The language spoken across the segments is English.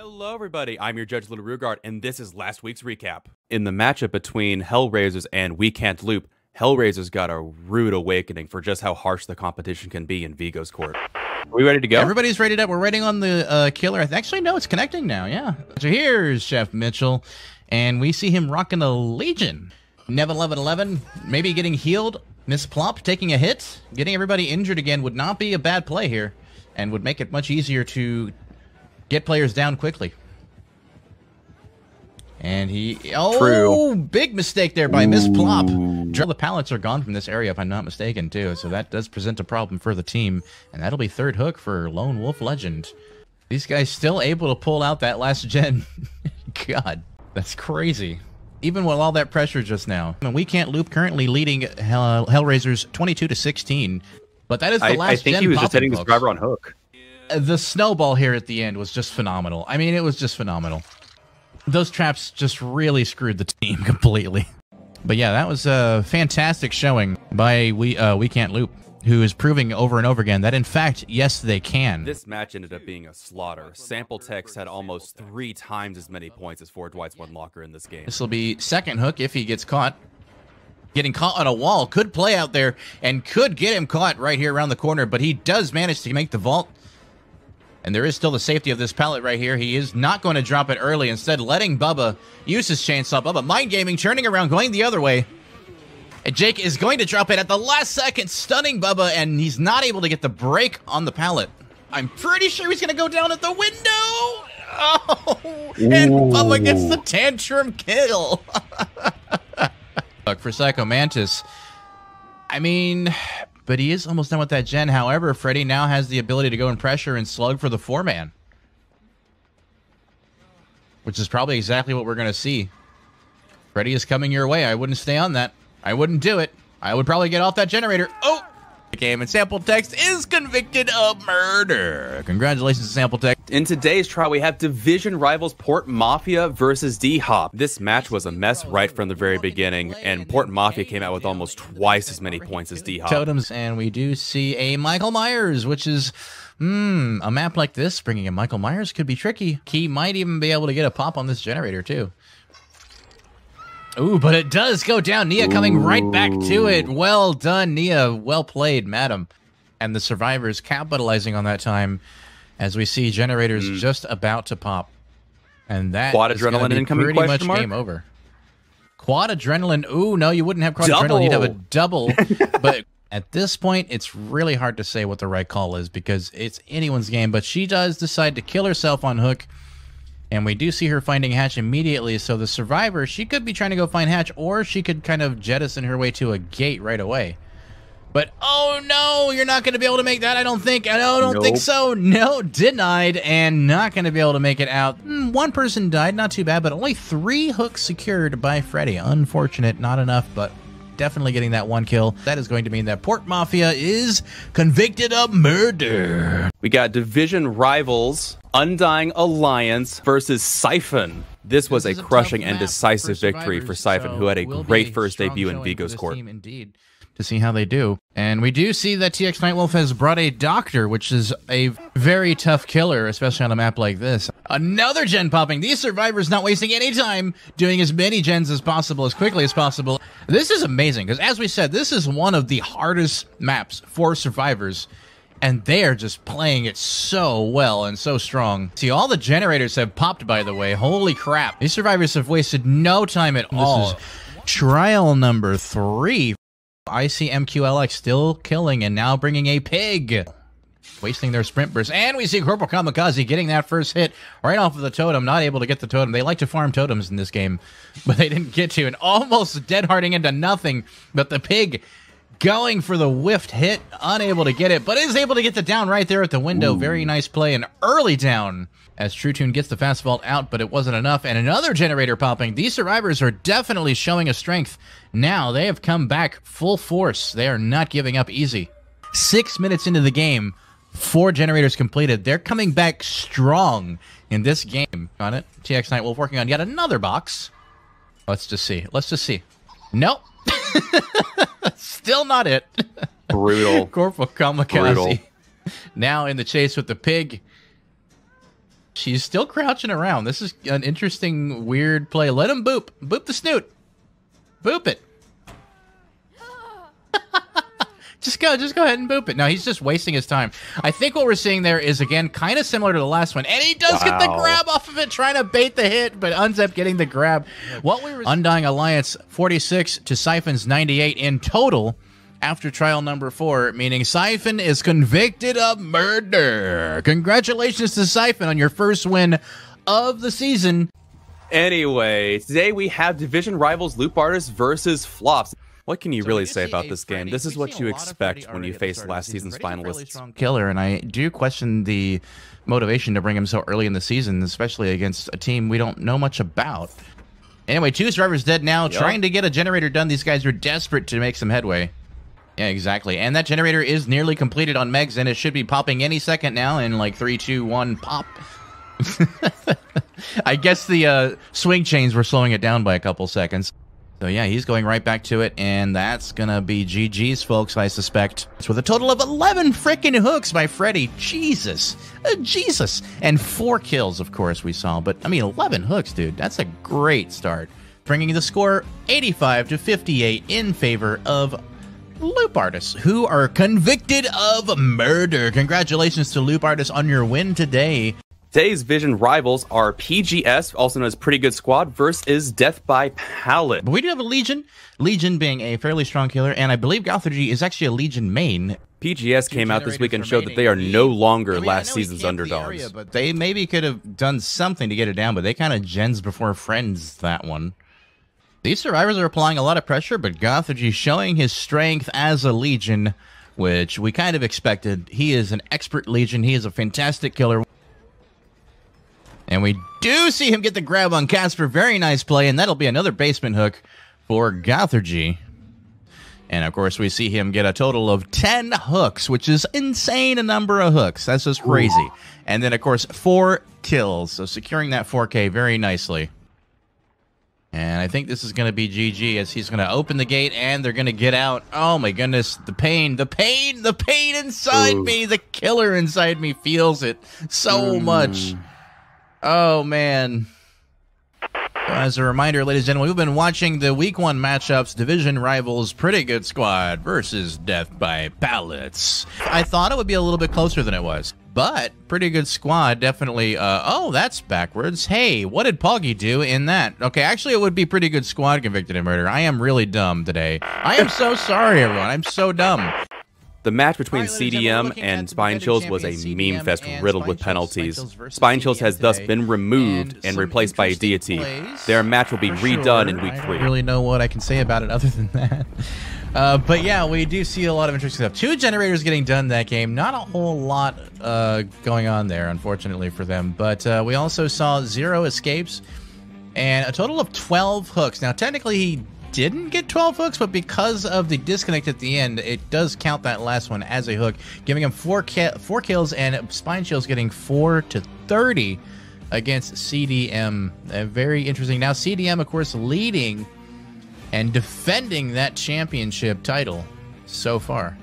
Hello everybody, I'm your Judge Little Rugard, and this is last week's recap. In the matchup between Hellraisers and We Can't Loop, Hellraisers got a rude awakening for just how harsh the competition can be in Vigo's court. Are we ready to go? Everybody's rated up. We're waiting on the killer. Actually, no, it's connecting now, yeah. So here's Chef Mitchell, and we see him rocking a Legion. Nevin 1111, maybe getting healed. Miss Plop taking a hit. Getting everybody injured again would not be a bad play here, and would make it much easier to get players down quickly. And True. Big mistake there by Miss Plop. The pallets are gone from this area, if I'm not mistaken, too. So that does present a problem for the team. And that'll be third hook for Lone Wolf Legend. These guys still able to pull out that last gen. God, that's crazy. Even with all that pressure just now. I mean, We Can't Loop currently leading Hellraisers 22-16. But that is the last gen. I think he was just hitting his driver on hook. The snowball here at the end was just phenomenal. I mean, it was just phenomenal. Those traps just really screwed the team completely. But yeah, that was a fantastic showing by We Can't Loop, who is proving over and over again that, in fact, yes, they can. This match ended up being a slaughter. Sample Text had almost 3 times as many points as Ford Dwight's one locker in this game. This will be second hook if he gets caught. Getting caught on a wall could play out there and could get him caught right here around the corner, but he does manage to make the vault. And there is still the safety of this pallet right here. He is not going to drop it early, instead letting Bubba use his chainsaw. Bubba mind gaming, turning around, going the other way. And Jake is going to drop it at the last second, stunning Bubba, and he's not able to get the break on the pallet. I'm pretty sure he's going to go down at the window. Oh, and Bubba gets the tantrum kill. Look, for Psycho Mantis, I mean, but he is almost done with that gen. However, Freddy now has the ability to go in pressure and slug for the 4-man. Which is probably exactly what we're going to see. Freddy is coming your way. I wouldn't stay on that. I wouldn't do it. I would probably get off that generator. Oh! The game, and Sample Text is convicted of murder. Congratulations to Sample Text. In today's trial, we have division rivals Port Mafia versus D-Hop. This match was a mess right from the very beginning, and Port Mafia came out with almost twice as many points as D-Hop. Totems, and we do see a Michael Myers, which is, a map like this, bringing in Michael Myers could be tricky. He might even be able to get a pop on this generator, too. Ooh, but it does go down. Nia coming right back to it. Well done, Nia. Well played, madam. And the survivors capitalizing on that time as we see generators just about to pop. And that Quad is adrenaline incoming, pretty much mark? game over. Quad adrenaline. Ooh, no, you wouldn't have quad adrenaline. You'd have a double. But at this point, it's really hard to say what the right call is because it's anyone's game. But she does decide to kill herself on hook. And we do see her finding Hatch immediately, so the survivor, she could be trying to go find Hatch, or she could kind of jettison her way to a gate right away. But, oh no, you're not going to be able to make that, I don't think. I don't think so. No, denied, and not going to be able to make it out. One person died, not too bad, but only 3 hooks secured by Freddy. Unfortunate, not enough, but definitely getting that 1 kill. That is going to mean that Port Mafia is convicted of murder. We got division rivals Undying Alliance versus Siphon. This was a crushing and decisive victory for Siphon, who had a great first debut in Vigo's court. Indeed, to see how they do. And we do see that TX Nightwolf has brought a doctor, which is a very tough killer, especially on a map like this. Another gen popping. These survivors not wasting any time, doing as many gens as possible, as quickly as possible. This is amazing, because as we said, this is one of the hardest maps for survivors. And they are just playing it so well and so strong. See, all the generators have popped, by the way. Holy crap. These survivors have wasted no time at all. This is trial number 3. ICMQLX still killing and now bringing a pig. Wasting their sprint burst. And we see Corporal Kamikaze getting that first hit right off of the totem. Not able to get the totem. They like to farm totems in this game, but they didn't get to. And almost dead-harding into nothing. But the pig going for the whiffed hit, unable to get it, but is able to get the down right there at the window. Very nice play, an early down as True Tune gets the fast vault out, but it wasn't enough. And another generator popping. These survivors are definitely showing a strength. Now they have come back full force. They are not giving up easy. 6 minutes into the game, 4 generators completed. They're coming back strong in this game. On it, TX Nightwolf working on yet another box. Let's just see. Let's just see. Nope. Still not it. Brutal. Corporal Kamikaze. Now in the chase with the pig. She's still crouching around. This is an interesting, weird play. Let him boop. Boop the snoot. Boop it. Just go ahead and boop it. No, he's just wasting his time. I think what we're seeing there is, again, kind of similar to the last one. And he does get the grab off of it, trying to bait the hit, but ends up getting the grab. What we were Undying Alliance 46 to Siphon's 98 in total after trial number 4, meaning Siphon is convicted of murder. Congratulations to Siphon on your first win of the season. Anyway, today we have division rivals Loop Artists versus Flops. What can you really say about this game? This is what you expect when you face last season's finalists. Killer, and I do question the motivation to bring him so early in the season, especially against a team we don't know much about. Anyway, 2 survivors dead now, trying to get a generator done. These guys are desperate to make some headway. Yeah, exactly. And that generator is nearly completed on Megs, and it should be popping any second now in like 3, 2, 1, pop. I guess the swing chains were slowing it down by a couple seconds. So yeah, he's going right back to it, and that's gonna be GG's, folks, I suspect. It's with a total of 11 freaking hooks by Freddy. Jesus. Jesus. And 4 kills, of course, we saw. But, I mean, 11 hooks, dude. That's a great start. Bringing the score 85 to 58 in favor of Loop Artists, who are convicted of murder. Congratulations to Loop Artists on your win today. Today's Vision rivals are PGS, also known as Pretty Good Squad, versus Death by Pallet. But we do have a Legion, Legion being a fairly strong killer, and I believe Gothurgy is actually a Legion main. PGS came out this week and showed that they are no longer last season's underdogs. Area, but they maybe could have done something to get it down, but they kind of gens before friends, that one. These survivors are applying a lot of pressure, but Gothurgy showing his strength as a Legion, which we kind of expected. He is an expert Legion. He is a fantastic killer. And we do see him get the grab on Casper. Very nice play, and that'll be another basement hook for Gothurgy. And, of course, we see him get a total of 10 hooks, which is insane a number of hooks. That's just crazy. Ooh. And then, of course, 4 kills. So securing that 4K very nicely. And I think this is going to be GG as he's going to open the gate and they're going to get out. Oh, my goodness. The pain, the pain, the pain inside me. The killer inside me feels it so much. Oh, man. As a reminder, ladies and gentlemen, we've been watching the Week 1 matchups, Division Rivals Pretty Good Squad versus Death by Pallets. I thought it would be a little bit closer than it was, but Pretty Good Squad definitely, oh, that's backwards. Hey, what did Poggy do in that? Okay, actually, it would be Pretty Good Squad convicted of murder. I am really dumb today. I am so sorry, everyone. I'm so dumb. The match between CDM and Spine Chills was a meme fest riddled with penalties. Spine Chills has thus been removed and replaced by a deity. Their match will be redone in Week 3. I don't really know what I can say about it other than that. But yeah, we do see a lot of interesting stuff. 2 generators getting done that game. Not a whole lot going on there, unfortunately for them. But we also saw 0 escapes and a total of 12 hooks. Now, technically, he didn't get 12 hooks, but because of the disconnect at the end, it does count that last one as a hook, giving him 4 kills, and Spine Chills getting 4 to 30 against CDM. Very interesting. Now CDM, of course, leading and defending that championship title so far.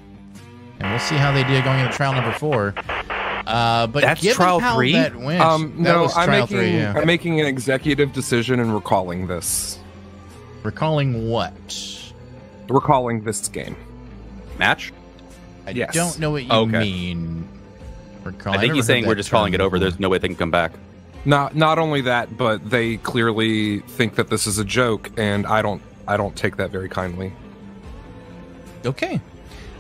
And we'll see how they did going into trial number 4. But that's trial 3? That went, no, I'm making an executive decision and recalling this. Recalling what? Recalling this game. Match? I don't know what you mean. I think he's saying we're just calling it over. There's no way they can come back. Not only that, but they clearly think that this is a joke, and I don't take that very kindly. Okay.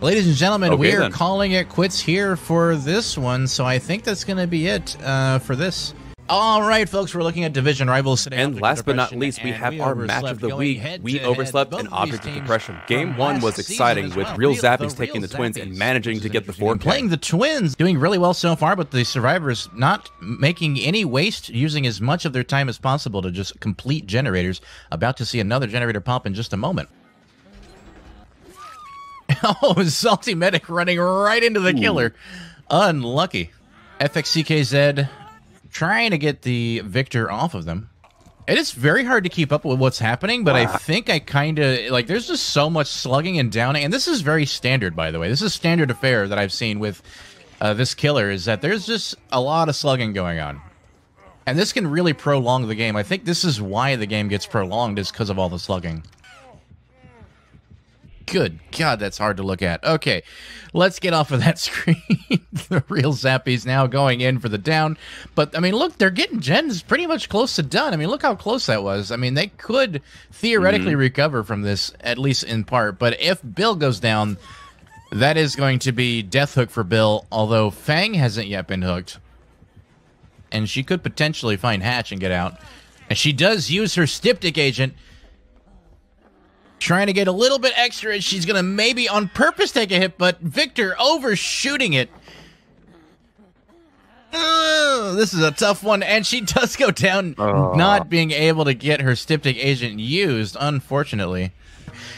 Ladies and gentlemen, we are calling it quits here for this one, so I think that's going to be it for this. All right, folks, we're looking at Division Rivals today. And last but not least, we have our match of the week. We overslept an Object of Depression. Game 1 was exciting, with Real Zappies taking the Twins and managing to get the 4K. Playing the Twins, doing really well so far, but the survivors not making any waste, using as much of their time as possible to just complete generators. About to see another generator pop in just a moment. Oh, Salty Medic running right into the killer. Unlucky. FXCKZ trying to get the victor off of them. It is very hard to keep up with what's happening, but I think I kind of, like, there's just so much slugging and downing, and this is very standard, by the way. This is standard affair that I've seen with this killer, is that there's just a lot of slugging going on. And this can really prolong the game. I think this is why the game gets prolonged, is because of all the slugging. Good God, that's hard to look at. Okay, let's get off of that screen. The real Zappies now going in for the down. But, I mean, look, they're getting gens pretty much close to done. I mean, look how close that was. I mean, they could theoretically recover from this, at least in part. But if Bill goes down, that is going to be death hook for Bill, although Fang hasn't yet been hooked. And she could potentially find Hatch and get out. And she does use her Styptic agent, trying to get a little bit extra. She's going to maybe on purpose take a hit, but Victor overshooting it. This is a tough one, and she does go down, not being able to get her Styptic agent used, unfortunately.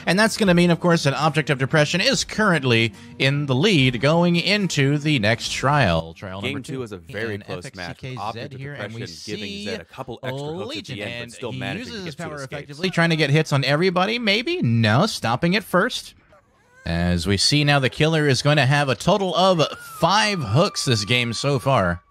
And that's going to mean, of course, that Object of Depression is currently in the lead going into the next trial. Trial Game number 2 is a very close match. Object of Depression giving Zed a couple extra hooks at the end, but still managing to get two escapes. Effectively trying to get hits on everybody, maybe? No, stopping it first. As we see now, the killer is going to have a total of 5 hooks this game so far.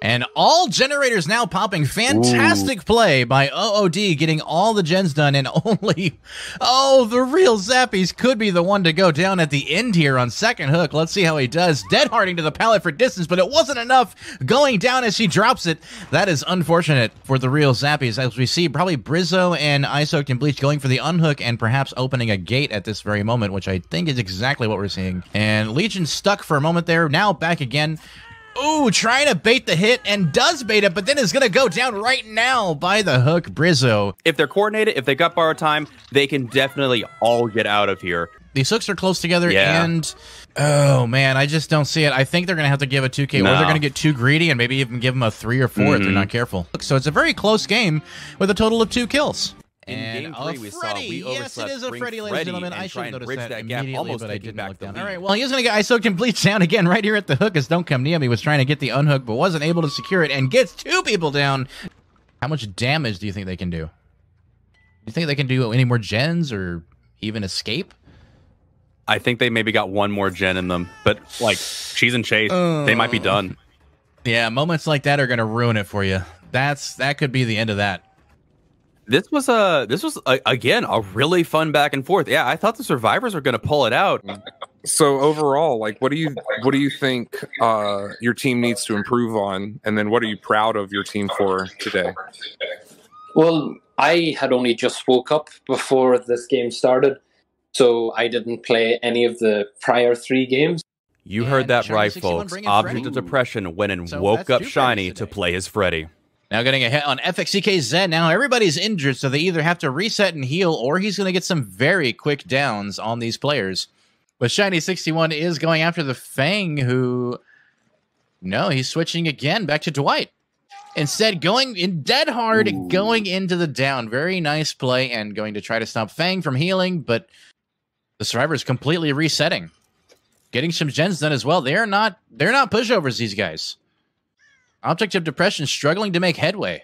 And all generators now popping. Fantastic play by OOD, getting all the gens done, and only... Oh, the real Zappies could be the one to go down at the end here on second hook. Let's see how he does. Dead harding to the pallet for distance, but it wasn't enough. Going down as she drops it. That is unfortunate for the real Zappies. As we see, probably Brizzo and Isoaked and Bleach going for the unhook and perhaps opening a gate at this very moment, which I think is exactly what we're seeing. And Legion stuck for a moment there. Now back again. Ooh, trying to bait the hit, and does bait it, but then is going to go down right now by the hook, Brizzo. If they're coordinated, if they got borrowed time, they can definitely all get out of here. These hooks are close together, and... Oh, man, I just don't see it. I think they're going to have to give a 2K, or they're going to get too greedy and maybe even give them a 3 or 4 if they're not careful. So it's a very close game with a total of 2 kills. In game 3, we saw we overslept. Yes, it is a Freddy, ladies and gentlemen. I should have noticed that gap, immediately, but I didn't look down. All right, well, he is going to get Isoaked and Bleach down again right here at the hook as Don't Come Near Me was trying to get the unhook, but wasn't able to secure it, and gets 2 people down. How much damage do you think they can do? Do you think they can do any more gens or even escape? I think they maybe got 1 more gen in them, but, like, she's in chase. They might be done. Yeah, moments like that are going to ruin it for you. That could be the end of that. This was again a really fun back and forth. Yeah, I thought the survivors were going to pull it out. So overall, like, what do you think your team needs to improve on, and then what are you proud of your team for today? Well, I had only just woke up before this game started, so I didn't play any of the prior 3 games. You heard that right, folks. Object of Depression went and woke up Shiny to play his Freddy. Now getting a hit on FXCKZ. Now everybody's injured, so they either have to reset and heal, or he's going to get some very quick downs on these players. But Shiny61 is going after the Fang, who... No, he's switching again back to Dwight. Instead, going in dead hard, going into the down. Very nice play, and going to try to stop Fang from healing, but the survivor's completely resetting. Getting some gens done as well. They're not pushovers, these guys. Object of Depression struggling to make headway.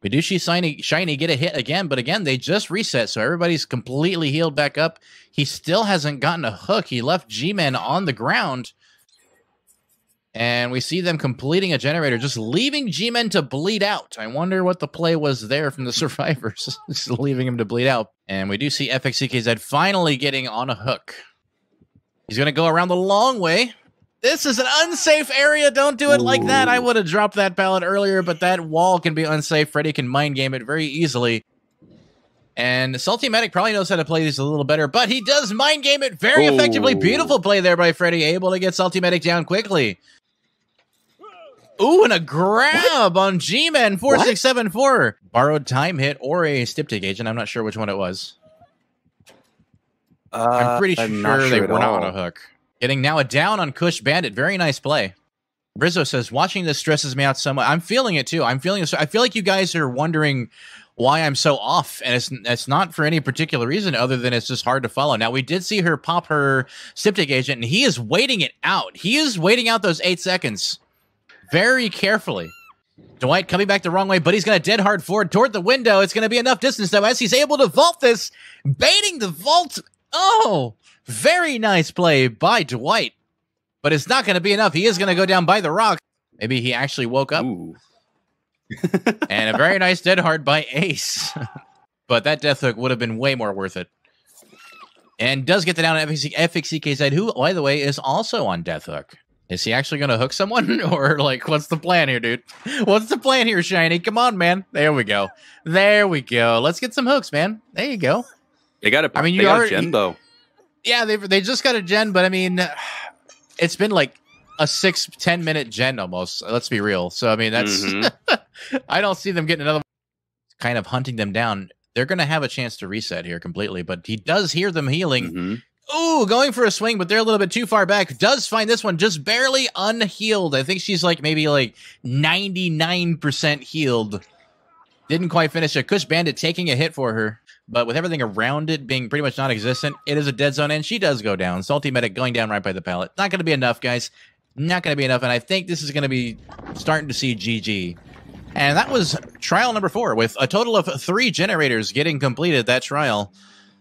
We do see Shiny get a hit again, but again, they just reset, so everybody's completely healed back up. He still hasn't gotten a hook. He left G-Men on the ground. And we see them completing a generator, just leaving G-Men to bleed out. I wonder what the play was there from the survivors, just leaving him to bleed out. And we do see FXCKZ finally getting on a hook. He's going to go around the long way. This is an unsafe area. Don't do it like that. I would have dropped that pallet earlier, but that wall can be unsafe. Freddy can mind game it very easily. And Salty Medic probably knows how to play these a little better, but he does mind game it very effectively. Beautiful play there by Freddy, able to get Salty Medic down quickly. Ooh, and a grab on G-Men 4674. Borrowed time hit or a Styptic agent. I'm not sure which one it was. I'm pretty sure they were not on a hook. Getting now a down on Kush Bandit. Very nice play. Brizzo says, watching this stresses me out so much. I'm feeling it too. I feel like you guys are wondering why I'm so off, and it's not for any particular reason other than it's just hard to follow. Now, we did see her pop her Styptic agent, and he is waiting it out. He is waiting out those 8 seconds very carefully. Dwight coming back the wrong way, but he's going to dead hard forward toward the window. It's going to be enough distance, though, as he's able to vault this, baiting the vault. Oh, very nice play by Dwight, but it's not going to be enough. He is going to go down by the rock. Maybe he actually woke up. Ooh. And a very nice dead hard by Ace. But that death hook would have been way more worth it. And does get the down FXCK side, who, by the way, is also on death hook. Is he actually going to hook someone? Or, like, what's the plan here, dude? What's the plan here, Shiny? Come on, man. There we go. There we go. Let's get some hooks, man. There you go. They got a, I mean, you got a gen, though. Yeah, they just got a gen, but, I mean, it's been, like, a 6-10 minute gen almost. Let's be real. So, I mean, that's... I don't see them getting another one. Kind of hunting them down. They're going to have a chance to reset here completely, but he does hear them healing. Ooh, going for a swing, but they're a little bit too far back. Does find this one just barely unhealed. I think she's like maybe like 99% healed. Didn't quite finish it. Kush Bandit taking a hit for her, but with everything around it being pretty much non-existent, it is a dead zone, and she does go down. Salty Medic going down right by the pallet. Not going to be enough, guys. Not going to be enough, and I think this is going to be starting to see GG. And that was trial number 4, with a total of 3 generators getting completed that trial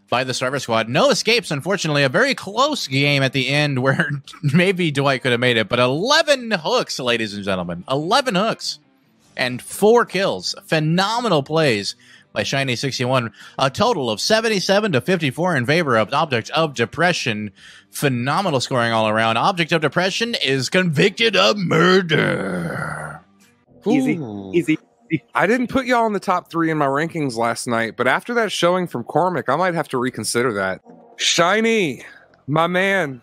by the Survivor Squad. No escapes, unfortunately. A very close game at the end where maybe Dwight could have made it, but 11 hooks, ladies and gentlemen. 11 hooks and 4 kills. Phenomenal plays by Shiny61. A total of 77 to 54 in favor of Object of Depression. Phenomenal scoring all around. Object of Depression is convicted of murder. Easy. I didn't put y'all in the top 3 in my rankings last night, but after that showing from Cormac, I might have to reconsider that. Shiny, my man.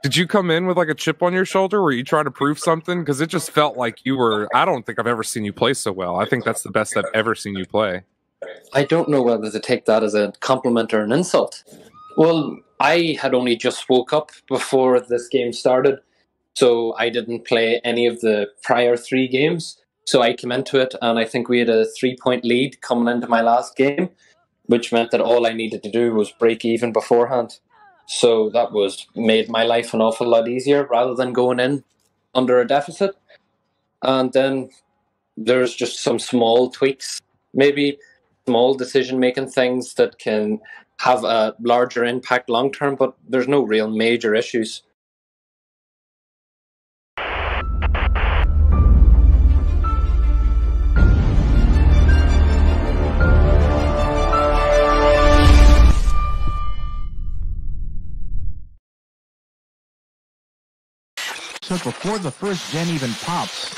Did you come in with like a chip on your shoulder? Were you trying to prove something? Because it just felt like you were... I don't think I've ever seen you play so well. I think that's the best I've ever seen you play. I don't know whether to take that as a compliment or an insult. Well, I had only just woke up before this game started, so I didn't play any of the prior 3 games. So I came into it, and I think we had a 3-point lead coming into my last game, which meant that all I needed to do was break even beforehand. So that made my life an awful lot easier rather than going in under a deficit. And then there's just some small tweaks, maybe small decision-making things that can have a larger impact long-term, but there's no real major issues. So before the first gen even pops,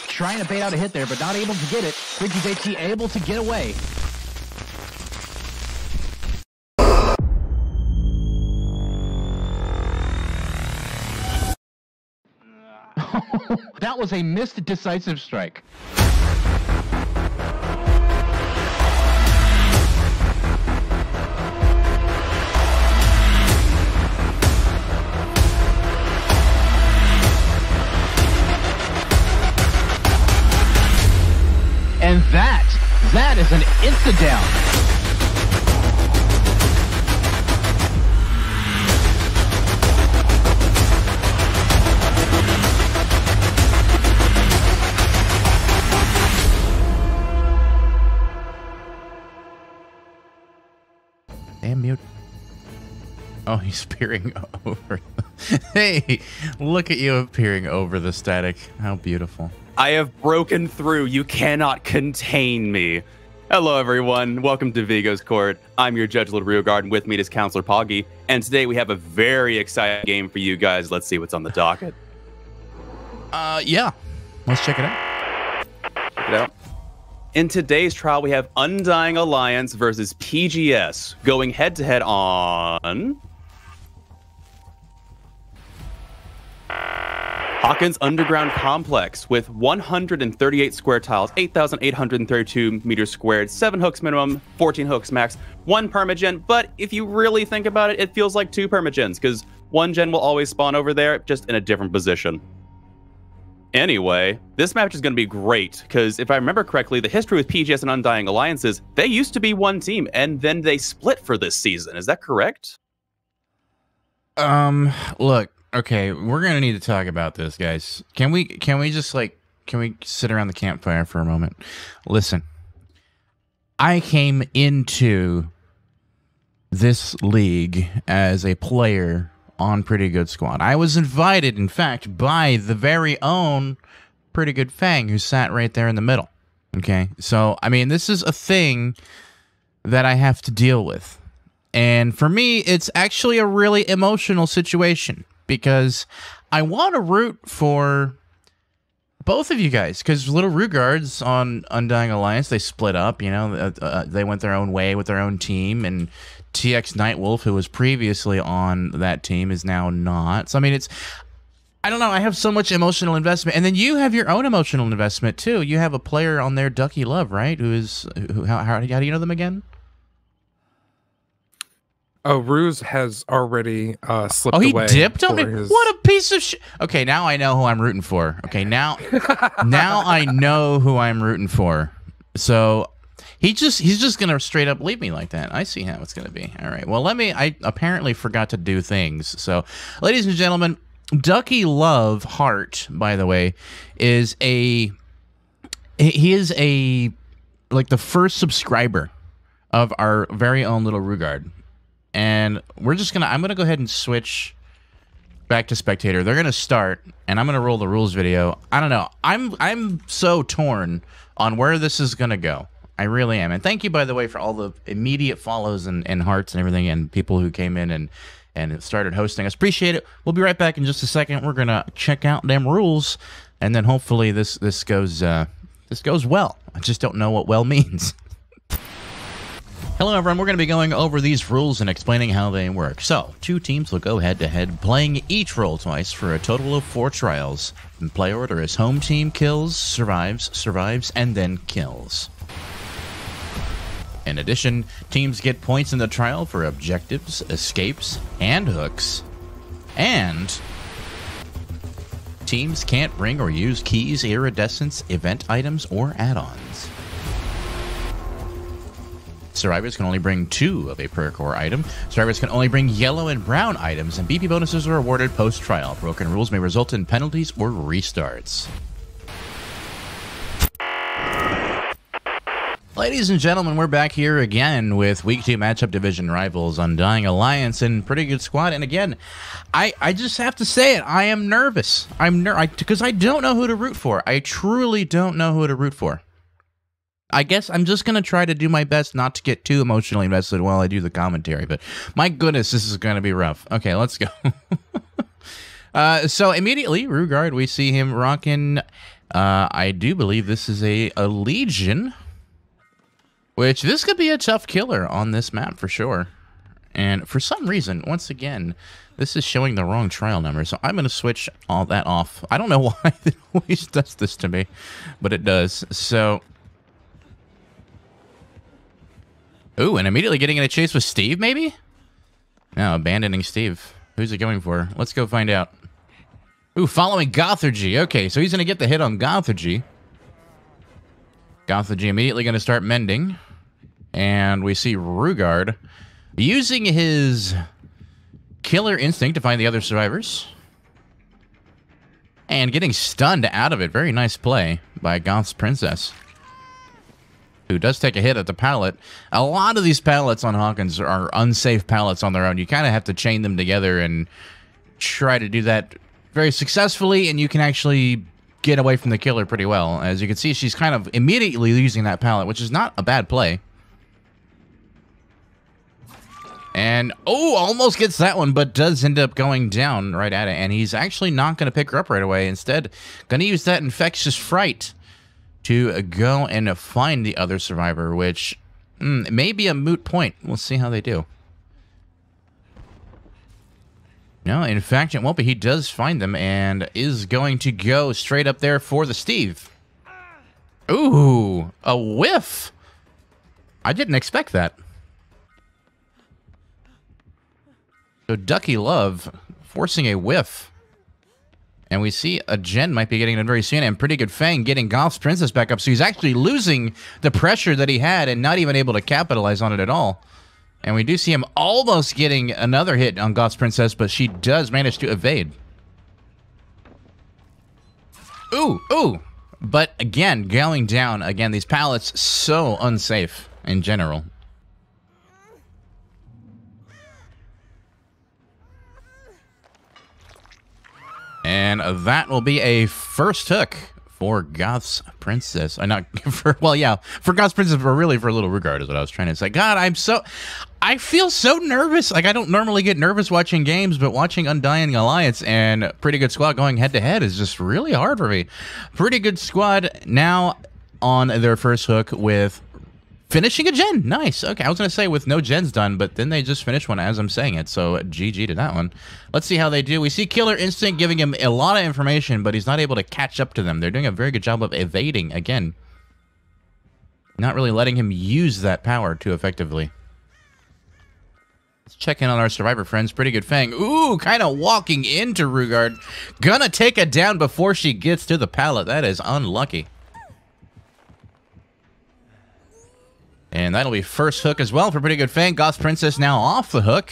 trying to bait out a hit there, but not able to get it. Freaky's AT able to get away. That was a missed decisive strike. And that is an insta-down. Damn mute. Oh, he's peering over. Hey, look at you peering over the static. How beautiful. I have broken through. You cannot contain me. Hello, everyone. Welcome to Vigo's Court. I'm your Judge Little Rearguard, and with me is Counselor Poggy. And today we have a very exciting game for you guys. Let's see what's on the docket. Yeah. Let's check it out. Check it out. In today's trial, we have Undying Alliance versus PGS going head-to-head on... Hawkins Underground Complex with 138 square tiles, 8,832 meters squared, 7 hooks minimum, 14 hooks max, 1 permagen. But if you really think about it, it feels like 2 permagens because 1 gen will always spawn over there, just in a different position. Anyway, this match is going to be great because if I remember correctly, the history with PGS and Undying Alliances, they used to be 1 team and then they split for this season. Is that correct? Look. Okay, we're gonna need to talk about this, guys. Can we just can we sit around the campfire for a moment? Listen, I came into this league as a player on Pretty Good Squad. I was invited, in fact, by the very own Pretty Good Fang, who sat right there in the middle. Okay, so, I mean, this is a thing that I have to deal with. And for me, it's actually a really emotional situation, because I want to root for both of you guys, because Little Rugards on Undying Alliance, they split up, you know, they went their own way with their own team, and TX Nightwolf, who was previously on that team, is now not. So, I mean, it's, I don't know, I have so much emotional investment, and then you have your own emotional investment, too. You have a player on there, Ducky Love, right, how do you know them again? Oh, Ruse has already slipped away. Oh, he dipped on me? What a piece of shit. Okay, now I know who I'm rooting for. Okay, now I know who I'm rooting for. So he's just going to straight up leave me like that. I see how it's going to be. All right, well, I apparently forgot to do things. So, ladies and gentlemen, Ducky Love Hart, by the way, is like the first subscriber of our very own Little Rugard. And I'm gonna go ahead and switch back to spectator. They're gonna start, and I'm gonna roll the rules video. I don't know. I'm so torn on where this is gonna go. I really am. And thank you, by the way, for all the immediate follows and hearts and everything, and people who came in and started hosting us. Appreciate it. We'll be right back in just a second. We're gonna check out them rules, and then hopefully this goes well. I just don't know what well means. Hello everyone, we're going to be going over these rules and explaining how they work. So, 2 teams will go head-to-head, playing each role twice for a total of 4 trials. In play order is home team kills, survives, and then kills. In addition, teams get points in the trial for objectives, escapes, and hooks. And teams can't bring or use keys, iridescents, event items, or add-ons. Survivors can only bring 2 of a per-core item. Survivors can only bring yellow and brown items, and BP bonuses are awarded post-trial. Broken rules may result in penalties or restarts. Ladies and gentlemen, we're back here again with Week 2 matchup division rivals Undying Alliance and Pretty Good Squad. And again, I just have to say it, I am nervous. Because I don't know who to root for. I truly don't know who to root for. I guess I'm just going to try to do my best not to get too emotionally invested while I do the commentary, but my goodness, this is going to be rough. Okay, let's go. So immediately, Rugard, we see him rocking, I do believe this is a Legion, which this could be a tough killer on this map for sure. And for some reason, once again, this is showing the wrong trial number, so I'm going to switch all that off. I don't know why it always does this to me, but it does. So... Ooh, and immediately getting in a chase with Steve, maybe? No, abandoning Steve. Who's it going for? Let's go find out. Ooh, following Gothergy. Okay, so he's going to get the hit on Gothergy. Gothergy immediately going to start mending. And we see Rugard using his killer instinct to find the other survivors. And getting stunned out of it. Very nice play by Goth's Princess, who does take a hit at the pallet. A lot of these pallets on Hawkins are unsafe pallets on their own. You kind of have to chain them together and try to do that very successfully, and you can actually get away from the killer pretty well. As you can see, she's kind of immediately using that pallet, which is not a bad play. And, oh, almost gets that one, but does end up going down right at it. And he's actually not going to pick her up right away. Instead, going to use that infectious fright to go and find the other survivor, which may be a moot point. We'll see how they do. No, in fact, it won't be. He does find them and is going to go straight up there for the Steve. Ooh, a whiff. I didn't expect that. So Ducky Love forcing a whiff. And we see a Jen might be getting it very soon, and Pretty Good Fang getting Goth's Princess back up. So he's actually losing the pressure that he had and not even able to capitalize on it at all. And we do see him almost getting another hit on Goth's Princess, but she does manage to evade. Ooh, ooh. But again, going down. Again, these pallets, so unsafe in general. And that will be a first hook for Goth's Princess. Not for, well, yeah, for Goth's Princess, but really for Little Rugard is what I was trying to say. God, I feel so nervous. Like, I don't normally get nervous watching games, but watching Undying Alliance and Pretty Good Squad going head-to-head is just really hard for me. Pretty Good Squad now on their first hook with finishing a gen. Nice. Okay, I was going to say with no gens done, but then they just finished one as I'm saying it, so GG to that one. Let's see how they do. We see Killer Instinct giving him a lot of information, but he's not able to catch up to them. They're doing a very good job of evading, again. Not really letting him use that power too effectively. Let's check in on our survivor friends. Pretty Good Fang. Ooh, kind of walking into Rugard. Gonna take it down before she gets to the pallet. That is unlucky. And that'll be first hook as well for Pretty Good Fang. Goth's Princess now off the hook.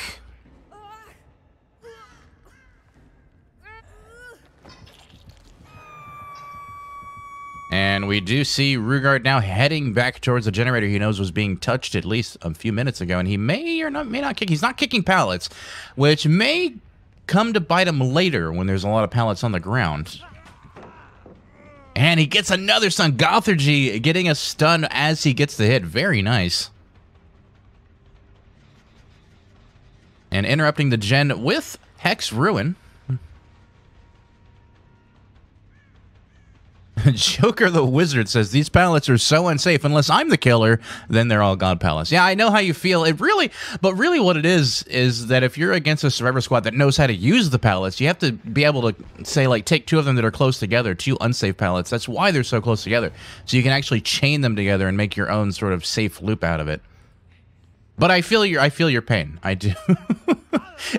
And we do see Rugard now heading back towards the generator he knows was being touched at least a few minutes ago. And he may not kick. He's not kicking pallets, which may come to bite him later when there's a lot of pallets on the ground. And he gets another stun. Gothergy getting a stun as he gets the hit. Very nice. And interrupting the gen with Hex Ruin. Joker the Wizard says, these pallets are so unsafe. Unless I'm the killer, then they're all God pallets. Yeah, I know how you feel. But really what it is that if you're against a survivor squad that knows how to use the pallets, you have to be able to, say, like, take two of them that are close together, two unsafe pallets. That's why they're so close together. So you can actually chain them together and make your own sort of safe loop out of it. But I feel your pain. I do.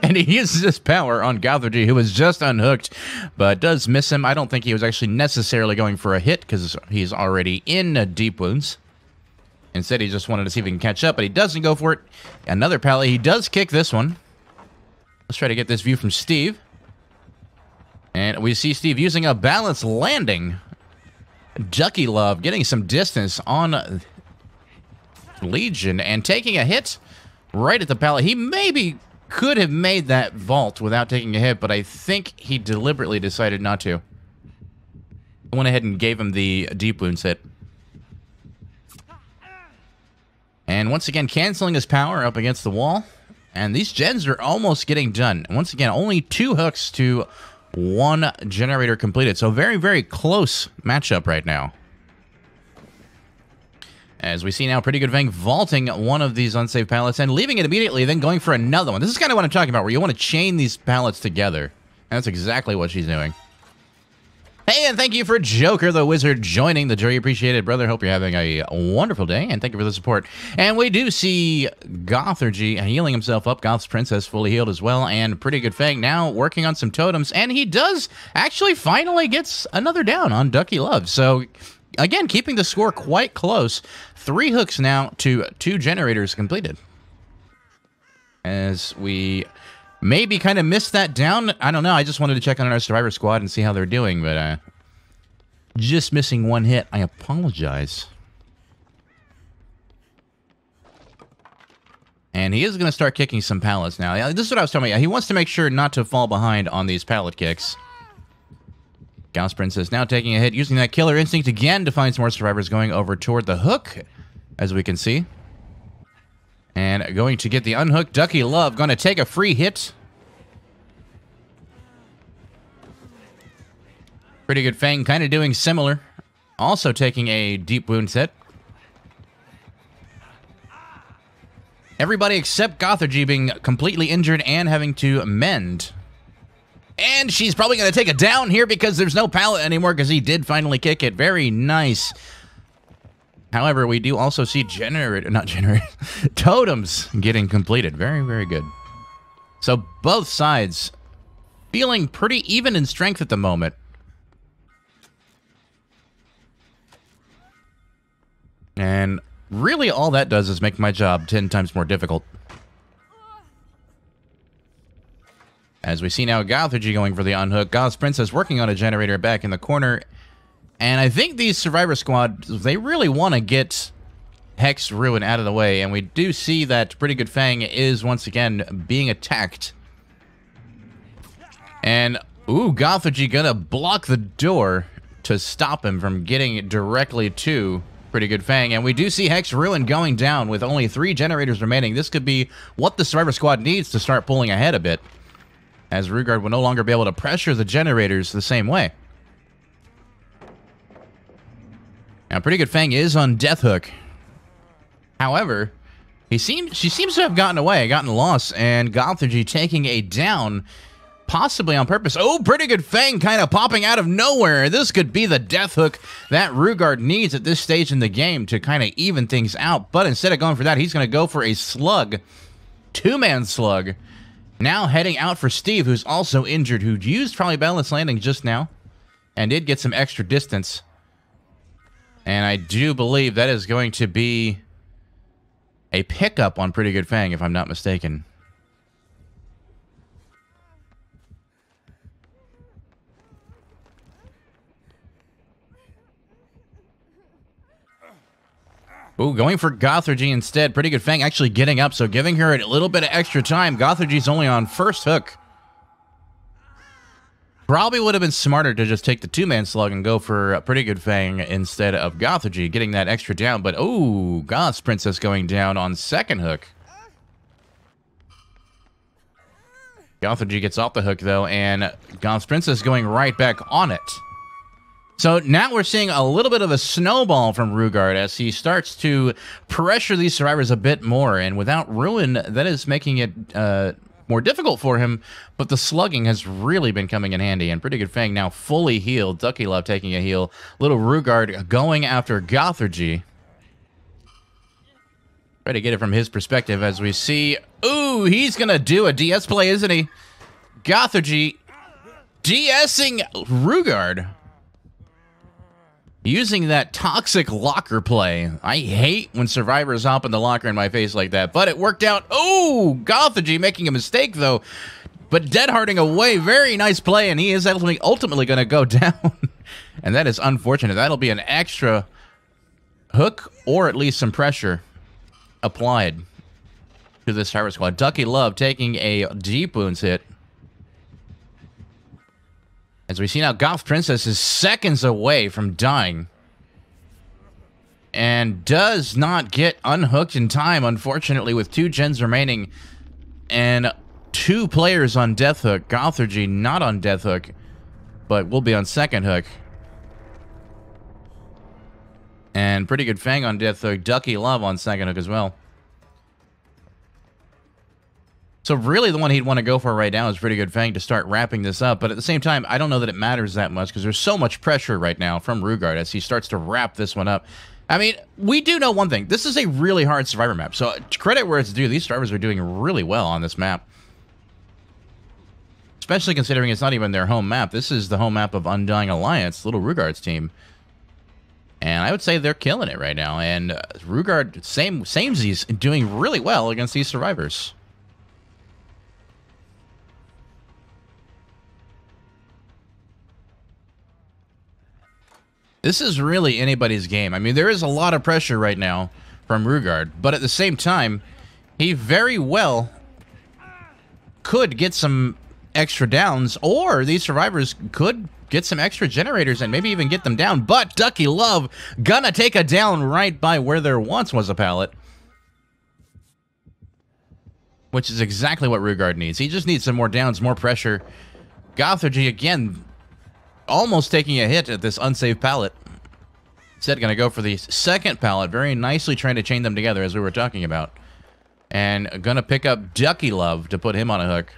And he uses his power on Gothergy, who was just unhooked, but does miss him. I don't think he was actually necessarily going for a hit because he's already in deep wounds. Instead, he just wanted to see if he can catch up, but he doesn't go for it. Another pallet. He does kick this one. Let's try to get this view from Steve. And we see Steve using a balanced landing. Ducky Love getting some distance on Legion and taking a hit right at the pallet. He maybe could have made that vault without taking a hit, but I think he deliberately decided not to. I went ahead and gave him the deep wounds hit. And once again, canceling his power up against the wall. And these gens are almost getting done. Once again, only 2 hooks to 1 generator completed. So very, very close matchup right now. As we see now, Pretty Good Fang vaulting one of these unsafe pallets and leaving it immediately, then going for another one. This is kind of what I'm talking about, where you want to chain these pallets together. And that's exactly what she's doing. Hey, and thank you for Joker the Wizard joining the jury. Appreciate it, brother. Hope you're having a wonderful day, and thank you for the support. And we do see Gothergy healing himself up. Goth's Princess fully healed as well, and Pretty Good Fang now working on some totems. And he does actually finally gets another down on Ducky Love. So again, keeping the score quite close. 3 hooks now to 2 generators completed. As we maybe kind of missed that down. I don't know. I just wanted to check on our survivor squad and see how they're doing, but just missing 1 hit. I apologize. And he is going to start kicking some pallets now. This is what I was telling you. He wants to make sure not to fall behind on these pallet kicks. Goth's Princess now taking a hit, using that Killer Instinct again to find some more survivors, going over toward the hook, as we can see. And going to get the unhooked. Ducky Love going to take a free hit. Pretty Good Fang kind of doing similar. Also taking a deep wound hit. Everybody except Gothergy being completely injured and having to mend. And she's probably going to take it down here because there's no pallet anymore because he did finally kick it. Very nice. However, we do also see totems getting completed. Very, very good. So both sides feeling pretty even in strength at the moment. And really all that does is make my job 10 times more difficult. As we see now, Gothergy going for the unhook. Goth's Princess working on a generator back in the corner. And I think these survivor squads, they really want to get Hex Ruin out of the way. And we do see that Pretty Good Fang is once again being attacked. And Ooh, Gothorgy gonna block the door to stop him from getting directly to Pretty Good Fang. And we do see Hex Ruin going down with only 3 generators remaining. This could be what the Survivor Squad needs to start pulling ahead a bit, as Rugard will no longer be able to pressure the generators the same way. Now, Pretty Good Fang is on Death Hook. However, she seems to have gotten away, gotten lost, and Gothorgy taking a down, possibly on purpose. Oh, Pretty Good Fang kind of popping out of nowhere. This could be the Death Hook that Rugard needs at this stage in the game to kind of even things out. But instead of going for that, he's going to go for a slug, 2-man slug. Now heading out for Steve, who's also injured, who used probably Balance Landing just now and did get some extra distance. And I do believe that is going to be a pickup on Pretty Good Fang, if I'm not mistaken. Ooh, going for Gothorgy instead. Pretty Good Fang actually getting up, so giving her a little bit of extra time. Gothorgy's only on first hook. Probably would have been smarter to just take the 2-man slug and go for Pretty Good Fang instead of Gothorgy, getting that extra down. But, ooh, Goth's Princess going down on second hook. Gothorgy gets off the hook, though, and Goth's Princess going right back on it. So now we're seeing a little bit of a snowball from Rugard as he starts to pressure these survivors a bit more. And without Ruin, that is making it more difficult for him, but the slugging has really been coming in handy, and Pretty Good Fang now fully healed. Ducky Love taking a heal. Little Rugard going after Gothorgy. Try to get it from his perspective as we see... Ooh, he's going to do a DS play, isn't he? Gothorgy DSing Rugard. Using that toxic locker play. I hate when survivors hop in the locker in my face like that, but it worked out. Oh, Gothorgy making a mistake, though. But Deadhearting away. Very nice play, and he is ultimately going to go down. And that is unfortunate. That'll be an extra hook or at least some pressure applied to this Survivor Squad. Ducky Love taking a deep wounds hit. As we see now, Goth Princess is seconds away from dying. And does not get unhooked in time, unfortunately, with 2 gens remaining. And 2 players on Death Hook. Gothorgy not on Death Hook, but will be on second hook. And Pretty Good Fang on Death Hook. Ducky Love on second hook as well. So really the one he'd want to go for right now is Pretty Good Fang to start wrapping this up. But at the same time, I don't know that it matters that much because there's so much pressure right now from Rugard as he starts to wrap this one up. I mean, we do know one thing. This is a really hard Survivor map. So credit where it's due. These survivors are doing really well on this map. Especially considering it's not even their home map. This is the home map of Undying Alliance, Little Rugard's team. And I would say they're killing it right now. And Rugard, samesies, doing really well against these survivors. This is really anybody's game. I mean, there is a lot of pressure right now from Rugard, but at the same time, he very well could get some extra downs, or these survivors could get some extra generators and maybe even get them down. But Ducky Love gonna take a down right by where there once was a pallet, which is exactly what Rugard needs. He just needs some more downs, more pressure. Gothorgy again, almost taking a hit at this unsafe pallet. Instead, going to go for the second pallet. Very nicely trying to chain them together, as we were talking about. And going to pick up Ducky Love to put him on a hook.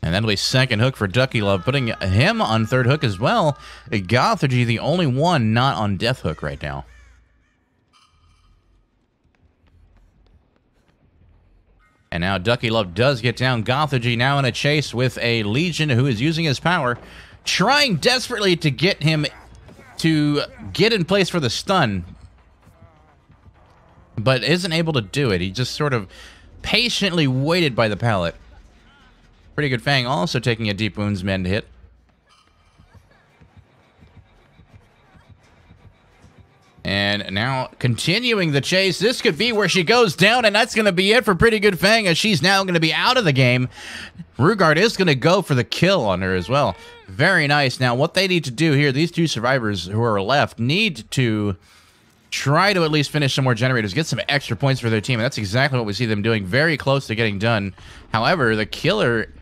And that'll be second hook for Ducky Love, putting him on third hook as well. Gothorgy, the only one not on death hook right now. And now Ducky Love does get down. Gothorgy now in a chase with a Legion who is using his power, trying desperately to get him to get in place for the stun, but isn't able to do it. He just sort of patiently waited by the pallet. Pretty Good Fang also taking a deep wounds mend hit. And And now continuing the chase. This could be where she goes down, and that's going to be it for Pretty Good Fang, as she's now going to be out of the game. Rugard is going to go for the kill on her as well. Very nice. Now, what they need to do here, these two survivors who are left need to try to at least finish some more generators, get some extra points for their team, and that's exactly what we see them doing. Very close to getting done. However, the killer,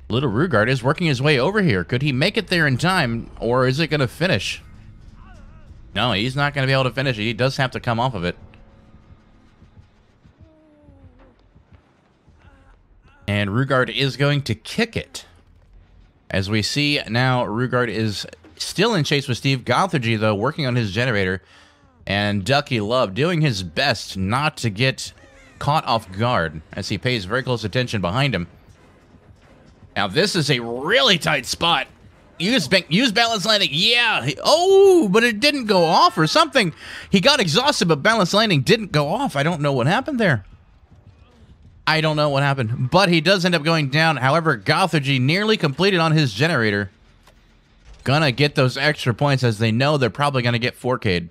Little Rugard, is working his way over here. Could he make it there in time, or is it going to finish? No, he's not going to be able to finish it. He does have to come off of it. And Rugard is going to kick it. As we see now, Rugard is still in chase with Steve. Gothergy, though, working on his generator. And Ducky Love doing his best not to get caught off guard as he pays very close attention behind him. Now, this is a really tight spot. Use balance landing. Yeah. Oh, but it didn't go off or something. He got exhausted, but balance landing didn't go off. I don't know what happened there. I don't know what happened, but he does end up going down. However, Gothergy nearly completed on his generator. Gonna get those extra points as they know they're probably gonna get 4K'd.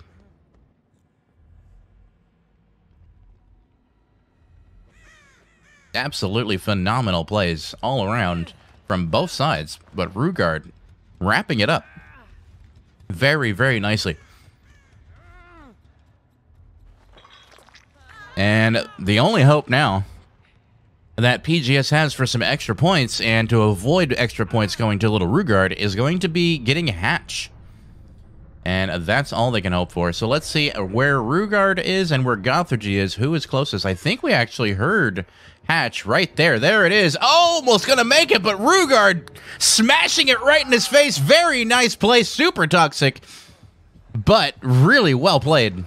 Absolutely phenomenal plays all around from both sides, but Rugard wrapping it up very, very nicely. And the only hope now that PGS has for some extra points and to avoid extra points going to Little Rugard is going to be getting a hatch. And that's all they can hope for. So let's see where Rugard is and where Gothergy is. Who is closest? I think we actually heard hatch right there. There it is. Almost going to make it, but Rugard smashing it right in his face. Very nice play. Super toxic, but really well played.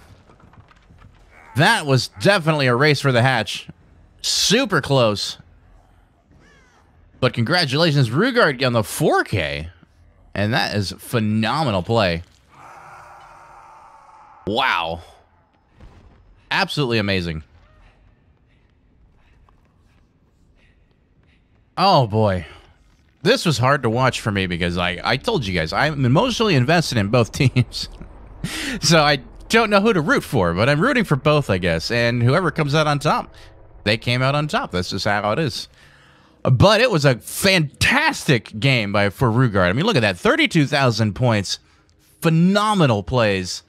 That was definitely a race for the hatch. Super close. But congratulations, Rugard, on the 4K. And that is phenomenal play. Wow. Absolutely amazing. Oh, boy. This was hard to watch for me because I told you guys, I'm emotionally invested in both teams. So I don't know who to root for, but I'm rooting for both, I guess. And whoever comes out on top, they came out on top. That's just how it is. But it was a fantastic game for Rugard. I mean, look at that. 32,000 points. Phenomenal plays.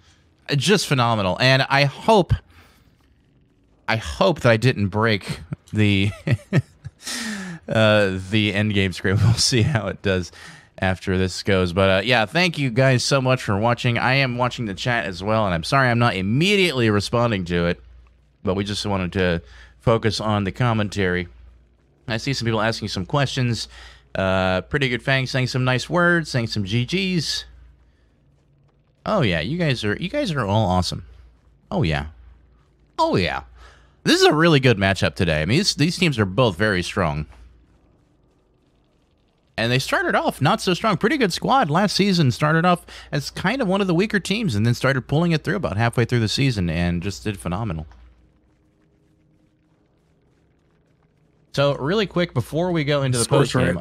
Just phenomenal. And I hope that I didn't break the the end game script. We'll see how it does after this goes. But yeah, thank you guys so much for watching. I am watching the chat as well, and I'm sorry I'm not immediately responding to it, but we just wanted to focus on the commentary. I see some people asking some questions. Pretty Good Fang saying some nice words, saying some GGs. Oh yeah, you guys are all awesome. Oh yeah. Oh yeah. This is a really good matchup today. I mean, these teams are both very strong. And they started off not so strong. Pretty Good squad last season started off as kind of one of the weaker teams and then started pulling it through about halfway through the season and just did phenomenal. So really quick before we go into the post game,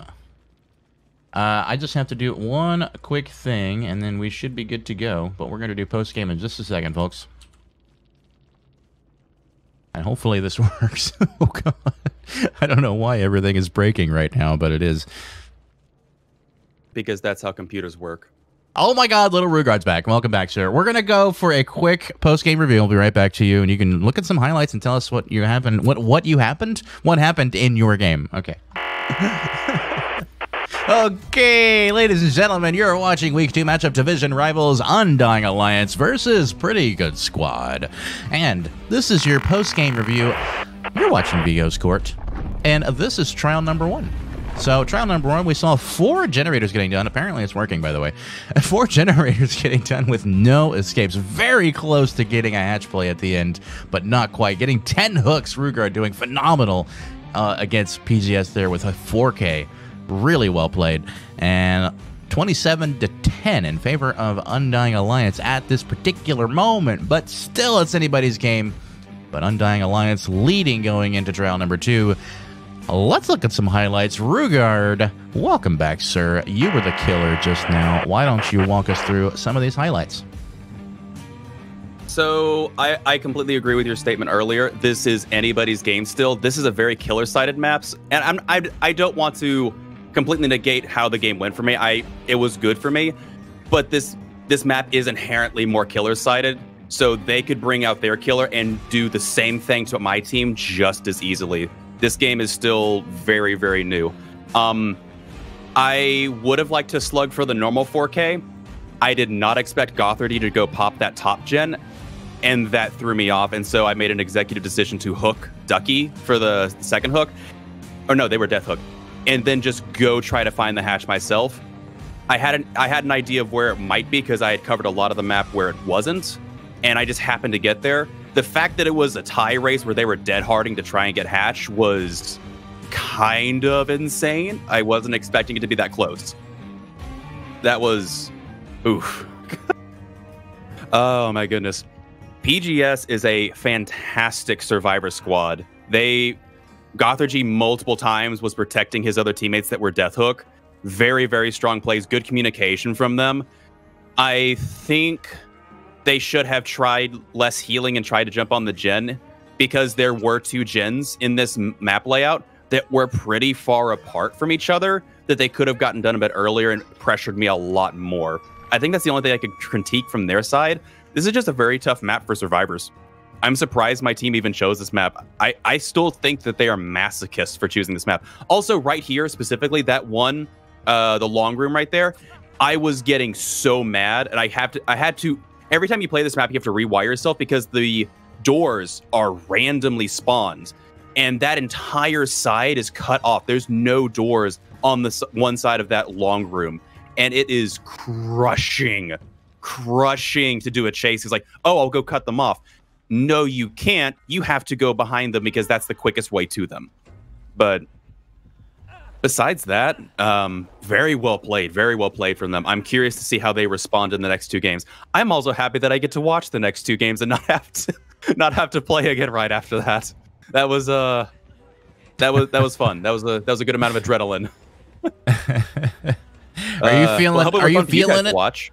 I just have to do one quick thing and then we should be good to go. But we're going to do post game in just a second, folks. And hopefully this works. Oh god, I don't know why everything is breaking right now, but it is. Because that's how computers work. Oh my god, Little Rugard's back. Welcome back, sir. We're gonna go for a quick post-game review. We'll be right back to you, and you can look at some highlights and tell us what happened. What happened in your game? Okay. Okay, ladies and gentlemen, you're watching Week 2 matchup division rivals Undying Alliance versus Pretty Good Squad, and this is your post-game review. You're watching Vigo's Court, and this is trial number 1. So, trial number 1, we saw 4 generators getting done. Apparently, it's working, by the way. 4 generators getting done with no escapes. Very close to getting a hatch play at the end, but not quite. Getting 10 hooks. Rugard doing phenomenal against PGS there with a 4K. Really well played. And 27-10 in favor of Undying Alliance at this particular moment. But still, it's anybody's game. But Undying Alliance leading going into trial number 2. Let's look at some highlights. Rugard, welcome back, sir. You were the killer just now. Why don't you walk us through some of these highlights? So I completely agree with your statement earlier. This is anybody's game still. This is a very killer-sided maps, and I don't want to completely negate how the game went for me. It was good for me, but this map is inherently more killer-sided, so they could bring out their killer and do the same thing to my team just as easily. This game is still very, very new. I would have liked to slug for the normal 4K. I did not expect Gothardy to go pop that top gen, and that threw me off. And so I made an executive decision to hook Ducky for the second hook. Or no, they were death hook. And then just go try to find the hatch myself. I had an idea of where it might be because I had covered a lot of the map where it wasn't, and I just happened to get there. The fact that it was a tie race where they were dead harding to try and get hatch was kind of insane. I wasn't expecting it to be that close. That was... oof. Oh my goodness. PGS is a fantastic survivor squad. Gothardy multiple times was protecting his other teammates that were death hook. Very, very strong plays, good communication from them. I think they should have tried less healing and tried to jump on the gen, because there were two gens in this map layout that were pretty far apart from each other that they could have gotten done a bit earlier and pressured me a lot more. I think that's the only thing I could critique from their side. This is just a very tough map for survivors. I'm surprised my team even chose this map. I still think that they are masochists for choosing this map. Also, right here, specifically, that one, the long room right there, I was getting so mad, and I had to, every time you play this map, you have to rewire yourself because the doors are randomly spawned, and that entire side is cut off. There's no doors on the one side of that long room, and it is crushing to do a chase. He's like, oh, I'll go cut them off. No, you can't. You have to go behind them because that's the quickest way to them. But besides that, very well played from them. I'm curious to see how they respond in the next two games. I'm also happy that I get to watch the next two games and not have to play again right after that. That was fun. That was a good amount of adrenaline. Are you feeling it? Watch.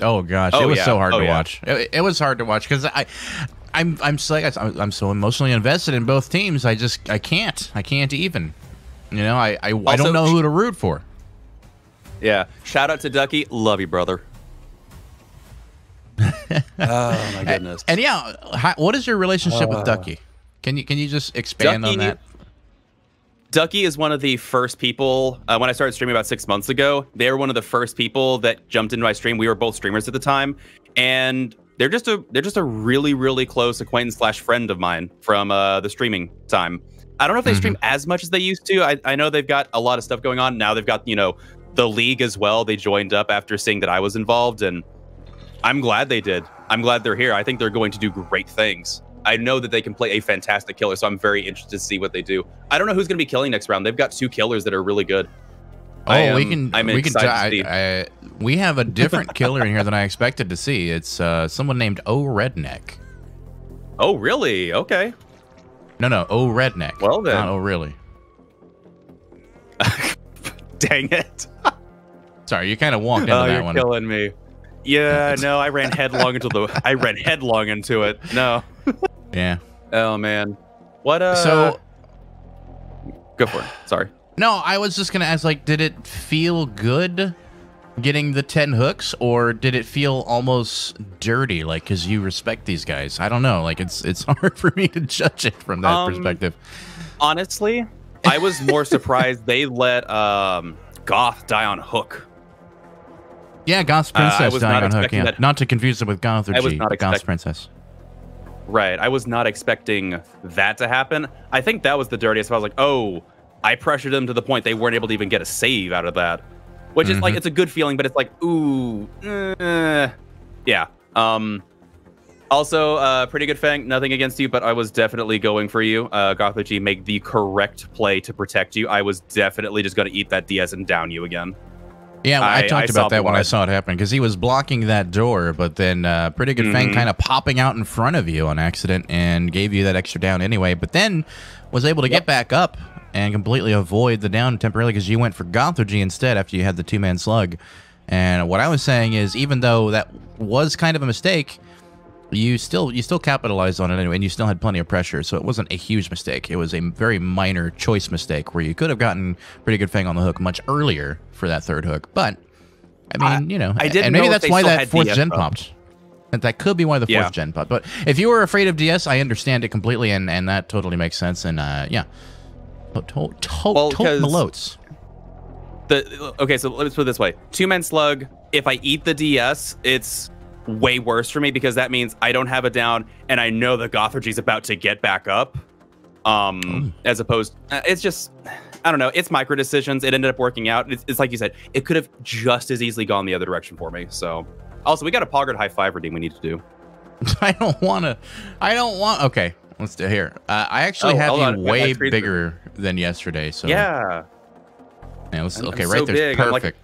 Oh gosh, it was so hard to watch. It was hard to watch because I'm so emotionally invested in both teams. I can't even. You know, I don't know who to root for. Yeah. Shout out to Ducky. Love you, brother. Oh my goodness. And yeah, what is your relationship with Ducky? Can you just expand on that? Ducky is one of the first people, when I started streaming about 6 months ago, they were one of the first people that jumped into my stream. We were both streamers at the time, and they're just a really, really close acquaintance / friend of mine from the streaming time. I don't know if they stream as much as they used to. I know they've got a lot of stuff going on. Now they've got, the league as well. They joined up after seeing that I was involved, and I'm glad they did. I'm glad they're here. I think they're going to do great things. I know that they can play a fantastic killer, so I'm very interested to see what they do. I don't know who's going to be killing next round. They've got two killers that are really good. We have a different killer in here than I expected to see. It's someone named O Redneck. Oh, really? Okay. No, O Redneck. Well then. Not O really. Dang it. Sorry, you kind of walked into that one. You're killing me. Yeah, no, I ran headlong into it. No. Yeah. Oh man. What So go for it. Sorry. No, I was just gonna ask, did it feel good getting the 10 hooks, or did it feel almost dirty, because you respect these guys? I don't know. It's hard for me to judge it from that perspective. Honestly, I was more surprised they let Goth die on hook. Yeah, Goth's Princess dying on hook. Yeah. Not to confuse it with Goth or G, Goth's Princess. Right. I was not expecting that to happen. I think that was the dirtiest. I was like, oh, I pressured them to the point they weren't able to even get a save out of that. Which is it's a good feeling, but it's like, ooh, yeah. Also, pretty good Fang. Nothing against you, but I was definitely going for you. Gothardy made the correct play to protect you. I was definitely just going to eat that DS and down you again. Yeah, I talked about that when I saw it happen, because he was blocking that door, but then Pretty Good Fang kind of popping out in front of you on accident and gave you that extra down anyway, but then was able to get back up and completely avoid the down temporarily because you went for Gothardy instead after you had the two-man slug. And what I was saying is, even though that was kind of a mistake, you still capitalized on it anyway, and you still had plenty of pressure, so it wasn't a huge mistake. It was a very minor choice mistake where you could have gotten pretty good Fang on the hook much earlier for that third hook. But I mean, you know, I didn't and maybe know if that's they why still that had fourth DS gen up. popped. And that could be why the fourth gen popped. But if you were afraid of DS, I understand it completely, and that totally makes sense. And yeah, Malotes. Okay, so let's put it this way: 2-man slug. If I eat the DS, it's way worse for me because that means I don't have it down, and I know the Gothragy's about to get back up. As opposed, it's just, I don't know. It's micro decisions. It ended up working out. It's like you said, it could have just as easily gone the other direction for me. So, also, we got a Poggard high five redeem we need to do. I don't want. Okay, let's do here. I actually have you way bigger than yesterday. So yeah. Let's, okay, I'm right so there's big. perfect.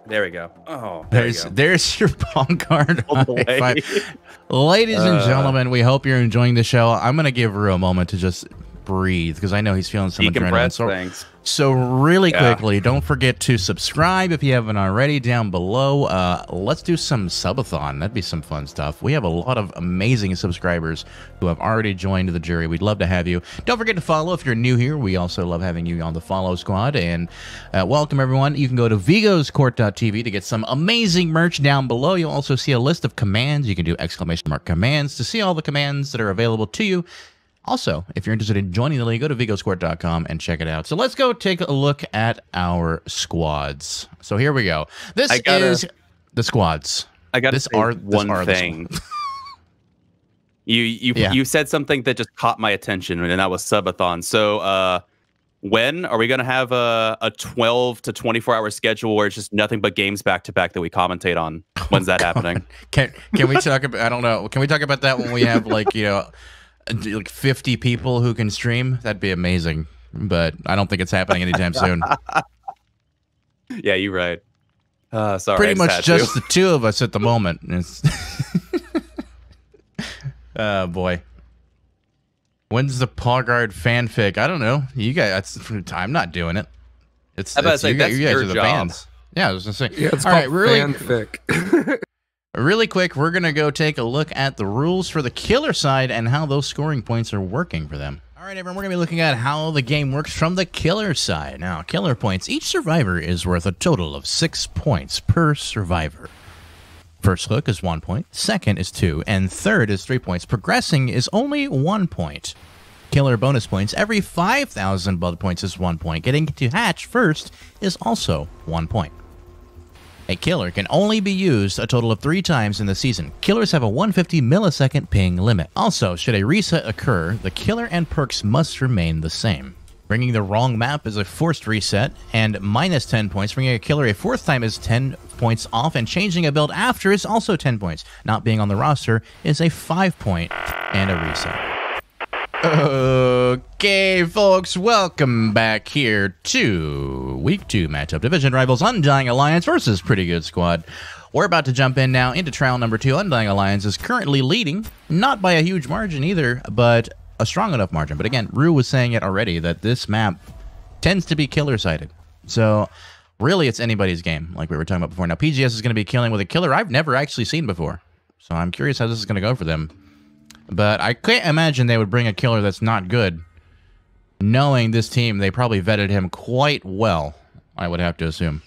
There we go. Oh, there's your Poggard high five. Ladies and gentlemen, we hope you're enjoying the show. I'm gonna give Rue a moment to just breathe because I know he's feeling some adrenaline. So really quickly, don't forget to subscribe if you haven't already down below. Let's do some subathon. That'd be some fun stuff. We have a lot of amazing subscribers who have already joined the jury. We'd love to have you. Don't forget to follow if you're new here. We also love having you on the follow squad. And welcome, everyone. You can go to vigoscourt.tv to get some amazing merch down below. You'll also see a list of commands. You can do ! Commands to see all the commands that are available to you. Also, if you're interested in joining the league, go to vigoscourt.com and check it out. So let's go take a look at our squads. So here we go. This is the squads. I got to say one thing. You said something that just caught my attention, and that was subathon. So when are we going to have a 12 to 24 hour schedule where it's just nothing but games back to back that we commentate on? When's that happening? Can we talk about? I don't know. Can we talk about that when we have like 50 people who can stream? That'd be amazing, but I don't think it's happening anytime soon. Yeah, you're right. Sorry, pretty much just the two of us at the moment. Oh boy, when's the Poggard fanfic? I don't know. You guys, I'm not doing it. You guys are the fans. Yeah, I was gonna say. Yeah, it's all called right, fanfic. Really quick, we're going to go take a look at the rules for the killer side and how those scoring points are working for them. All right, everyone, we're going to be looking at how the game works from the killer side. Now, killer points. Each survivor is worth a total of 6 points per survivor. First hook is 1 point, second is 2, and third is 3 points. Progressing is only 1 point. Killer bonus points. Every 5,000 blood points is 1 point. Getting to hatch first is also 1 point. A killer can only be used a total of 3 times in the season. Killers have a 150 millisecond ping limit. Also, should a reset occur, the killer and perks must remain the same. Bringing the wrong map is a forced reset, and minus 10 points. Bringing a killer a 4th time is 10 points off, and changing a build after is also 10 points. Not being on the roster is a 5 point and a reset. Okay, folks, welcome back here to Week 2 matchup. Division rivals Undying Alliance versus Pretty Good Squad. We're about to jump in now into trial number 2. Undying Alliance is currently leading, not by a huge margin either, but a strong enough margin. But again, Rue was saying it already that this map tends to be killer-sided. So really, it's anybody's game, like we were talking about before. Now, PGS is going to be killing with a killer I've never actually seen before. So I'm curious how this is going to go for them. But I can't imagine they would bring a killer that's not good. Knowing this team, they probably vetted him quite well, I would have to assume.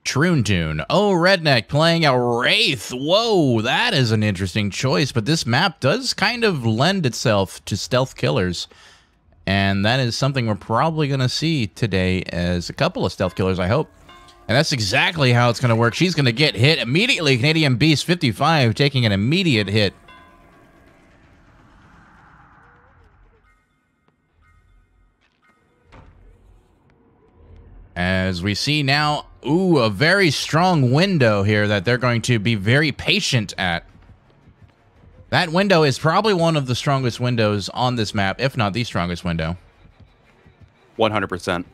Troon. Oh, Redneck playing a Wraith. Whoa, that is an interesting choice. But this map does kind of lend itself to stealth killers. And that is something we're probably going to see today as a couple of stealth killers, I hope. And that's exactly how it's going to work. She's going to get hit immediately. Canadian Beast 55 taking an immediate hit. As we see now, ooh, a very strong window here that they're going to be very patient at. That window is probably one of the strongest windows on this map, if not the strongest window. 100%.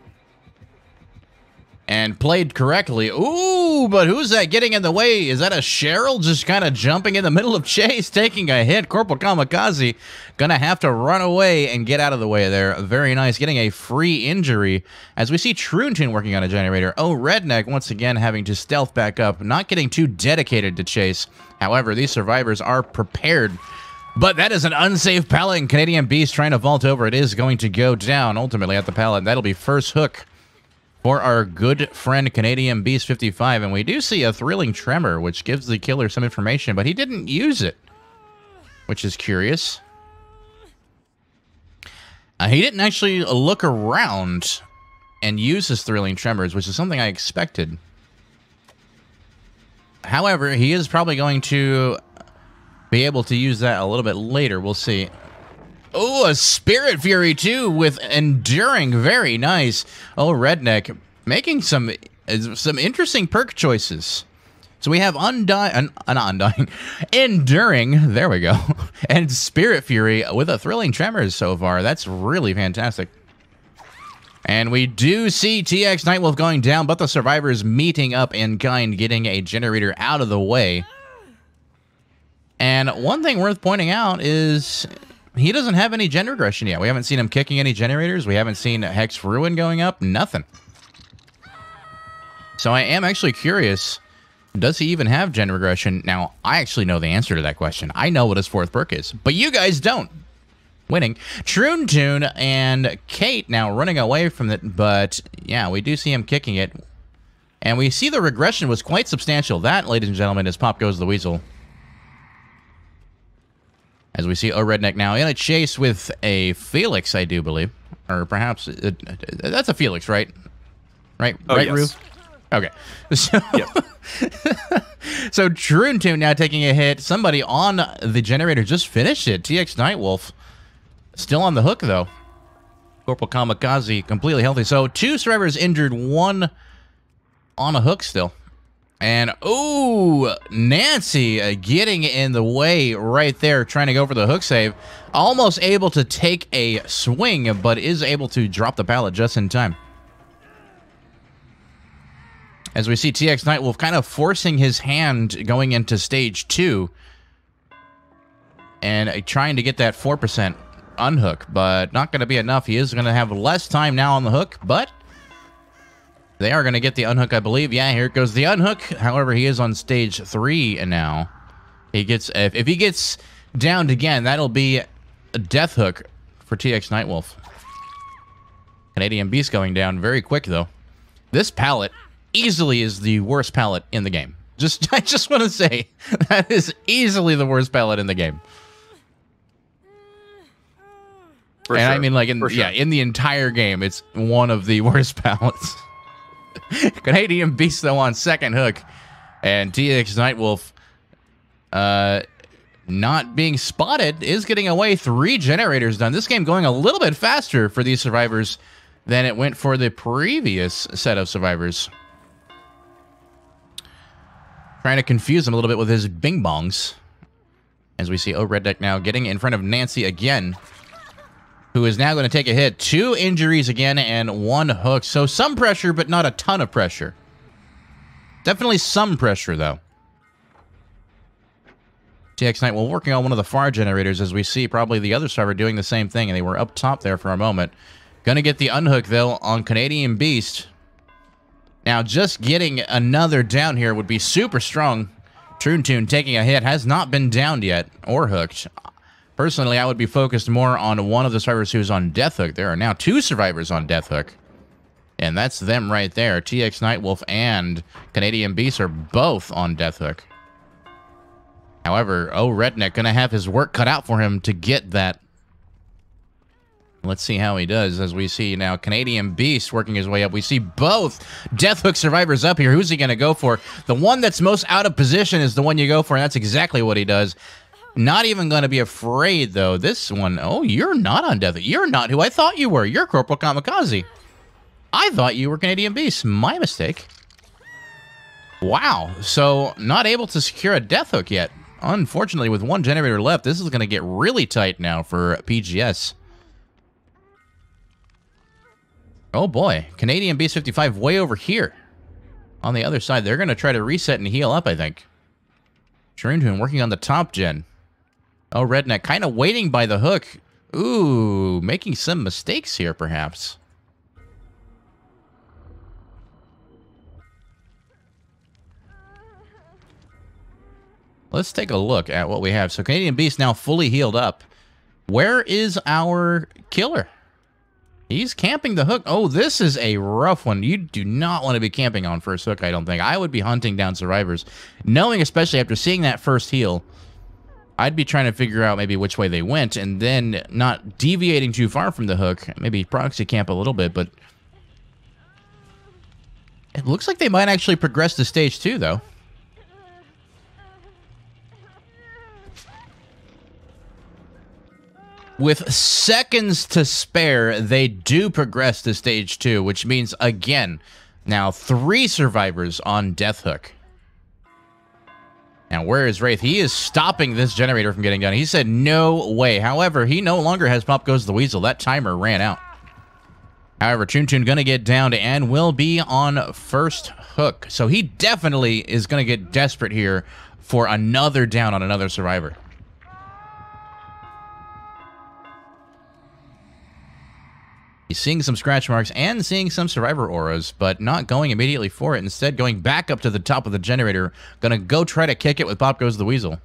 And played correctly. Ooh, but who's that getting in the way? Is that a Cheryl just kind of jumping in the middle of Chase, taking a hit? Corporal Kamikaze gonna have to run away and get out of the way there. Very nice, getting a free injury. As we see Troontoon working on a generator. Oh, Redneck once again having to stealth back up, not getting too dedicated to Chase. However, these survivors are prepared. But that is an unsafe pallet, and Canadian Beast trying to vault over. It is going to go down ultimately at the pallet. That'll be first hook for our good friend Canadian Beast 55, and we do see a thrilling tremor, which gives the killer some information, but he didn't use it, which is curious. He didn't actually look around and use his thrilling tremors, which is something I expected. However, he is probably going to be able to use that a little bit later. We'll see. Oh, a Spirit Fury, too, with Enduring. Very nice. Oh, Redneck making some interesting perk choices. So we have Undying, Enduring, there we go, and Spirit Fury with a Thrilling Tremors so far. That's really fantastic. And we do see TX Nightwolf going down, but the survivors meeting up in kind, getting a generator out of the way. And one thing worth pointing out is he doesn't have any gen regression yet. We haven't seen him kicking any generators. We haven't seen Hex Ruin going up. Nothing. So I am actually curious, does he even have gen regression? Now, I actually know the answer to that question. I know what his fourth perk is, but you guys don't. Winning. Troontoon and Kate now running away from it, but yeah, we do see him kicking it. And we see the regression was quite substantial. That, ladies and gentlemen, is Pop Goes the Weasel. As we see Redneck now in a chase with a Felix, I do believe. Or perhaps, that's a Felix, right? Right, oh, right, yes. Roof? Okay. So, Yep. so Troontoon now taking a hit. Somebody on the generator just finished it. TX Nightwolf still on the hook, though. Corporal Kamikaze completely healthy. So 2 survivors injured, 1 on a hook still. And, ooh, Nancy getting in the way right there, trying to go for the hook save. Almost able to take a swing, but is able to drop the pallet just in time. As we see TX Nightwolf kind of forcing his hand going into stage 2. And trying to get that 4% unhook, but not going to be enough. He is going to have less time now on the hook, but they are going to get the unhook, I believe. Yeah, here goes the unhook. However, he is on stage 3 now. He gets, if he gets downed again, that'll be a death hook for TX Nightwolf. Canadian Beast going down very quick, though. This pallet easily is the worst pallet in the game. I just want to say, that is easily the worst pallet in the game. For and sure. I mean, like, in the entire game, it's one of the worst pallets. Canadian Beast, though, on second hook. And TX Nightwolf, not being spotted, is getting away. 3 generators done. This game going a little bit faster for these survivors than it went for the previous set of survivors. Trying to confuse him a little bit with his bing-bongs. As we see Redneck now getting in front of Nancy again, who is now going to take a hit. 2 injuries again and 1 hook. So some pressure, but not a ton of pressure. Definitely some pressure, though. TX Nightwolf working on one of the far generators, as we see probably the other server doing the same thing, and they were up top there for a moment. Going to get the unhook, though, on Canadian Beast. Now, just getting another down here would be super strong. Troontoon taking a hit, has not been downed yet or hooked. Personally, I would be focused more on one of the survivors who's on death hook. There are now 2 survivors on death hook. And that's them right there. TX Nightwolf and Canadian Beast are both on death hook. However, Redneck gonna have his work cut out for him to get that. Let's see how he does, as we see now Canadian Beast working his way up. We see both death hook survivors up here. Who's he gonna go for? The one that's most out of position is the one you go for, and that's exactly what he does. Not even going to be afraid, though. This one, oh, you're not on death. You're not who I thought you were. You're Corporal Kamikaze. I thought you were Canadian Beast. My mistake. Wow. So, not able to secure a death hook yet. Unfortunately, with 1 generator left, this is going to get really tight now for PGS. Oh boy, Canadian Beast 55 way over here. On the other side, they're going to try to reset and heal up, I think. Troontoon working on the top gen. Oh, Redneck kind of waiting by the hook. Ooh, making some mistakes here, perhaps. Let's take a look at what we have. So Canadian Beast now fully healed up. Where is our killer? He's camping the hook. Oh, this is a rough one. You do not want to be camping on first hook, I don't think. I would be hunting down survivors. Knowing, especially after seeing that first heal, I'd be trying to figure out maybe which way they went and then not deviating too far from the hook. Maybe proxy camp a little bit, but it looks like they might actually progress to stage 2, though. With seconds to spare, they do progress to stage 2, which means, again, now 3 survivors on Death Hook. Now, where is Wraith? He is stopping this generator from getting done. He said, no way. However, he no longer has Pop Goes the Weasel. That timer ran out. However, Troontoon going to get down and will be on first hook. So he definitely is going to get desperate here for another down on another survivor. He's seeing some scratch marks and seeing some survivor auras, but not going immediately for it. Instead, going back up to the top of the generator. Going to go try to kick it with Pop Goes the Weasel.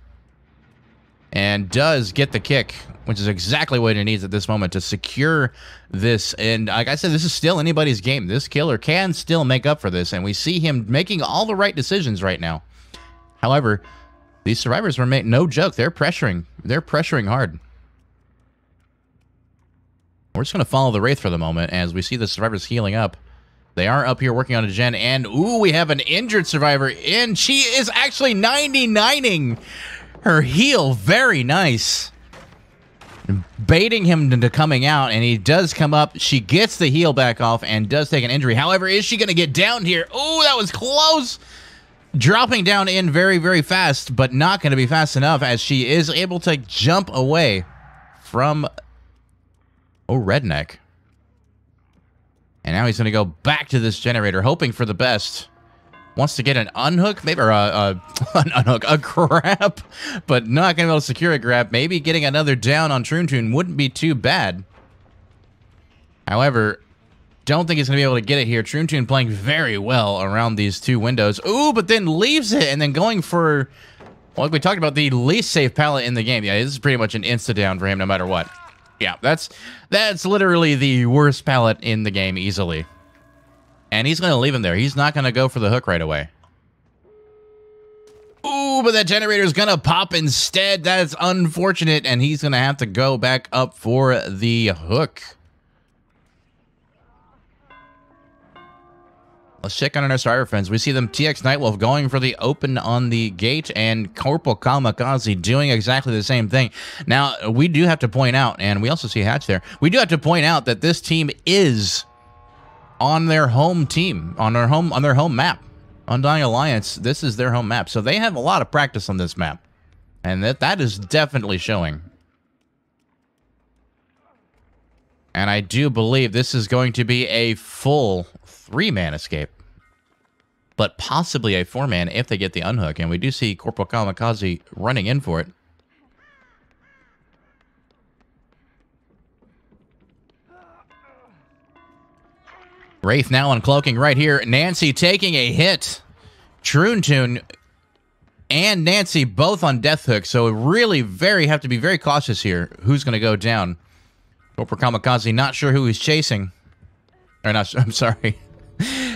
And does get the kick, which is exactly what he needs at this moment to secure this. And like I said, this is still anybody's game. This killer can still make up for this, and we see him making all the right decisions right now. However, these survivors were made, no joke, they're pressuring. They're pressuring hard. We're just going to follow the Wraith for the moment as we see the survivors healing up. They are up here working on a gen, and ooh, we have an injured survivor in. She is actually 99ing her heal. Very nice. Baiting him into coming out, and he does come up. She gets the heal back off and does take an injury. However, is she going to get down here? Ooh, that was close. Dropping down in very, very fast, but not going to be fast enough as she is able to jump away from... Oh, Redneck. And now he's going to go back to this generator, hoping for the best. Wants to get an unhook, maybe, or an unhook, a grab, but not going to be able to secure a grab. Maybe getting another down on Troontoon wouldn't be too bad. However, don't think he's going to be able to get it here. Troontoon playing very well around these 2 windows. Ooh, but then leaves it and then going for, well, like we talked about, the least safe pallet in the game. Yeah, this is pretty much an insta-down for him no matter what. Yeah, that's literally the worst pallet in the game easily. And he's going to leave him there. He's not going to go for the hook right away. Ooh, but that generator's going to pop instead. That's unfortunate, and he's going to have to go back up for the hook. Let's check on our survivor friends. We see them TX Nightwolf going for the open on the gate and Corporal Kamikaze doing exactly the same thing. Now, we do have to point out, and we also see Hatch there, we do have to point out that this team is on their home team, on their home map. Undying Alliance, this is their home map. So they have a lot of practice on this map. And that is definitely showing. And I do believe this is going to be a full 3-man escape. But possibly a 4-man if they get the unhook. And we do see Corporal Kamikaze running in for it. Wraith now uncloaking right here. Nancy taking a hit. Troontoon and Nancy both on Death Hook. So really have to be very cautious here. Who's going to go down? Corporal Kamikaze, not sure who he's chasing. Or not, I'm sorry.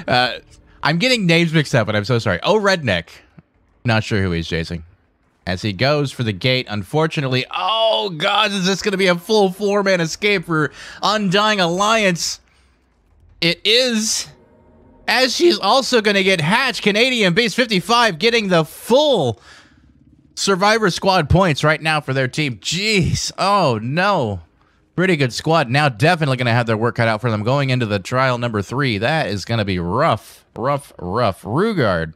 I'm getting names mixed up, but I'm so sorry. Oh, Redneck. Not sure who he's chasing. As he goes for the gate, unfortunately. Oh, God, is this going to be a full 4-man escape for Undying Alliance? It is. As she's also going to get Hatch, Canadian Beast 55, getting the full Survivor Squad points right now for their team. Jeez. Oh, no. Pretty good squad. Now definitely going to have their work cut out for them going into the trial number 3. That is going to be rough, rough, rough. Rugard,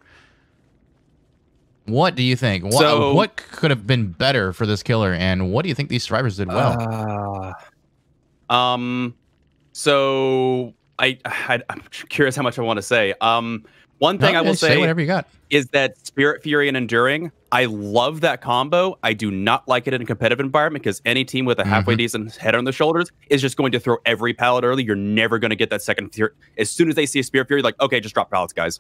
what do you think? What could have been better for this killer, and what do you think these survivors did well? So I'm curious how much I want to say. One thing I will say whatever you got is that Spirit Fury and Enduring. I love that combo. I do not like it in a competitive environment because any team with a halfway decent head on their shoulders is just going to throw every pallet early. You're never going to get that second Fury. As soon as they see a Spirit Fury, like, okay, just drop pallets, guys.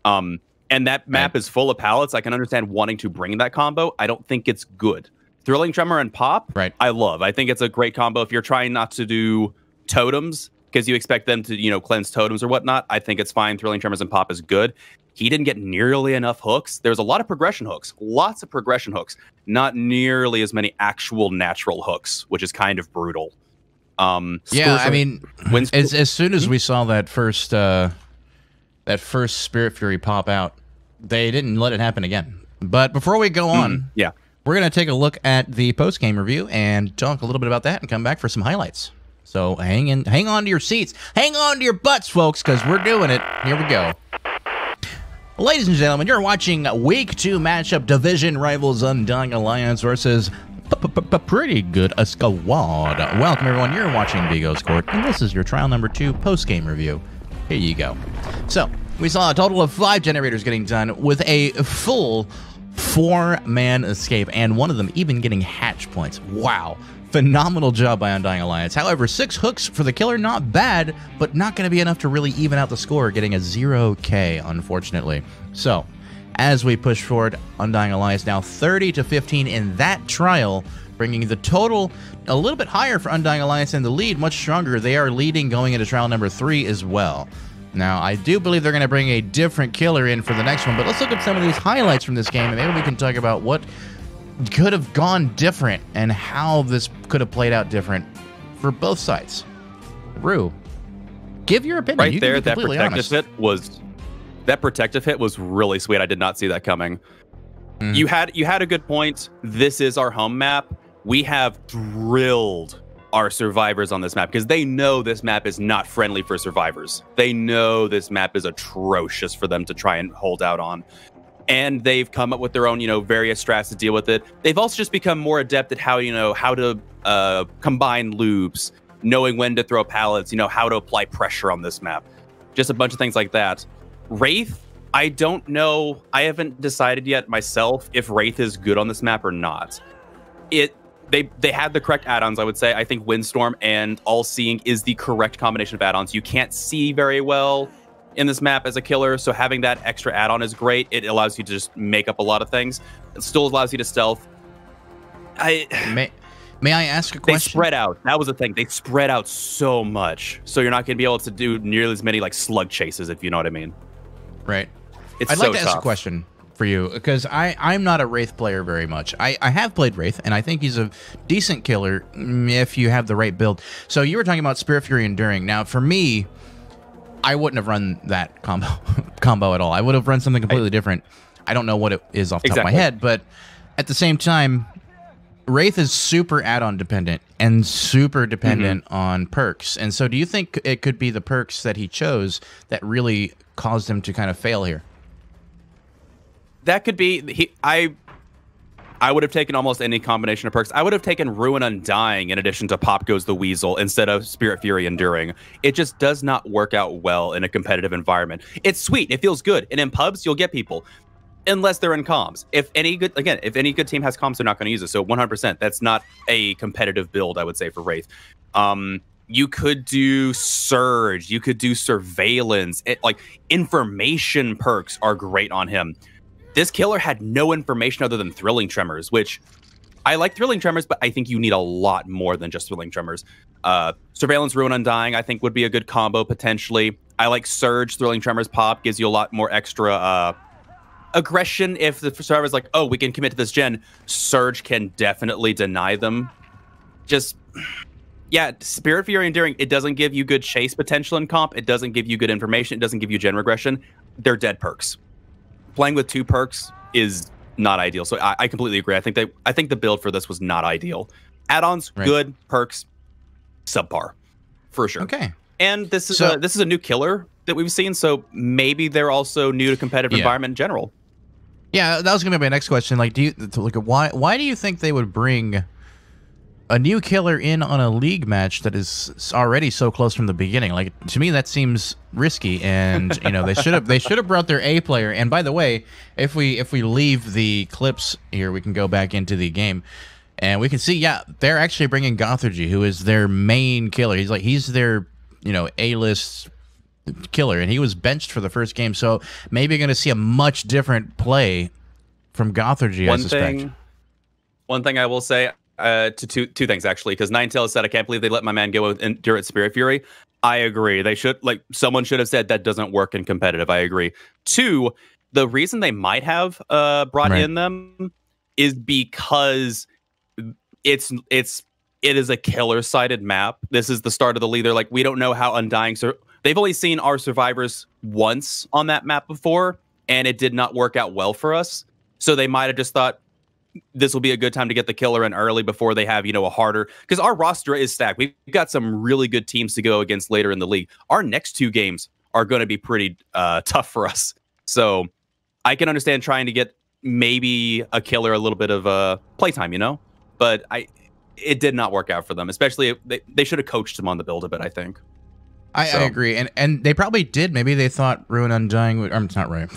And that map is full of pallets. I can understand wanting to bring that combo. I don't think it's good. Thrilling Tremor and Pop, I love. I think it's a great combo if you're trying not to do totems because you expect them to, you know, cleanse totems or whatnot. I think it's fine. Thrilling Tremors and Pop is good. He didn't get nearly enough hooks. There's a lot of progression hooks, lots of progression hooks, not nearly as many actual natural hooks, which is kind of brutal. Yeah, I mean, as soon as we saw that first Spirit Fury pop out, they didn't let it happen again. But before we go on, we're going to take a look at the post-game review and talk a little bit about that and come back for some highlights. So hang on to your seats. Hang on to your butts, folks, because we're doing it. Here we go. Ladies and gentlemen, you're watching Week 2 matchup Division Rivals Undying Alliance versus Pretty Good Squad. Welcome, everyone. You're watching Vigo's Court, and this is your trial number 2 post-game review. Here you go. So, we saw a total of 5 generators getting done with a full 4-man escape, and one of them even getting hatch points. Wow. Phenomenal job by Undying Alliance. However, 6 hooks for the killer, not bad, but not going to be enough to really even out the score, getting a 0K, unfortunately. So, as we push forward, Undying Alliance now 30-15 in that trial, bringing the total a little bit higher for Undying Alliance, and the lead much stronger. They are leading going into trial number 3 as well. Now, I do believe they're going to bring a different killer in for the next one, but let's look at some of these highlights from this game, and maybe we can talk about what could have gone different and how this could have played out different for both sides. Rue, give your opinion. Right there, that protective hit was really sweet. I did not see that coming. You had a good point. This is our home map. We have drilled our survivors on this map because they know this map is not friendly for survivors. They know this map is atrocious for them to try and hold out on. And they've come up with their own, various strats to deal with it. They've also just become more adept at how to combine loops, knowing when to throw pallets, how to apply pressure on this map. Just a bunch of things like that. Wraith, I don't know. I haven't decided yet myself if Wraith is good on this map or not. They had the correct add-ons, I would say. I think Windstorm and All-Seeing is the correct combination of add-ons. You can't see very well in this map as a killer, so having that extra add-on is great. It allows you to just make up a lot of things. It still allows you to stealth. May I ask a question? They spread out. That was the thing. They spread out so much, so you're not going to be able to do nearly as many slug chases, if you know what I mean. Right. I'd like to ask a question for you, because I'm not a Wraith player very much. I have played Wraith, and I think he's a decent killer if you have the right build. So you were talking about Spirit Fury Enduring. Now, for me, I wouldn't have run that combo at all. I would have run something completely different. I don't know what it is off the top of my head, but at the same time, Wraith is super add-on dependent and super dependent on perks. And so do you think it could be the perks that he chose that really caused him to kind of fail here? That could be. I would have taken almost any combination of perks. I would have taken Ruin Undying in addition to Pop Goes the Weasel instead of Spirit Fury Enduring. It just does not work out well in a competitive environment. It's sweet. It feels good. And in pubs, you'll get people. Unless they're in comms. If any good team has comms, they're not going to use it. So 100%, that's not a competitive build, I would say, for Wraith. You could do Surge. You could do Surveillance. Information perks are great on him. This killer had no information other than Thrilling Tremors, which I like Thrilling Tremors, but I think you need a lot more than just Thrilling Tremors. Surveillance, Ruin Undying, I think would be a good combo, potentially. I like Surge, Thrilling Tremors, Pop, gives you a lot more extra aggression. If the survivor's like, oh, we can commit to this gen, Surge can definitely deny them. Spirit Fury Enduring, it doesn't give you good chase potential in comp. It doesn't give you good information. It doesn't give you gen regression. They're dead perks. Playing with 2 perks is not ideal. So I completely agree. I think the build for this was not ideal. Add-ons, good. Perks, subpar, for sure. Okay. And this is a new killer that we've seen, so maybe they're also new to competitive environment in general. Yeah, that was going to be my next question. Why do you think they would bring a new killer in on a league match that is already so close from the beginning. Like, to me, that seems risky, and you know, they should have brought their A player. And by the way, if we leave the clips here, we can go back into the game, and we can see, yeah, they're actually bringing Gothergy, who is their main killer. He's their, you know, A-list killer, and he was benched for the first game, so maybe you're going to see a much different play from Gothergy, I suspect. One thing I will say. Two things, actually, because Ninetales said, I can't believe they let my man go with Endurance Spirit Fury. I agree. They should, like, someone should have said that doesn't work in competitive. I agree. Two, the reason they might have brought in them is because it is a killer-sided map. This is the start of the league. They're like, we don't know how Undying... They've only seen our survivors once on that map before, and it did not work out well for us. So they might have just thought, this will be a good time to get the killer in early before they have, you know, a harder, because our roster is stacked. We've got some really good teams to go against later in the league. Our next two games are going to be pretty tough for us. So I can understand trying to get maybe a killer a little bit of playtime, you know, but it did not work out for them. Especially they should have coached him on the build a bit, I think. I agree, and they probably did. Maybe they thought Ruin Undying would, it's not right.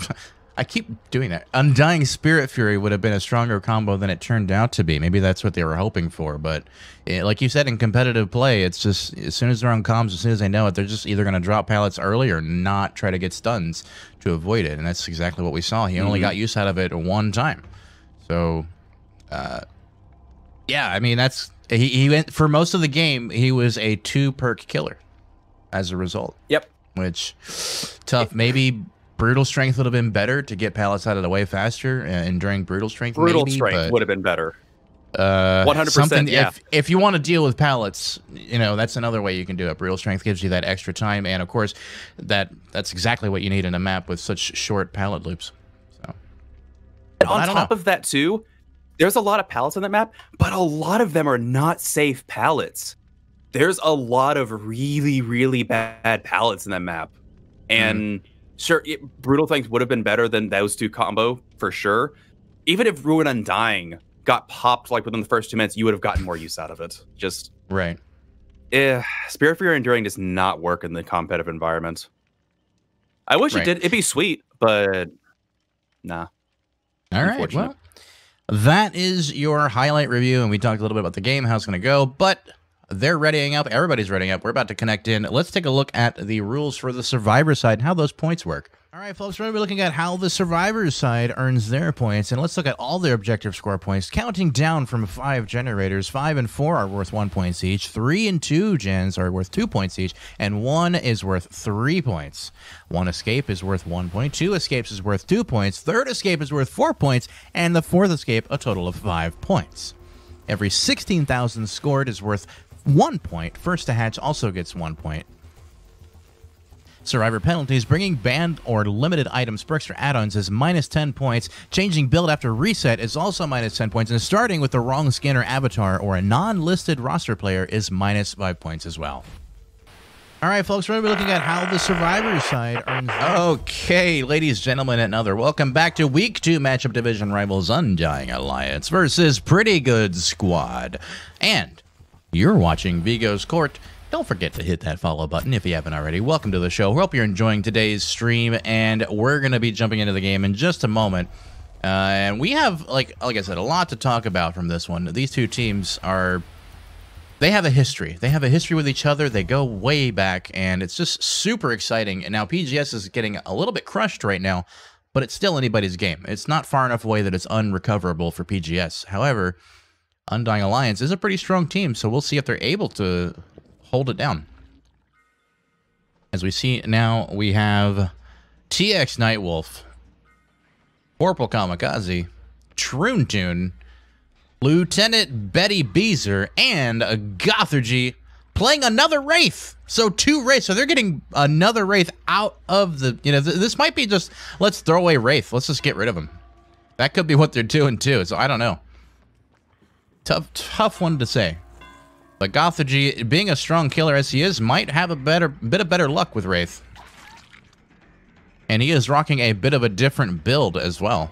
I keep doing that. Undying Spirit Fury would have been a stronger combo than it turned out to be. Maybe that's what they were hoping for. But like you said, in competitive play, it's just as soon as they're on comms, as soon as they know it, they're just either going to drop pallets early or not try to get stuns to avoid it. And that's exactly what we saw. He only got use out of it one time. So, yeah, I mean, he went for most of the game. He was a 2-perk killer as a result. Yep. Which, tough. Maybe Brutal Strength would have been better to get pallets out of the way faster, and during Brutal Strength, Strength would have been better. 100%. Yeah. If you want to deal with pallets, you know, that's another way you can do it. Brutal Strength gives you that extra time, and of course, that's exactly what you need in a map with such short pallet loops. So, and on top of that too, there's a lot of pallets on that map, but a lot of them are not safe pallets. There's a lot of really, really bad pallets in that map, and sure, Brutal Things would have been better than those two combo, for sure. Even if Ruin Undying got popped like within the first 2 minutes, you would have gotten more use out of it. Just... Right. Spirit Fury Enduring does not work in the competitive environment. I wish it did. It'd be sweet, but... Nah. All right, well, that is your highlight review, and we talked a little bit about the game, how it's going to go, but... They're readying up. Everybody's readying up. We're about to connect in. Let's take a look at the rules for the Survivor side and how those points work. All right, folks, we're going to be looking at how the Survivor side earns their points. And let's look at all their objective score points, counting down from 5 generators. 5 and 4 are worth 1 point each. 3 and 2 gens are worth 2 points each. And 1 is worth 3 points. 1 escape is worth 1 point. 2 escapes is worth 2 points. 3rd escape is worth 4 points. And the 4th escape, a total of 5 points. Every 16,000 scored is worth 1 point. First to hatch also gets 1 point. Survivor penalties: bringing banned or limited items, perks, or add-ons is minus 10 points. Changing build after reset is also minus 10 points. And starting with the wrong skin or avatar or a non-listed roster player is minus 5 points as well. All right, folks, we're going to be looking at how the Survivor side earns... Okay, ladies, gentlemen, and other, welcome back to Week 2 matchup division rivals Undying Alliance versus Pretty Good Squad. And... you're watching Vigo's Court. Don't forget to hit that follow button if you haven't already. Welcome to the show. Hope you're enjoying today's stream, and we're going to be jumping into the game in just a moment. And we have, like I said, a lot to talk about from this one. These two teams they have a history. They have a history with each other. They go way back, and it's just super exciting. And now PGS is getting a little bit crushed right now, but it's still anybody's game. It's not far enough away that it's unrecoverable for PGS. However, Undying Alliance is a pretty strong team, so we'll see if they're able to hold it down. As we see now, we have TX Nightwolf, Corporal Kamikaze, Troontoon, Lieutenant Betty Beezer, and a Gothergy playing another Wraith. So 2 Wraiths. So they're getting another Wraith out of the... You know, this might be just, let's throw away Wraith. Let's just get rid of him. That could be what they're doing too, so I don't know. Tough one to say. But Gothergy, being a strong killer as he is, might have a bit of better luck with Wraith. And he is rocking a bit of a different build as well.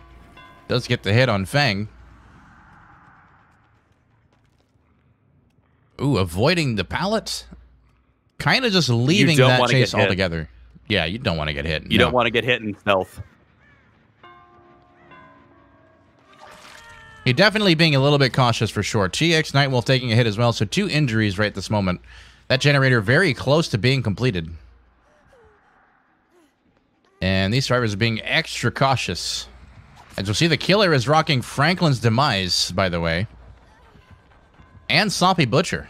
Does get the hit on Fang. Ooh, avoiding the pallet? Kind of just leaving that chase altogether. Yeah, you don't want to get hit. You don't want to get hit in stealth. You're definitely being a little bit cautious for sure. TX Nightwolf taking a hit as well, so 2 injuries right this moment. That generator very close to being completed. And these survivors are being extra cautious. As you'll see, the killer is rocking Franklin's demise, by the way. And Sloppy Butcher.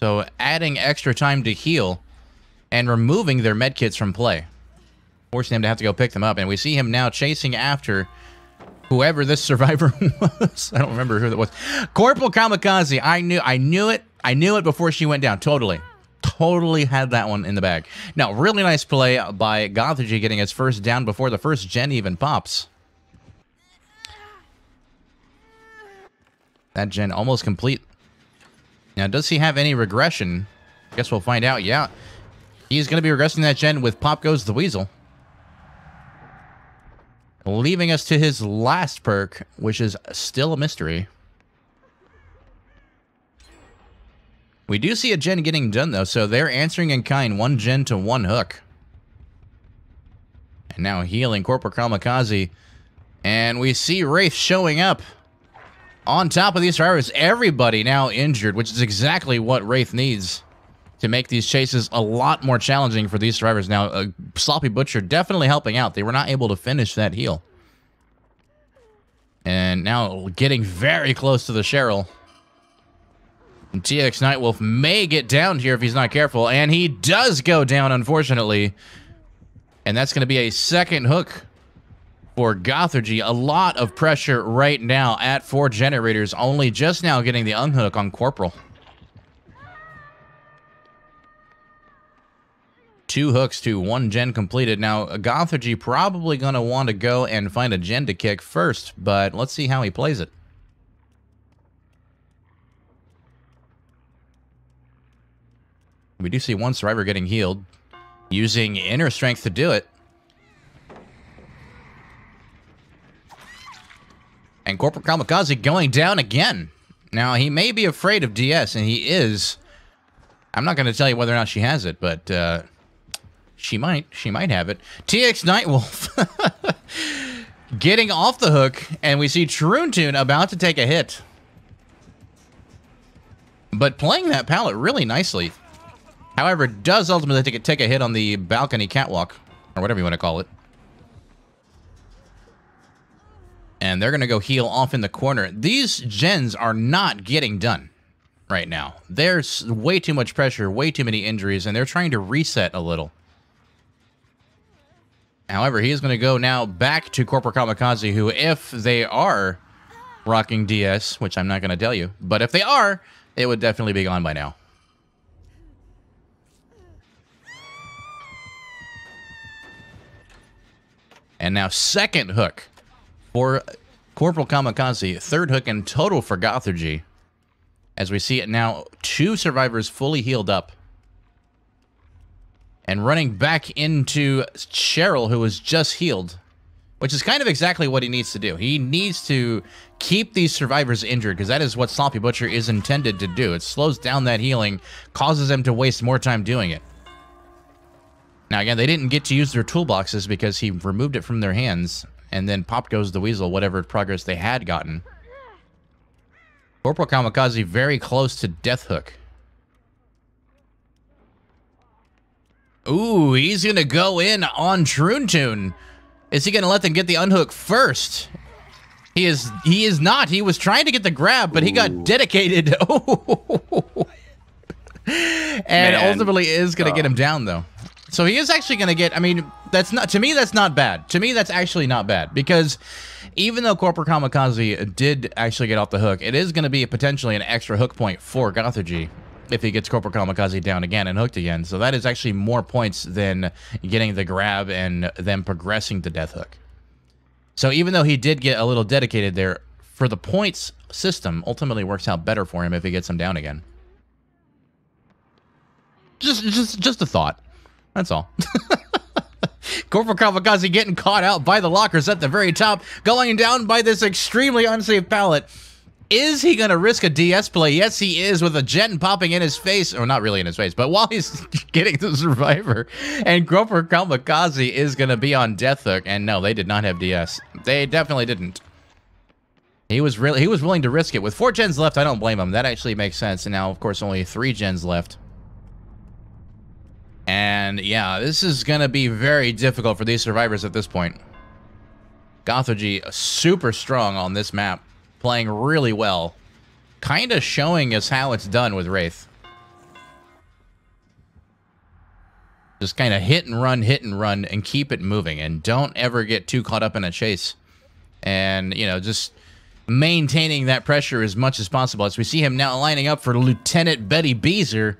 So adding extra time to heal and removing their medkits from play. Forcing him to have to go pick them up. And we see him now chasing after whoever this survivor was. I don't remember who that was. Corporal Kamikaze. I knew it. I knew it before she went down. Totally had that one in the bag. Now, really nice play by Gothergy getting his first down before the first gen even pops. That gen almost complete. Now, does he have any regression? Guess we'll find out. Yeah, he's going to be regressing that gen with Pop Goes the Weasel. Leaving us to his last perk, which is still a mystery. We do see a gen getting done, though, so they're answering in kind. 1 gen to 1 hook. And now healing Corporal Kamikaze. And we see Wraith showing up on top of these survivors. Everybody now injured, which is exactly what Wraith needs to make these chases a lot more challenging for these survivors. Now, Sloppy Butcher definitely helping out. They were not able to finish that heal. And now getting very close to the Cheryl. And TX Nightwolf may get down here if he's not careful. And he does go down, unfortunately. And that's going to be a second hook for Gothergy. A lot of pressure right now at 4 generators. Only just now getting the unhook on Corporal. 2 hooks to 1 gen completed. Now, Gothergy probably going to want to go and find a gen to kick first. But let's see how he plays it. We do see 1 survivor getting healed, using inner strength to do it. And Corporal Kamikaze going down again. Now, he may be afraid of DS, and he is. I'm not going to tell you whether or not she has it, but she might. She might have it. TX Nightwolf getting off the hook, and we see Truntune about to take a hit. But playing that pallet really nicely. However, does ultimately take a hit on the balcony catwalk, or whatever you want to call it. And they're going to go heal off in the corner. These gens are not getting done right now. There's way too much pressure, way too many injuries, and they're trying to reset a little. However, he is going to go now back to Corporal Kamikaze, who, if they are rocking DS, which I'm not going to tell you, but if they are, it would definitely be gone by now. And now second hook for Corporal Kamikaze. 3rd hook in total for Gothergy. As we see it now, 2 survivors fully healed up. And running back into Cheryl, who was just healed. Which is kind of exactly what he needs to do. He needs to keep these survivors injured, because that is what Sloppy Butcher is intended to do. It slows down that healing, causes them to waste more time doing it. Now, again, they didn't get to use their toolboxes because he removed it from their hands, and then Pop Goes the Weasel, whatever progress they had gotten. Corporal Kamikaze very close to Death Hook. Ooh, he's going to go in on Truntune. Is he going to let them get the unhook first? He is not. He was trying to get the grab, but he got dedicated. And ultimately is going to get him down, though. So he is actually going to get, I mean, that's not, to me, that's not bad. To me, that's actually not bad. Because even though Corporal Kamikaze did actually get off the hook, it is going to be potentially an extra hook point for Gothergy if he gets Corporal Kamikaze down again and hooked again. So that is actually more points than getting the grab and them progressing to Death Hook. So even though he did get a little dedicated there, for the points system, ultimately works out better for him if he gets him down again. Just a thought. That's all. Corporal Kamikaze getting caught out by the lockers at the very top, going down by this extremely unsafe pallet. Is he going to risk a DS play? Yes, he is, with a gen popping in his face. Or not really in his face, but while he's getting the survivor. And Groper Kamikaze is going to be on Death Hook. And no, they did not have DS. They definitely didn't. He was willing to risk it. With 4 gens left, I don't blame him. That actually makes sense. And now, of course, only 3 gens left. And yeah, this is going to be very difficult for these survivors at this point. Gothorgy super strong on this map. Playing really well. Kind of showing us how it's done with Wraith. Just kind of hit and run, and keep it moving. And don't ever get too caught up in a chase. And, you know, just maintaining that pressure as much as possible. As we see him now lining up for Lieutenant Betty Beezer,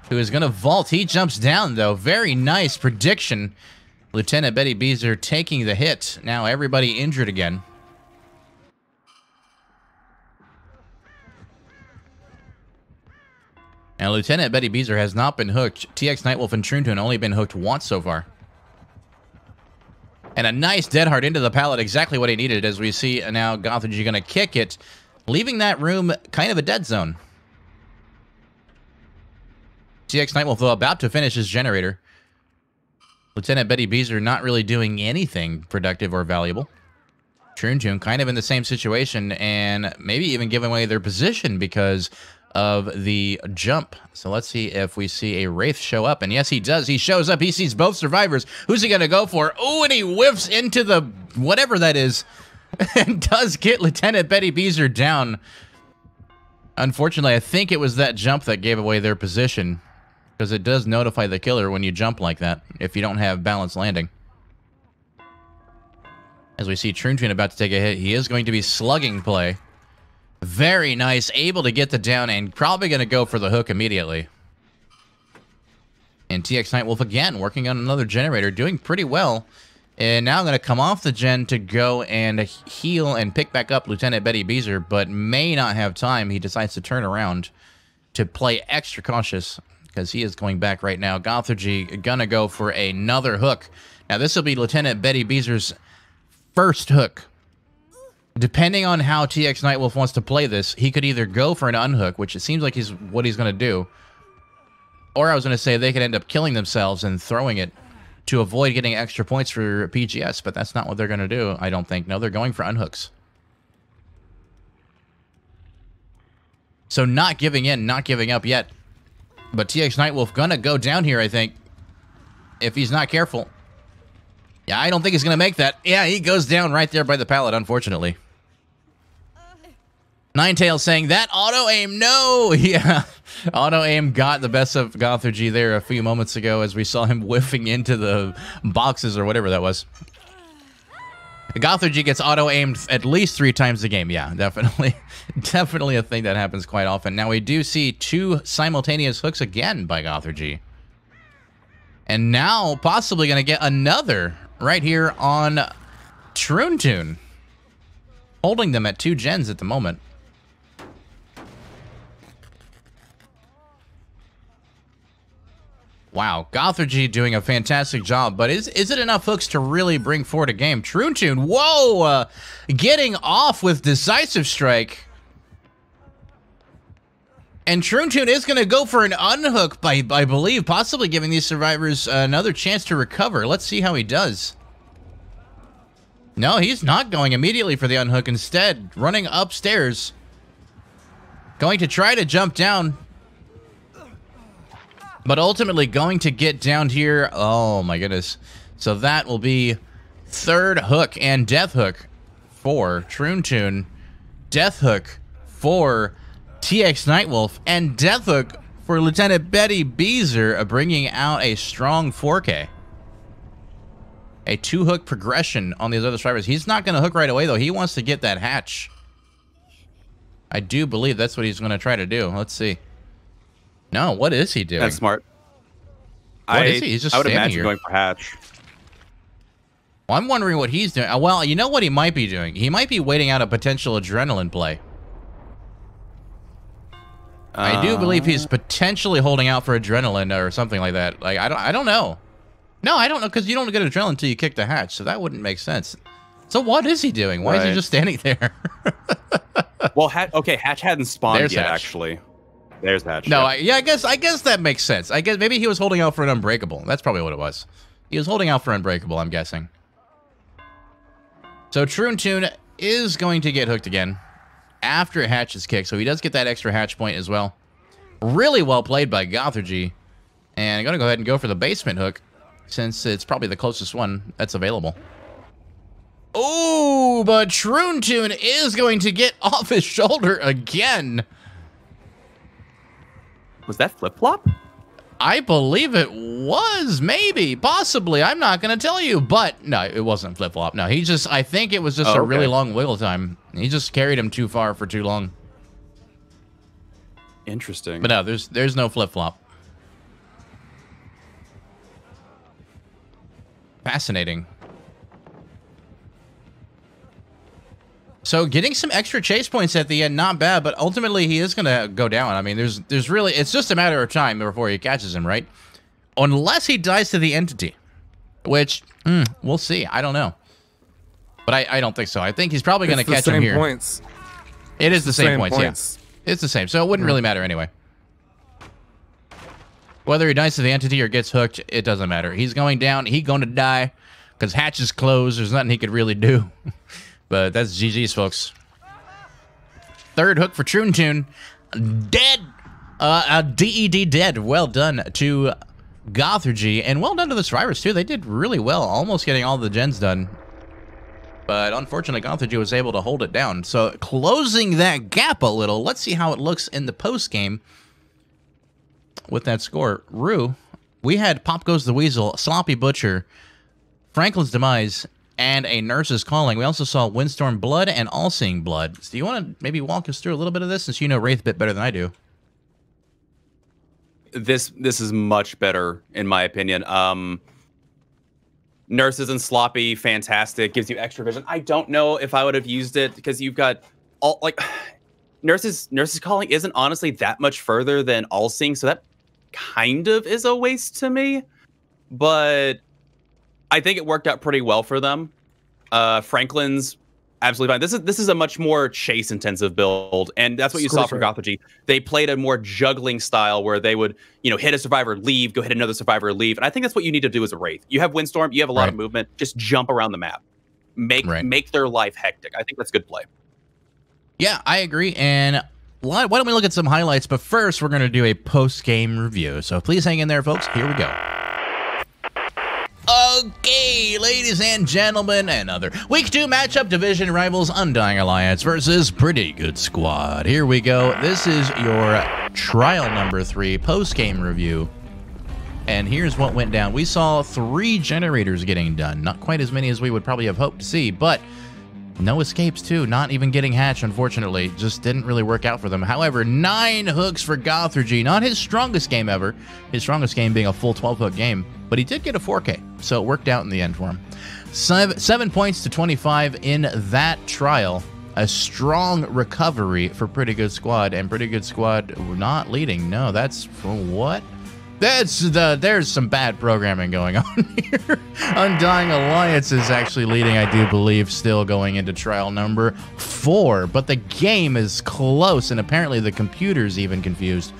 who is going to vault. He jumps down, though. Very nice prediction. Lieutenant Betty Beezer taking the hit. Now everybody injured again. And Lieutenant Betty Beezer has not been hooked. TX Nightwolf and Troontoon only been hooked once so far. And a nice dead hard into the pallet, exactly what he needed, as we see now Gothorgy going to kick it, leaving that room kind of a dead zone. TX Nightwolf, though, about to finish his generator. Lieutenant Betty Beezer not really doing anything productive or valuable. Troontoon kind of in the same situation, and maybe even giving away their position because of the jump. So let's see if we see a Wraith show up. And yes, he does. He shows up. He sees both survivors. Who's he going to go for? Oh, and he whiffs into the whatever that is and does get Lieutenant Betty Beezer down. Unfortunately, I think it was that jump that gave away their position, because it does notify the killer when you jump like that if you don't have balanced landing. As we see Troontoon about to take a hit, he is going to be slugging play. Very nice, able to get the down, and probably going to go for the hook immediately. And TX Nightwolf again, working on another generator, doing pretty well. And now going to come off the gen to go and heal and pick back up Lieutenant Betty Beezer, but may not have time. He decides to turn around to play extra cautious, because he is going back right now. Gothorgy going to go for another hook. Now, this will be Lieutenant Betty Beezer's first hook. Depending on how TX Nightwolf wants to play this, he could either go for an unhook, which it seems like what he's going to do, or I was going to say they could end up killing themselves and throwing it to avoid getting extra points for PGS, but that's not what they're going to do, I don't think. No, they're going for unhooks. So not giving in, not giving up yet. But TX Nightwolf going to go down here, I think, if he's not careful. Yeah, I don't think he's going to make that. Yeah, he goes down right there by the pallet, unfortunately. Ninetail saying, that auto-aim, no! Yeah, auto-aim got the best of Gothorgy there a few moments ago as we saw him whiffing into the boxes or whatever that was. Gothorgy gets auto-aimed at least 3 times a game. Yeah, definitely. Definitely a thing that happens quite often. Now, we do see 2 simultaneous hooks again by Gothorgy. And now, possibly going to get another right here on Troontoon. Holding them at 2 gens at the moment. Wow, Gothorgy doing a fantastic job, but is it enough hooks to really bring forward a game? Troontoon, whoa! Getting off with Decisive Strike. And Troontoon is going to go for an unhook, I believe, possibly giving these survivors another chance to recover. Let's see how he does. No, he's not going immediately for the unhook. Instead, running upstairs. Going to try to jump down. But ultimately going to get down here. Oh, my goodness. So that will be 3rd hook and death hook for Troontoon. Death hook for TX Nightwolf. And death hook for Lieutenant Betty Beezer, bringing out a strong 4K. A 2-hook progression on these other survivors. He's not going to hook right away, though. He wants to get that hatch. I do believe that's what he's going to try to do. Let's see. No, what is he doing? That's smart. What is he? He's just I would standing imagine here. going for hatch. Well, I'm wondering what he's doing. Well, you know what he might be doing? He might be waiting out a potential adrenaline play. I do believe he's potentially holding out for adrenaline or something like that. Like, I don't know. No, I don't know, because you don't get adrenaline until you kick the hatch, so that wouldn't make sense. So what is he doing? Why is he just standing there? Well, okay, Hatch hadn't spawned There's yet, Hatch. actually. There's Hatch. No, yeah. I guess that makes sense. I guess maybe he was holding out for an Unbreakable. That's probably what it was. He was holding out for Unbreakable, I'm guessing. So Troon Toon is going to get hooked again after Hatch is kicked, so he does get that extra Hatch point as well. Really well played by Gothergy. And I'm going to go ahead and go for the basement hook, since it's probably the closest one that's available. Oh, but Troon Toon is going to get off his shoulder again. Was that flip-flop? I believe it was, maybe, possibly. I'm not going to tell you, but no, it wasn't flip-flop. No, I think it was just a really long wiggle time. He just carried him too far for too long. Interesting. But no, there's no flip-flop. Fascinating. So getting some extra chase points at the end, not bad, but ultimately he is going to go down. I mean, there's really, it's just a matter of time before he catches him, right? Unless he dies to the entity, which we'll see. I don't know, but I don't think so. I think he's probably going to catch him here. Points. It is the same points. Yeah, it's the same. So it wouldn't really matter anyway. Whether he dies to the entity or gets hooked, it doesn't matter. He's going down. He's going to die because Hatch is closed. There's nothing he could really do. But that's GG's, folks. Third hook for Troon Toon. Dead. DED dead. Well done to Gothergy. And well done to the survivors, too. They did really well. Almost getting all the gens done. But unfortunately, Gothergy was able to hold it down. So closing that gap a little. Let's see how it looks in the post-game with that score. Rue, we had Pop Goes the Weasel, Sloppy Butcher, Franklin's Demise, and a Nurse's Calling. We also saw Windstorm Blood and All-Seeing Blood. So do you want to maybe walk us through a little bit of this, since you know Wraith a bit better than I do? This is much better, in my opinion. Nurses and Sloppy, fantastic. Gives you extra vision. I don't know if I would have used it, because you've got all, like, Nurse's Calling isn't honestly that much further than All-Seeing, so that kind of is a waste to me. But I think it worked out pretty well for them. Franklin's absolutely fine. This is a much more chase intensive build, and that's what you saw from Gothergy. They played a more juggling style where they would, hit a survivor, leave, go hit another survivor, leave. And I think that's what you need to do as a Wraith. You have Windstorm, you have a lot of movement, just jump around the map. Make their life hectic. I think that's good play. Yeah, I agree. And why don't we look at some highlights? But first, we're going to do a post-game review. So please hang in there, folks. Here we go. Okay, ladies and gentlemen, another Week 2 matchup, division rivals Undying Alliance versus Pretty Good Squad. Here we go. This is your trial number 3 post-game review. And here's what went down. We saw 3 generators getting done. Not quite as many as we would probably have hoped to see, but no escapes, too. Not even getting Hatch, unfortunately. Just didn't really work out for them. However, 9 hooks for Gothergy. Not his strongest game ever. His strongest game being a full 12-hook game. But he did get a 4K, so it worked out in the end for him. 7 points to 25 in that trial. A strong recovery for Pretty Good Squad. And Pretty Good Squad not leading. No, that's for what? There's some bad programming going on here. Undying Alliance is actually leading, I do believe, still going into trial number 4. But the game is close, and apparently the computer's even confused.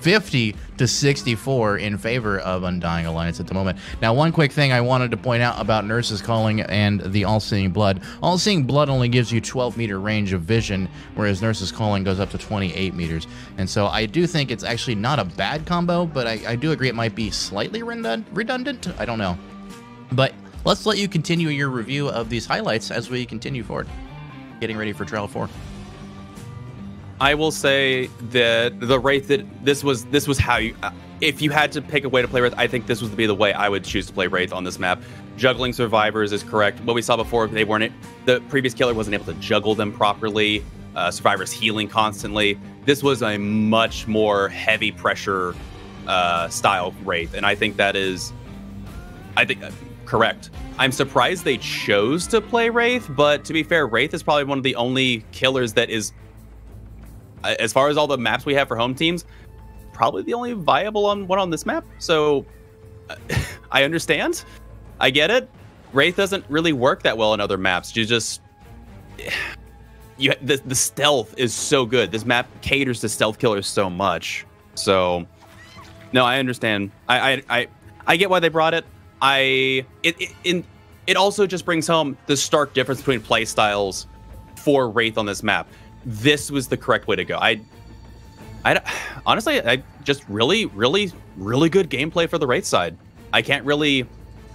50 to 64 in favor of Undying Alliance at the moment. Now, one quick thing I wanted to point out about Nurse's Calling and the All-Seeing Blood. All-Seeing Blood only gives you 12-meter range of vision, whereas Nurse's Calling goes up to 28 meters. And so I do think it's actually not a bad combo, but I do agree it might be slightly redundant. I don't know. But let's let you continue your review of these highlights as we continue forward. Getting ready for Trial 4. I will say that the Wraith, this was how you, if you had to pick a way to play Wraith, I think this would be the way I would choose to play Wraith on this map. Juggling survivors is correct. What we saw before, the previous killer wasn't able to juggle them properly. Survivors healing constantly. This was a much more heavy pressure style Wraith, and I think that is, correct. I'm surprised they chose to play Wraith, but to be fair, Wraith is probably one of the only killers that is, as far as all the maps we have for home teams, probably the only viable one on this map. So I understand. I get it. Wraith doesn't really work that well in other maps. the stealth is so good. This map caters to stealth killers so much. So, no, I understand. I get why they brought it. It also just brings home the stark difference between play styles for Wraith on this map. This was the correct way to go. Honestly, I just really good gameplay for the Wraith side. I can't really.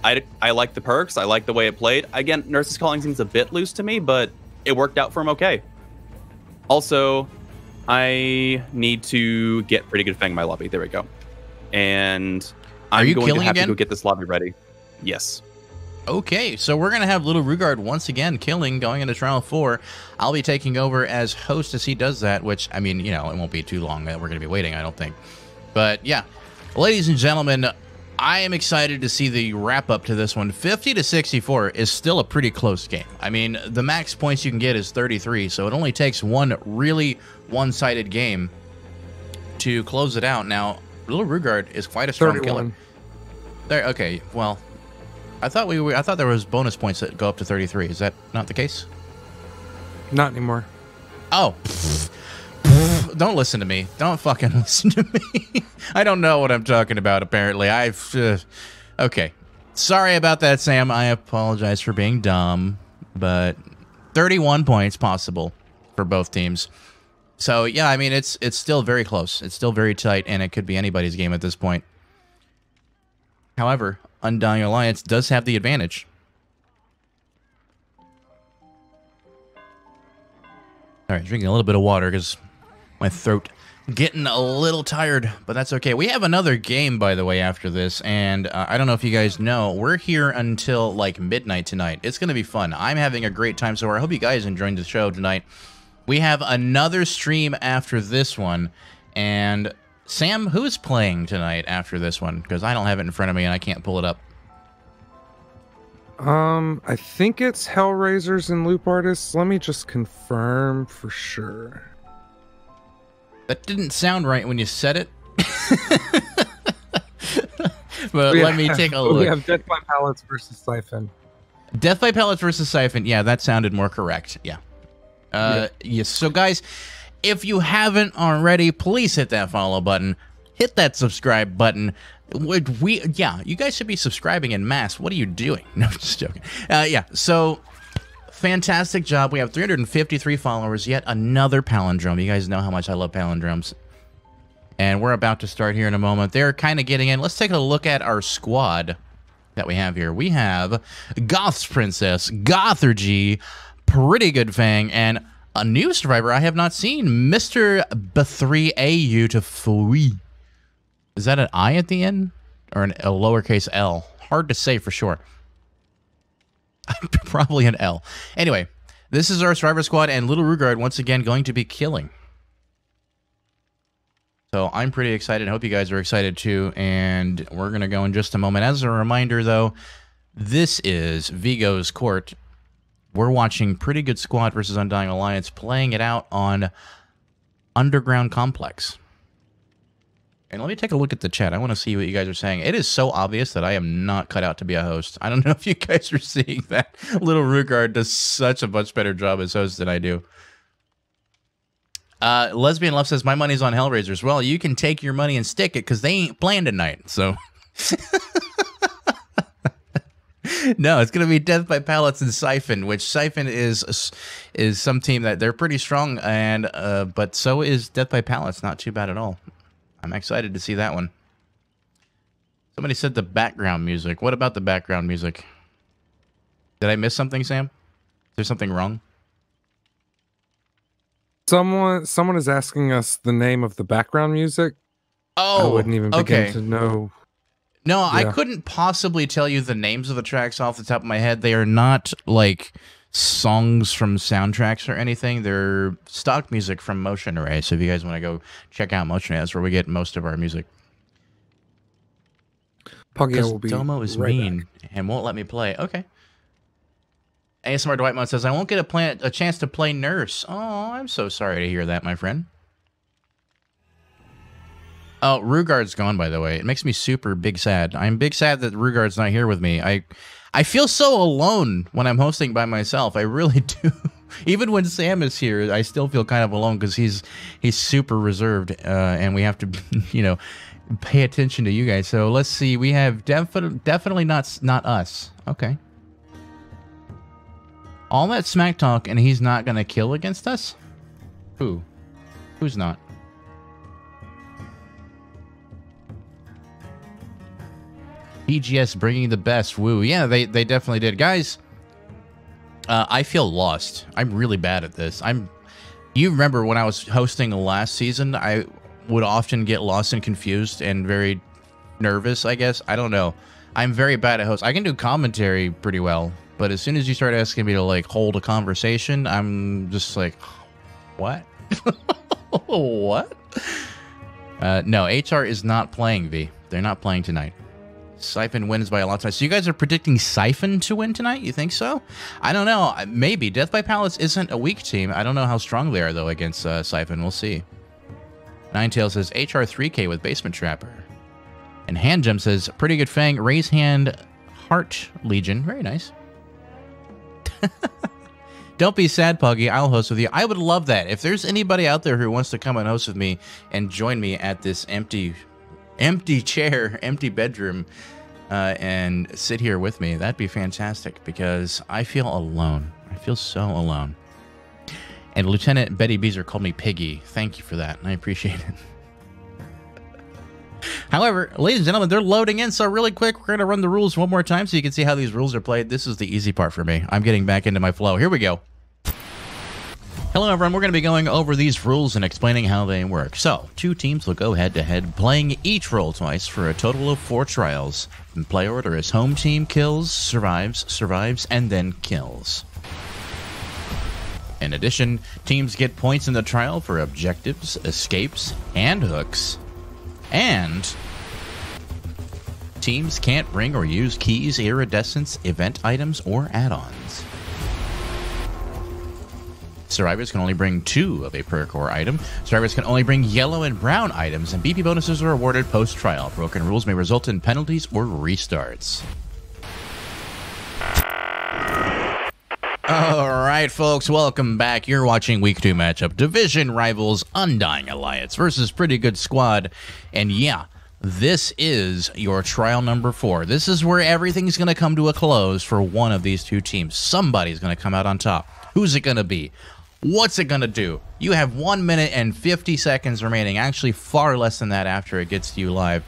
I like the perks. I like the way it played. Again, Nurse's Calling seems a bit loose to me, but it worked out for him okay. Also, I need to get pretty good Fang in my lobby. There we go. And I'm going to have to go get this lobby ready. Yes. Okay, so we're going to have Little Rugard once again killing going into Trial 4. I'll be taking over as host as he does that, which, I mean, you know, it won't be too long that we're going to be waiting, I don't think. But, yeah, ladies and gentlemen, I am excited to see the wrap-up to this one. 50 to 64 is still a pretty close game. I mean, the max points you can get is 33, so it only takes one really one-sided game to close it out. Now, Little Rugard is quite a strong killer. There, okay, well, I thought there was bonus points that go up to 33. Is that not the case? Not anymore. Oh, don't listen to me. Don't fucking listen to me. I don't know what I'm talking about, apparently. Okay. Sorry about that, Sam. I apologize for being dumb, but 31 points possible for both teams. So, yeah, I mean, it's still very close. It's still very tight, and it could be anybody's game at this point. However, Undying Alliance does have the advantage. All right, drinking a little bit of water because my throat getting a little tired, but that's okay. We have another game, by the way, after this, and I don't know if you guys know, we're here until like midnight tonight. It's going to be fun. I'm having a great time, so I hope you guys enjoyed the show tonight. We have another stream after this one, and Sam, who's playing tonight after this one? Because I don't have it in front of me and I can't pull it up. I think it's Hellraisers and Loop Artists. Let me just confirm for sure. That didn't sound right when you said it. But let me take a look. We have Death by Pallets versus Siphon. Death by Pallets versus Siphon. Yeah, that sounded more correct. Yeah. Yes. So, guys, if you haven't already, please hit that follow button. Hit that subscribe button. Yeah, you guys should be subscribing en masse. What are you doing? No, just joking. Yeah, so fantastic job. We have 353 followers. Yet another palindrome. You guys know how much I love palindromes. And we're about to start here in a moment. They're kind of getting in. Let's take a look at our squad that we have here. We have Goth's Princess, Gothergy, Pretty Good Fang, and a new survivor I have not seen, Mr. B3AU to Fui. Is that an I at the end? Or a lowercase L? Hard to say for sure. Probably an L. Anyway, this is our survivor squad, and Little Rugard once again going to be killing. So I'm pretty excited. I hope you guys are excited too, and we're going to go in just a moment. As a reminder, though, this is Vigo's court. We're watching Pretty Good Squad versus Undying Alliance, playing it out on Underground Complex. And let me take a look at the chat. I want to see what you guys are saying. It is so obvious that I am not cut out to be a host. I don't know if you guys are seeing that. Little Rugard does such a much better job as host than I do. Lesbian Love says, my money's on Hellraisers. Well, you can take your money and stick it because they ain't playing tonight. So... No, it's going to be Death by Pallets and Siphon, which Siphon is some team that they're pretty strong, and but so is Death by Pallets. Not too bad at all. I'm excited to see that one. Somebody said the background music. What about the background music? Did I miss something, Sam? Is there something wrong? Someone is asking us the name of the background music. Oh, I wouldn't even begin to know. No, yeah. I couldn't possibly tell you the names of the tracks off the top of my head. They are not like songs from soundtracks or anything. They're stock music from Motion Array. So if you guys want to go check out Motion Array, that's where we get most of our music. Because Domo is right mean and won't let me play. Okay. ASMR Dwight Mode says, I won't get a chance to play Nurse. Oh, I'm so sorry to hear that, my friend. Oh, Rugard's gone, by the way. It makes me super big sad. I'm big sad that Rugard's not here with me. I feel so alone when I'm hosting by myself. I really do. Even when Sam is here, I still feel kind of alone because he's super reserved, and we have to, you know, pay attention to you guys. So let's see. We have definitely not us. Okay. All that smack talk, and he's not gonna kill against us? Who? Who's not? EGS bringing the best. Woo. Yeah, they definitely did. Guys, I feel lost. I'm really bad at this. You remember when I was hosting last season, I would often get lost and confused and very nervous, I guess. I don't know. I'm very bad at host. I can do commentary pretty well, but as soon as you start asking me to, like, hold a conversation, I'm just like, what? What? No, HR is not playing, V. They're not playing tonight. Siphon wins by a lot. So you guys are predicting Siphon to win tonight? You think so? I don't know. Maybe. Death by Palace isn't a weak team. I don't know how strong they are, though, against Siphon. We'll see. Ninetail says HR 3K with Basement Trapper. And Handgem says, pretty good Fang. Raise hand, Heart Legion. Very nice. Don't be sad, Puggy. I'll host with you. I would love that. If there's anybody out there who wants to come and host with me and join me at this empty chair, empty bedroom, and sit here with me, that'd be fantastic because I feel alone. I feel so alone. And Lieutenant Betty Beezer called me Piggy. Thank you for that. I appreciate it. However, ladies and gentlemen, they're loading in, so really quick, we're going to run the rules one more time so you can see how these rules are played. This is the easy part for me. I'm getting back into my flow. Here we go. Hello, everyone. We're going to be going over these rules and explaining how they work. So, 2 teams will go head-to-head, playing each role twice for a total of 4 trials. In play order is home team kills, survives, and then kills. In addition, teams get points in the trial for objectives, escapes, and hooks. And teams can't bring or use keys, iridescents, event items, or add-ons. Survivors can only bring 2 of a perk or item. Survivors can only bring yellow and brown items, and BP bonuses are awarded post-trial. Broken rules may result in penalties or restarts. Alright, folks, welcome back. You're watching Week 2 matchup. Division rivals Undying Alliance versus Pretty Good Squad. And yeah, this is your trial number 4. This is where everything's going to come to a close for one of these 2 teams. Somebody's going to come out on top. Who's it going to be? What's it going to do? You have 1 minute and 50 seconds remaining. Actually, far less than that after it gets to you live.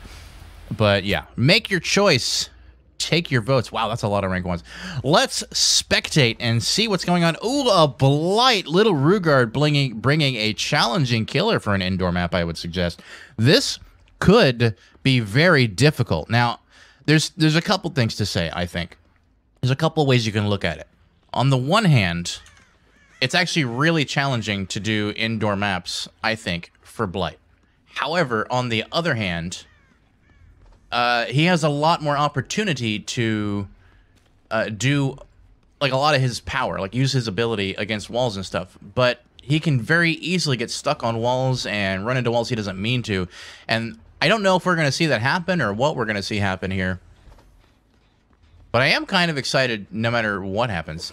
But yeah, make your choice. Take your votes. Wow, that's a lot of rank 1s. Let's spectate and see what's going on. Ooh, a Blight. Little Rugard bringing a challenging killer for an indoor map, I would suggest. This could be very difficult. Now, there's a couple things to say, I think. There's a couple ways you can look at it. On the one hand, it's actually really challenging to do indoor maps, I think, for Blight. However, on the other hand, he has a lot more opportunity to do like a lot of his power, like use his ability against walls and stuff. But he can very easily get stuck on walls and run into walls he doesn't mean to. And I don't know if we're going to see that happen or what we're going to see happen here. But I am kind of excited no matter what happens.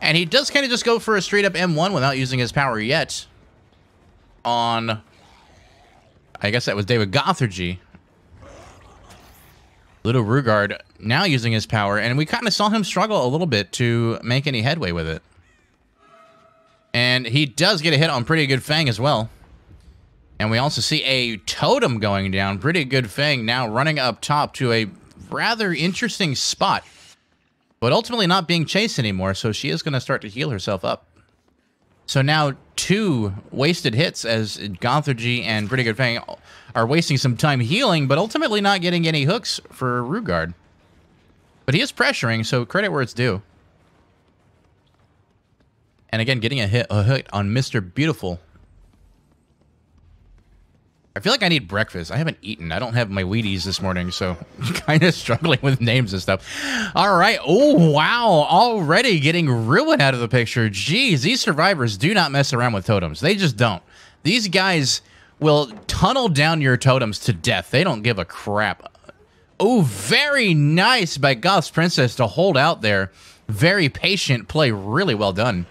And he does kind of just go for a straight up M1 without using his power yet. On, I guess that was David Gothergy. Little Rugard now using his power, and we kind of saw him struggle a little bit to make any headway with it. And he does get a hit on Pretty Good Fang as well. And we also see a totem going down. Pretty Good Fang now running up top to a rather interesting spot. But ultimately not being chased anymore, so she is going to start to heal herself up. So now 2 wasted hits as Gothergy and Pretty Good Fang are wasting some time healing, but ultimately not getting any hooks for Rugard. But he is pressuring, so credit where it's due. And again, getting a hit on Mr. Beautiful. I feel like I need breakfast. I haven't eaten. I don't have my Wheaties this morning, so I'm kind of struggling with names and stuff. All right. Oh, wow. Already getting Ruin out of the picture. Jeez, these survivors do not mess around with totems. They just don't. These guys will tunnel down your totems to death. They don't give a crap. Oh, very nice by Goth's Princess to hold out there. Very patient play. Really well done.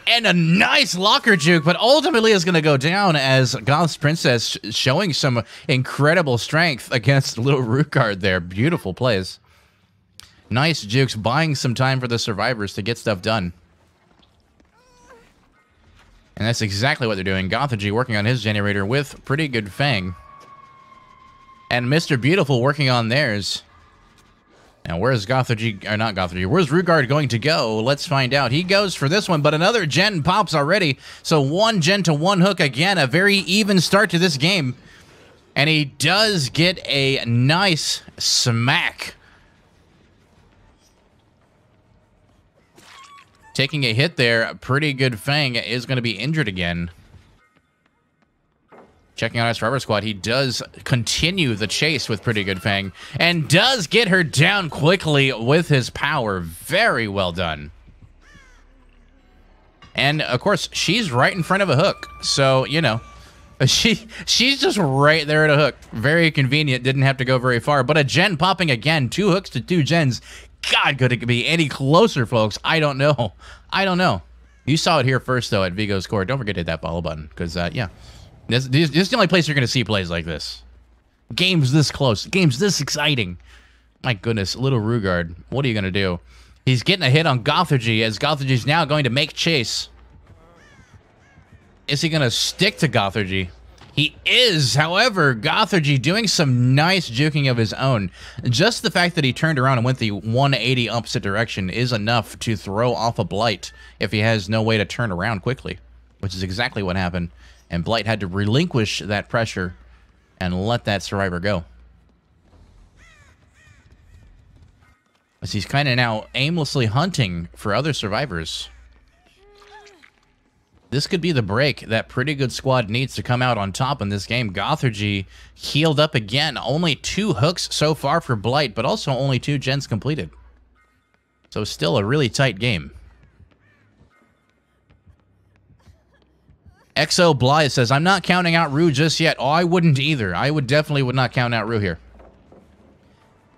And a nice locker juke, but ultimately is going to go down as Goth's Princess showing some incredible strength against Little Rukard there. Beautiful plays. Nice jukes, buying some time for the survivors to get stuff done. And that's exactly what they're doing. Gothology working on his generator with Pretty Good Fang. And Mr. Beautiful working on theirs. Now, where's Gothology, or not Gothology, where's Rugard going to go? Let's find out. He goes for this one, but another gen pops already. So 1 gen to 1 hook again, a very even start to this game. And he does get a nice smack. Taking a hit there, Pretty Good Fang is going to be injured again. Checking out our Survivor Squad, he does continue the chase with Pretty Good Fang and does get her down quickly with his power. Very well done. And, of course, she's right in front of a hook. So, you know, she's just right there at a hook. Very convenient. Didn't have to go very far. But a gen popping again. 2 hooks to 2 gens. God, could it be any closer, folks? I don't know. I don't know. You saw it here first, though, at Vigo's Court. Don't forget to hit that follow button, because, yeah. This is the only place you're going to see plays like this. Games this close. Games this exciting. My goodness, Little Rugard. What are you going to do? He's getting a hit on Gothology, as Gothology's now going to make chase. Is he going to stick to Gothology? He is. However, Gothology doing some nice juking of his own. Just the fact that he turned around and went the 180 opposite direction is enough to throw off a Blight if he has no way to turn around quickly, which is exactly what happened. And Blight had to relinquish that pressure and let that survivor go. As he's kind of now aimlessly hunting for other survivors. This could be the break that Pretty Good Squad needs to come out on top in this game. Gothology healed up again. Only 2 hooks so far for Blight, but also only 2 gens completed. So still a really tight game. XO Blythe says, I'm not counting out Rue just yet. Oh, I wouldn't either. I definitely would not count out Rue here.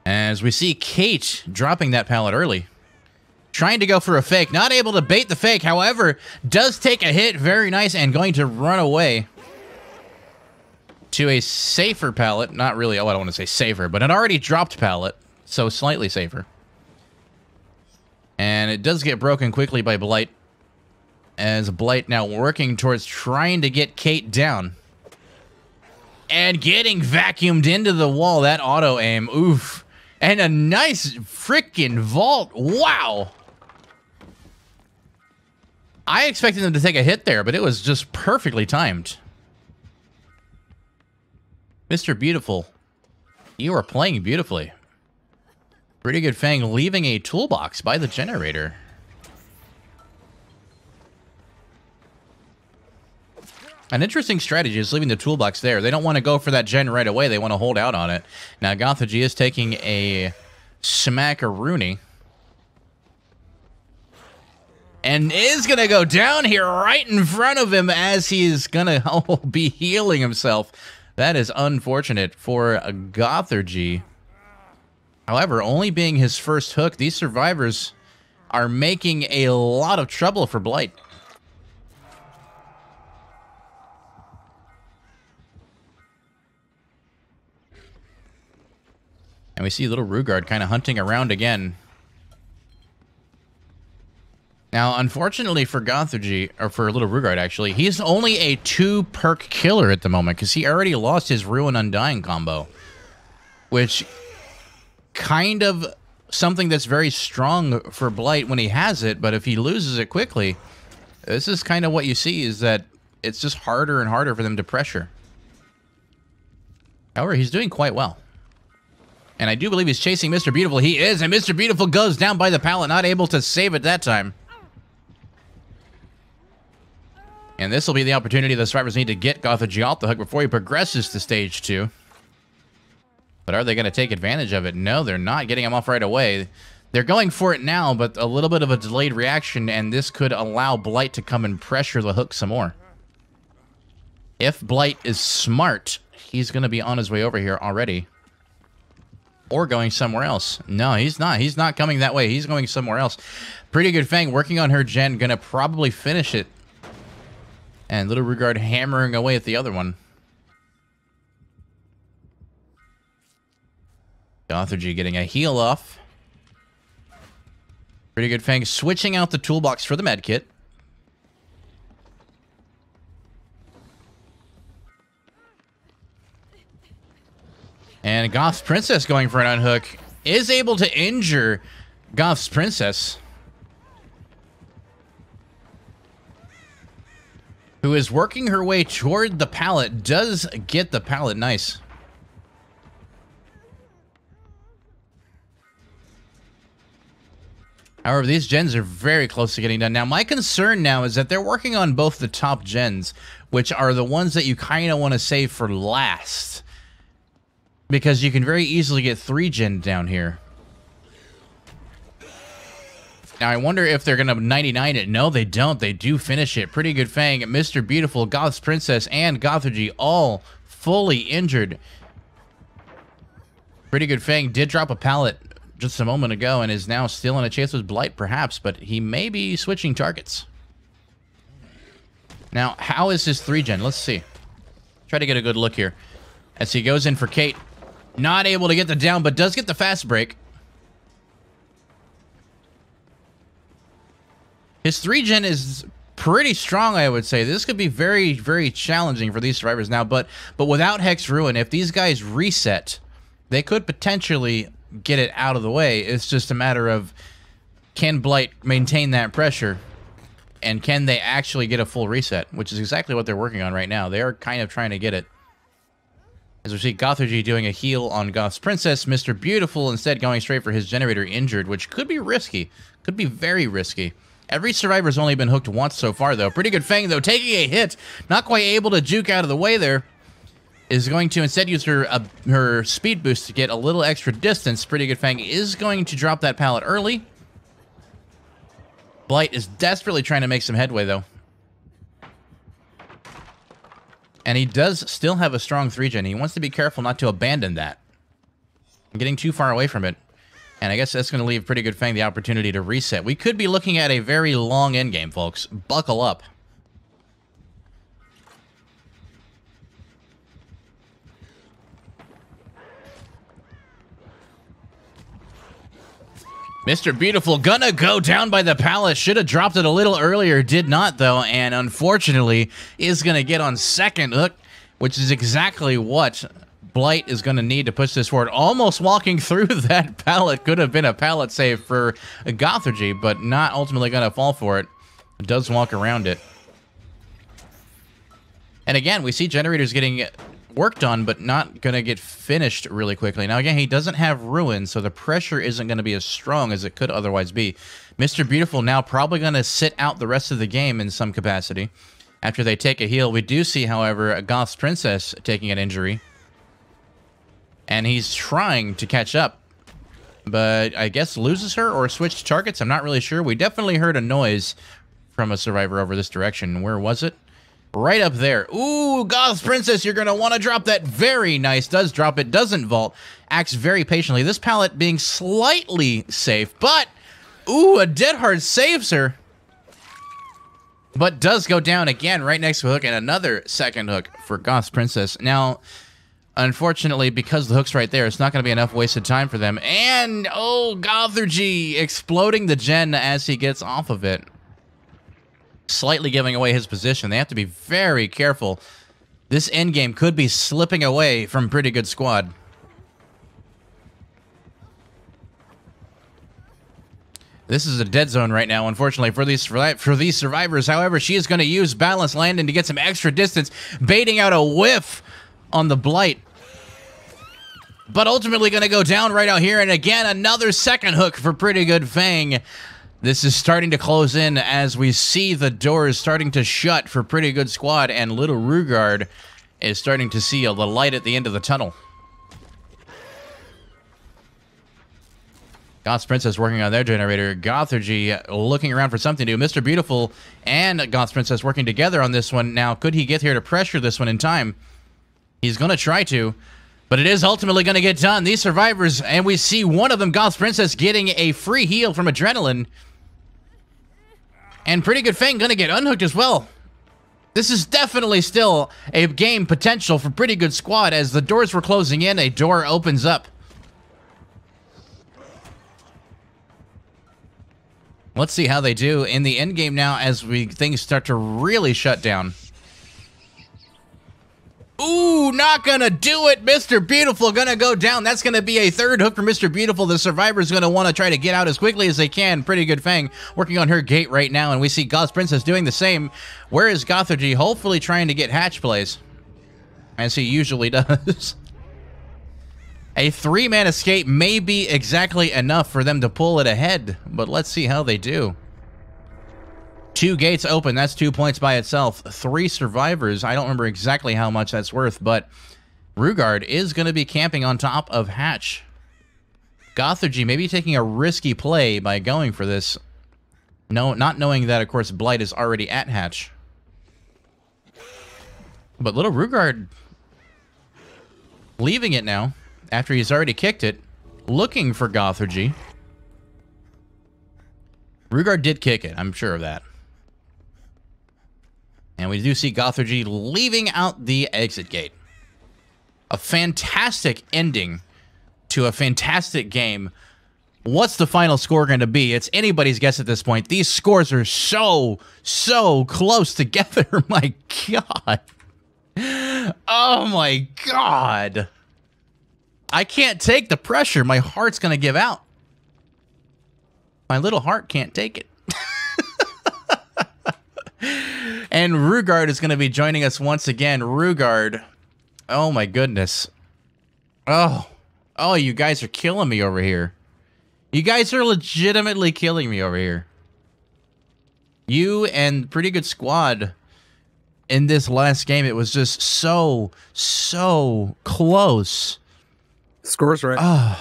As we see Kate dropping that pallet early. Trying to go for a fake. Not able to bait the fake. However, does take a hit. Very nice. And going to run away to a safer pallet. Not really. Oh, I don't want to say safer. But an already dropped pallet. So slightly safer. And it does get broken quickly by Blight. As Blight now working towards trying to get Kate down. And getting vacuumed into the wall. That auto aim. Oof. And a nice freaking vault. Wow. I expected them to take a hit there, but it was just perfectly timed. Mr. Beautiful, you are playing beautifully. Pretty Good Fang leaving a toolbox by the generator. An interesting strategy is leaving the toolbox there. They don't want to go for that gen right away. They want to hold out on it. Now, Gothology is taking a smack-a-rooney. And is going to go down here right in front of him as he's going to be healing himself. That is unfortunate for Gothology. However, only being his first hook, these survivors are making a lot of trouble for Blight. And we see Little Rugard kind of hunting around again. Now, unfortunately for Gothology, or for Little Rugard actually, he's only a 2-perk killer at the moment because he already lost his Ruin Undying combo. Which, kind of something that's very strong for Blight when he has it, but if he loses it quickly, this is kind of what you see, is that it's just harder and harder for them to pressure. However, he's doing quite well. And I do believe he's chasing Mr. Beautiful. He is, and Mr. Beautiful goes down by the pallet, not able to save it that time. And this will be the opportunity the survivors need to get Gothology off the hook before he progresses to stage 2. But are they going to take advantage of it? No, they're not getting him off right away. They're going for it now, but a little bit of a delayed reaction, and this could allow Blight to come and pressure the hook some more. If Blight is smart, he's going to be on his way over here already. Or going somewhere else. No, he's not. He's not coming that way. He's going somewhere else. Pretty good Fang working on her gen. Gonna probably finish it. And Little Rugard hammering away at the other one. Gothorgy getting a heal off. Pretty good Fang switching out the toolbox for the med kit. And Goth's Princess going for an unhook is able to injure Goth's Princess, who is working her way toward the pallet. Does get the pallet. Nice. However, these gens are very close to getting done. Now, my concern now is that they're working on both the top gens, which are the ones that you kind of want to save for last, because you can very easily get 3 gen down here. Now, I wonder if they're going to 99 it. No, they don't. They do finish it. Pretty good Fang, Mr. Beautiful, Goth's Princess, and Gothorgy all fully injured. Pretty good Fang did drop a pallet just a moment ago and is now still in a chase with Blight, perhaps, but he may be switching targets. Now, how is his 3 gen? Let's see. Try to get a good look here. As he goes in for Kate. Not able to get the down, but does get the fast break. His 3 gen is pretty strong, I would say. This could be very, very challenging for these survivors now, but without Hex Ruin, if these guys reset, they could potentially get it out of the way. It's just a matter of, can Blight maintain that pressure, and can they actually get a full reset, which is exactly what they're working on right now. They are kind of trying to get it. As we see Gothorgy doing a heal on Goth's Princess, Mr. Beautiful instead going straight for his generator injured, which could be risky. Could be very risky. Every survivor's only been hooked once so far, though. Pretty good Fang, though, taking a hit. Not quite able to juke out of the way there. Is going to instead use her speed boost to get a little extra distance. Pretty good Fang is going to drop that pallet early. Blight is desperately trying to make some headway, though. And he does still have a strong 3 gen. He wants to be careful not to abandon that. Getting too far away from it. And I guess that's going to leave Pretty Good Fang the opportunity to reset. We could be looking at a very long endgame, folks. Buckle up. Mr. Beautiful gonna go down by the pallet. Should have dropped it a little earlier. Did not, though. And unfortunately, is going to get on second hook, which is exactly what Blight is going to need to push this forward. Almost walking through that pallet. Could have been a pallet save for Gothorgy, but not ultimately going to fall for it. Does walk around it. And again, we see generators getting worked on, but not going to get finished really quickly. Now, again, he doesn't have Ruin, so the pressure isn't going to be as strong as it could otherwise be. Mr. Beautiful now probably going to sit out the rest of the game in some capacity after they take a heal. We do see, however, Goth's Princess taking an injury. And he's trying to catch up, but I guess loses her or switched targets. I'm not really sure. We definitely heard a noise from a survivor over this direction. Where was it? Right up there. Ooh, Goth's Princess, you're going to want to drop that. Very nice. Does drop it. Doesn't vault. Acts very patiently. This pallet being slightly safe, but ooh, a Dead Heart saves her. But does go down again right next to a hook, and another second hook for Goth's Princess. Now, unfortunately, because the hook's right there, it's not going to be enough wasted time for them. And, oh, Gothorgy exploding the gen as he gets off of it. Slightly giving away his position. They have to be very careful. This endgame could be slipping away from Pretty Good Squad. This is a dead zone right now, unfortunately, for these survivors. However, she is going to use Balance Landing to get some extra distance, baiting out a whiff on the Blight. But ultimately going to go down right out here. And again, another second hook for Pretty Good Fang. This is starting to close in as we see the doors starting to shut for Pretty Good Squad, and Little Rugard is starting to see the light at the end of the tunnel. Goth's Princess working on their generator. Gothorgy looking around for something to do. Mr. Beautiful and Goth's Princess working together on this one. Now, could he get here to pressure this one in time? He's going to try to. But it is ultimately going to get done. These survivors, and we see one of them, Goth's Princess, getting a free heal from Adrenaline. And Pretty Good Fang going to get unhooked as well. This is definitely still a game potential for Pretty Good Squad. As the doors were closing in, a door opens up. Let's see how they do in the end game now as things start to really shut down. Ooh, not gonna do it. Mr. Beautiful gonna go down. That's gonna be a third hook for Mr. Beautiful. The survivor's gonna want to try to get out as quickly as they can. Pretty Good Fang working on her gate right now, and we see Goth's Princess doing the same. Where is Gothergy? Hopefully trying to get hatch plays, as he usually does. A 3-man escape may be exactly enough for them to pull it ahead, but let's see how they do. 2 gates open, that's 2 points by itself. 3 survivors, I don't remember exactly how much that's worth, but Rugard is going to be camping on top of hatch. Gothergy maybe taking a risky play by going for this. No, not knowing that, of course, Blight is already at hatch. But little Rugard leaving it now, after he's already kicked it, looking for Gothergy. Rugard did kick it, I'm sure of that. And we do see Gothergy leaving out the exit gate. A fantastic ending to a fantastic game. What's the final score going to be? It's anybody's guess at this point. These scores are so close together. My God. Oh my God. I can't take the pressure. My heart's going to give out. My little heart can't take it. And Rugard is going to be joining us once again. Rugard. Oh, my goodness. Oh, you guys are killing me over here. You guys are legitimately killing me over here. You and Pretty Good Squad in this last game, it was just so close. Score's right.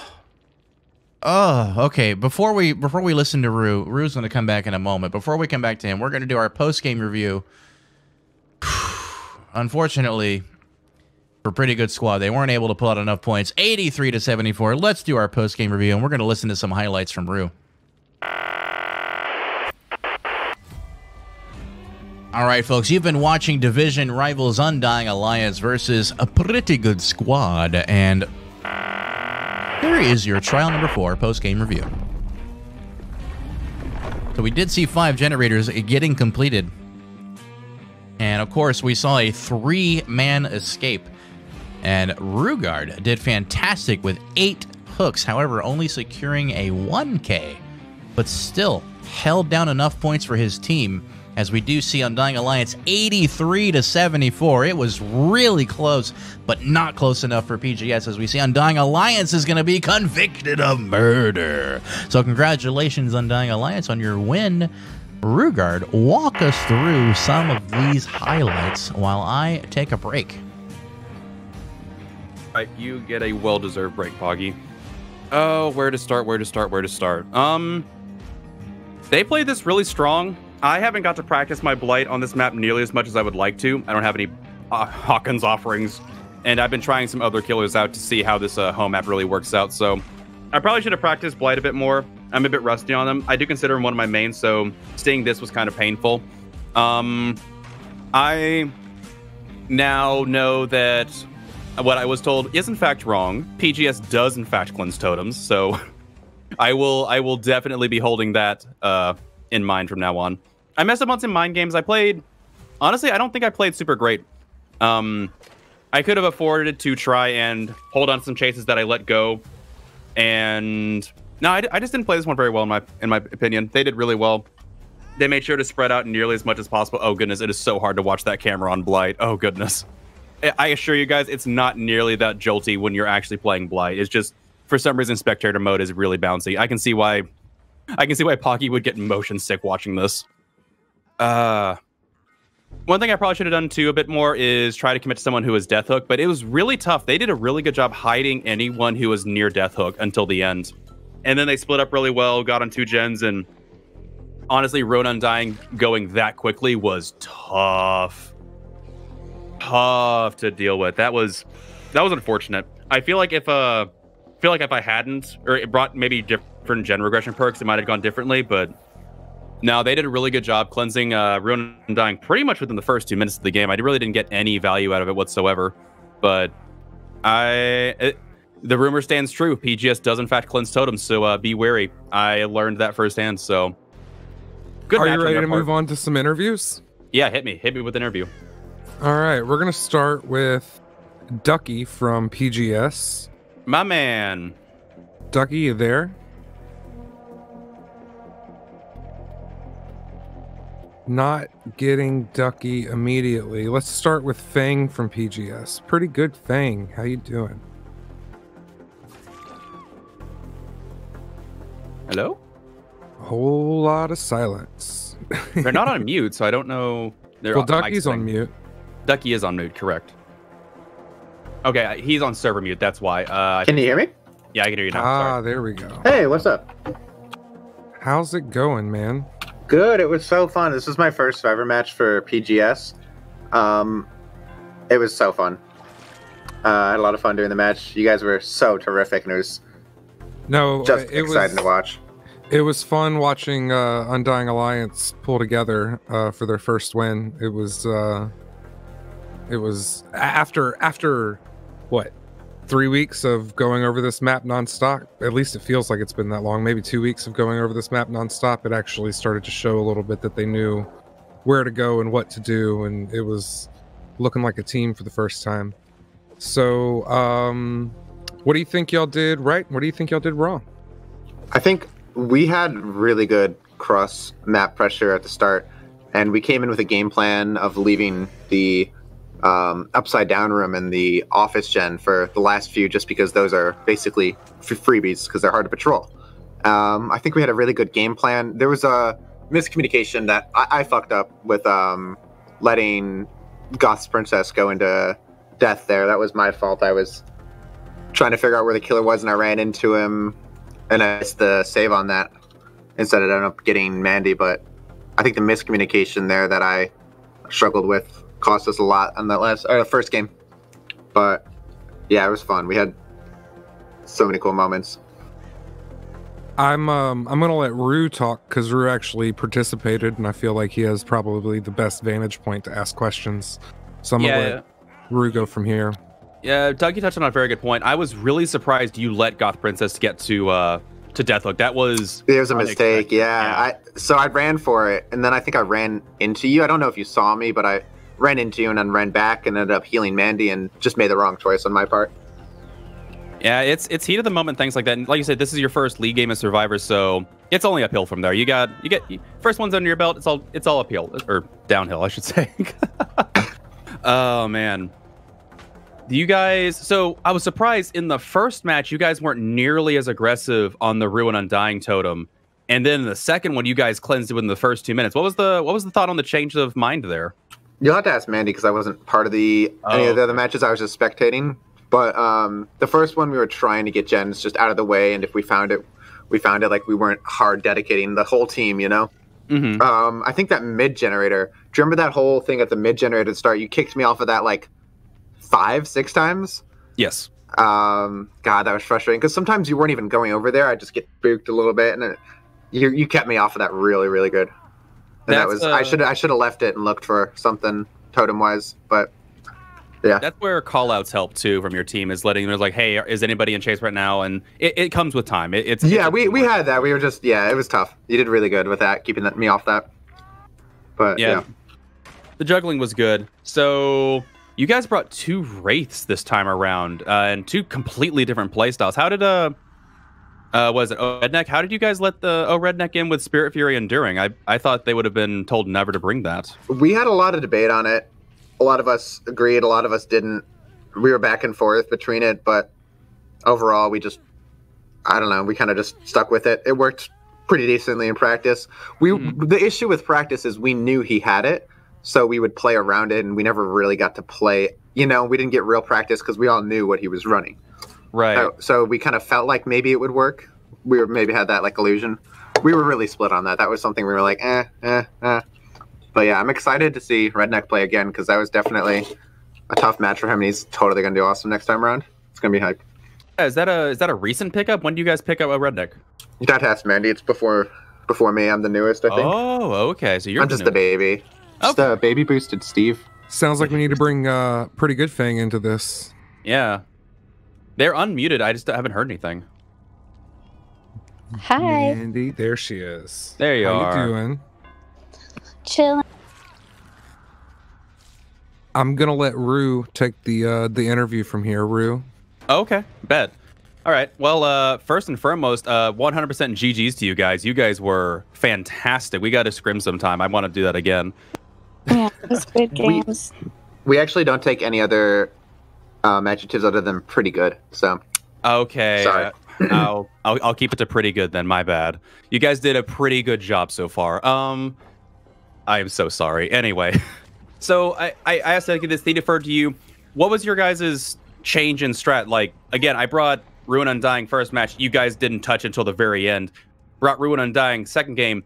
Oh, okay. Before we listen to Rue's going to come back in a moment. Before we come back to him, we're going to do our post-game review. Unfortunately, for Pretty Good Squad, they weren't able to pull out enough points. 83-74. Let's do our post-game review, and we're going to listen to some highlights from Rue. All right, folks, you've been watching Division Rivals Undying Alliance versus a Pretty Good Squad, and here is your trial number 4 post-game review. So we did see 5 generators getting completed. And of course, we saw a 3-man escape. And Rugard did fantastic with 8 hooks, however, only securing a 1K. But still held down enough points for his team. As we do see Undying Alliance 83-74. It was really close, but not close enough for PGS. As we see Undying Alliance is going to be convicted of murder. So congratulations, Undying Alliance, on your win. Rugard, walk us through some of these highlights while I take a break. All right, you get a well-deserved break, Poggy. Oh, where to start? They played this really strong. I haven't got to practice my Blight on this map nearly as much as I would like to. I don't have any Hawkins offerings, and I've been trying some other killers out to see how this home map really works out, so I probably should have practiced Blight a bit more. I'm a bit rusty on them. I do consider him one of my mains, so seeing this was kind of painful. I now know that what I was told is in fact wrong. PGS does in fact cleanse totems, so I will definitely be holding that in mind from now on. I messed up on some mind games. Honestly, I don't think I played super great. I could have afforded to try and hold on to some chases that I let go. And no, I just didn't play this one very well in my opinion. They did really well. They made sure to spread out nearly as much as possible. Oh goodness, it is so hard to watch that camera on Blight. Oh goodness. I assure you guys, it's not nearly that jolty when you're actually playing Blight. It's just, for some reason, spectator mode is really bouncy. I can see why Pocky would get motion sick watching this. One thing I probably should have done too a bit more is try to commit to someone who was Death Hook, but it was really tough. They did a really good job hiding anyone who was near Death Hook until the end. And then they split up really well, got on 2 gens, and honestly, Road Undying going that quickly was tough. Tough to deal with. That was unfortunate. I feel like if I hadn't, or it brought maybe different gen regression perks, it might have gone differently. But no, they did a really good job cleansing Ruin and Undying pretty much within the first 2 minutes of the game. I really didn't get any value out of it whatsoever. But the rumor stands true. PGS does in fact cleanse totems, so be wary. I learned that firsthand. So good. Are you ready to move on to some interviews? Yeah, hit me with an interview. All right, we're gonna start with Ducky from PGS. My man. Ducky, you there? Not getting Ducky immediately. Let's start with Fang from PGS. Pretty good, Fang. How you doing? Hello? A whole lot of silence. They're not on mute, so I don't know. Well, Ducky's on mute. Ducky is on mute, correct. Okay, he's on server mute, that's why. Can you hear me? Yeah, I can hear you now. Ah, there we go. Hey, what's up? How's it going, man? Good, it was so fun. This was my first Survivor match for PGS. It was so fun. I had a lot of fun doing the match. You guys were so terrific, and it was just exciting to watch. It was fun watching Undying Alliance pull together for their first win. It was after what, 3 weeks of going over this map nonstop. At least it feels like it's been that long. Maybe 2 weeks of going over this map nonstop. It actually started to show a little bit that they knew where to go and what to do, and it was looking like a team for the first time. So, what do you think y'all did right? What do you think y'all did wrong? I think we had really good cross map pressure at the start, and we came in with a game plan of leaving the upside down room and the office gen for the last few, just because those are basically freebies because they're hard to patrol. I think we had a really good game plan. There was a miscommunication that I fucked up with letting Goth's Princess go into death there. That was my fault. I was trying to figure out where the killer was, and I ran into him, and I missed the save on that. Instead, I ended up getting Mandy, but I think the miscommunication there that I struggled with cost us a lot on that first game. But yeah, it was fun. We had so many cool moments. I'm gonna let Rue talk because Rue actually participated, and I feel like he has probably the best vantage point to ask questions. So I'm gonna let Rue go from here. Yeah, Doug, you touched on a very good point. I was really surprised you let Goth Princess get to Deathhook. It was a mistake. Yeah. So I ran for it, and then I think I ran into you. I don't know if you saw me, but I ran into you and then ran back and ended up healing Mandy and just made the wrong choice on my part. Yeah, it's heat of the moment, things like that. And like you said, this is your first league game of Survivor, so it's only uphill from there. You get first one's under your belt. It's all uphill or downhill, I should say. Oh man, you guys. So I was surprised in the first match you guys weren't nearly as aggressive on the Ruin Undying totem, and then the second one you guys cleansed it within the first 2 minutes. What was the thought on the change of mind there? You'll have to ask Mandy because I wasn't part of any of the other matches. I was just spectating. But the first one we were trying to get gens just out of the way, and if we found it, like we weren't hard dedicating the whole team, you know? Mm-hmm. I think that mid generator, do you remember that whole thing at the mid generator to start? You kicked me off of that like 5-6 times? Yes. God, that was frustrating because sometimes you weren't even going over there. I just get spooked a little bit, and you kept me off of that really, really good. And that was I should have left it and looked for something totem wise, but yeah. That's where callouts help too from your team, is letting them like, hey, is anybody in chase right now? And it comes with time. We had that. We were just it was tough. You did really good with that, keeping me off that. But yeah. The juggling was good. So you guys brought 2 wraiths this time around, and 2 completely different playstyles. How did was it Redneck? How did you guys let the Redneck in with Spirit Fury Enduring? I thought they would have been told never to bring that. We had a lot of debate on it. A lot of us agreed, a lot of us didn't. We were back and forth between it, but overall we just, I don't know, we kind of just stuck with it. It worked pretty decently in practice. The issue with practice is we knew he had it, so we would play around it, and we never really got to play. You know, we didn't get real practice because we all knew what he was running. Right. So we kind of felt like maybe it would work. We maybe had that like illusion. We were really split on that. That was something we were like, But yeah, I'm excited to see Redneck play again because that was definitely a tough match for him, and he's totally going to do awesome next time around. It's gonna be hype. Is that a recent pickup? When do you guys pick up a redneck? That has to Mandy. It's before me. I'm the newest, I think. Oh, okay. So I'm just the baby. Just the baby boosted Steve. Sounds like we need to bring Pretty Good Fang into this. Yeah. They're unmuted. I just haven't heard anything. Hi. Mandy, there she is. There you How are. How you doing? Chilling. I'm gonna let Rue take the interview from here. Rue. Okay, bet. All right. Well, first and foremost, 100% GGs to you guys. You guys were fantastic. We got to scrim sometime. I want to do that again. Yeah, it was good games. We actually don't take any other adjectives other than pretty good. So. Okay. Sorry. I'll keep it to pretty good then. My bad. You guys did a pretty good job so far. I am so sorry. Anyway, so I asked to get this. They deferred to you. What was your guys' change in strat? Like, again, I brought Ruin Undying first match. You guys didn't touch until the very end. Brought Ruin Undying second game.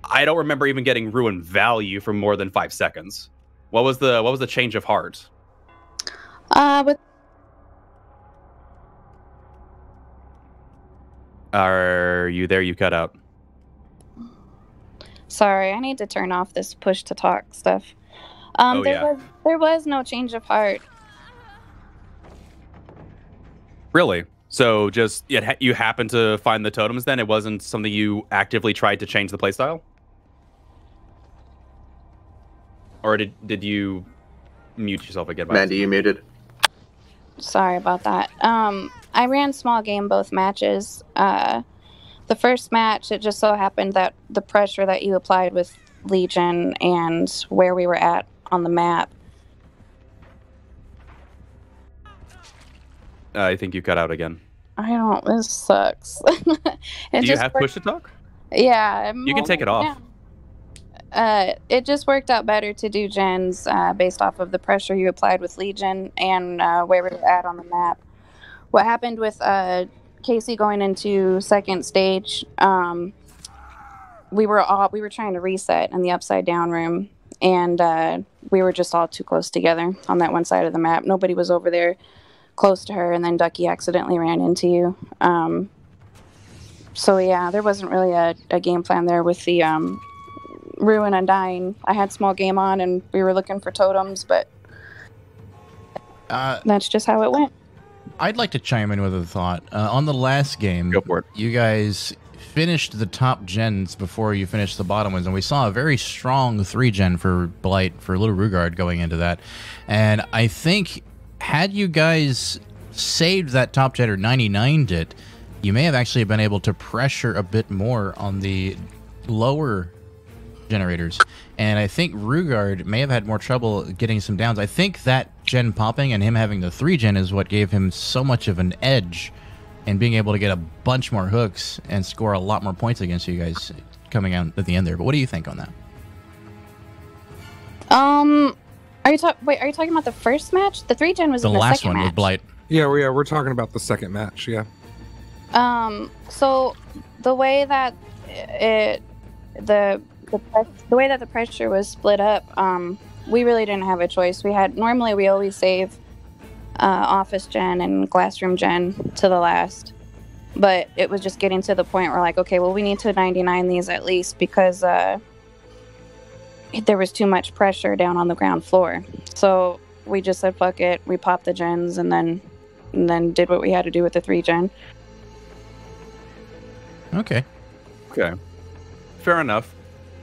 I don't remember even getting Ruin value for more than 5 seconds. What was the change of heart? Are you there? You cut out. Sorry, I need to turn off this push to talk stuff. There was no change of heart. Really? So just you happened to find the totems then? It wasn't something you actively tried to change the playstyle? Or did you mute yourself again? Mandy, you muted. Sorry about that. I ran small game both matches. The first match, it just so happened that the pressure that you applied with Legion and where we were at on the map. I think you cut out again. I don't. This sucks. Do you have push to talk? Yeah. You can take it off. It just worked out better to do gens based off of the pressure you applied with Legion and where we were at on the map. What happened with Casey going into second stage, we were trying to reset in the upside down room, and we were just all too close together on that one side of the map. Nobody was over there close to her, and then Ducky accidentally ran into you. So yeah, there wasn't really a game plan there with the Ruin Undying. I had small game on, and we were looking for totems, but that's just how it went. I'd like to chime in with a thought. On the last game, Go for it. You guys finished the top gens before you finished the bottom ones, and we saw a very strong 3-gen for Blight, for Little Rugard going into that. And I think had you guys saved that top gen or 99'd it, you may have actually been able to pressure a bit more on the lower generators. And I think Rugard may have had more trouble getting some downs. I think that gen popping and him having the 3-gen is what gave him so much of an edge and being able to get a bunch more hooks and score a lot more points against you guys coming out at the end there. But what do you think on that? Are you talking about the first match? The 3-gen was the in the last second one match. with Blight. Yeah, we're talking about the second match. Yeah. So the way that the way that the pressure was split up, we really didn't have a choice. Normally we always save office gen and classroom gen to the last, but it was just getting to the point where like, okay, well, we need to 99 these at least because there was too much pressure down on the ground floor. So we just said fuck it, we popped the gens and then did what we had to do with the 3-gen. Okay. Fair enough.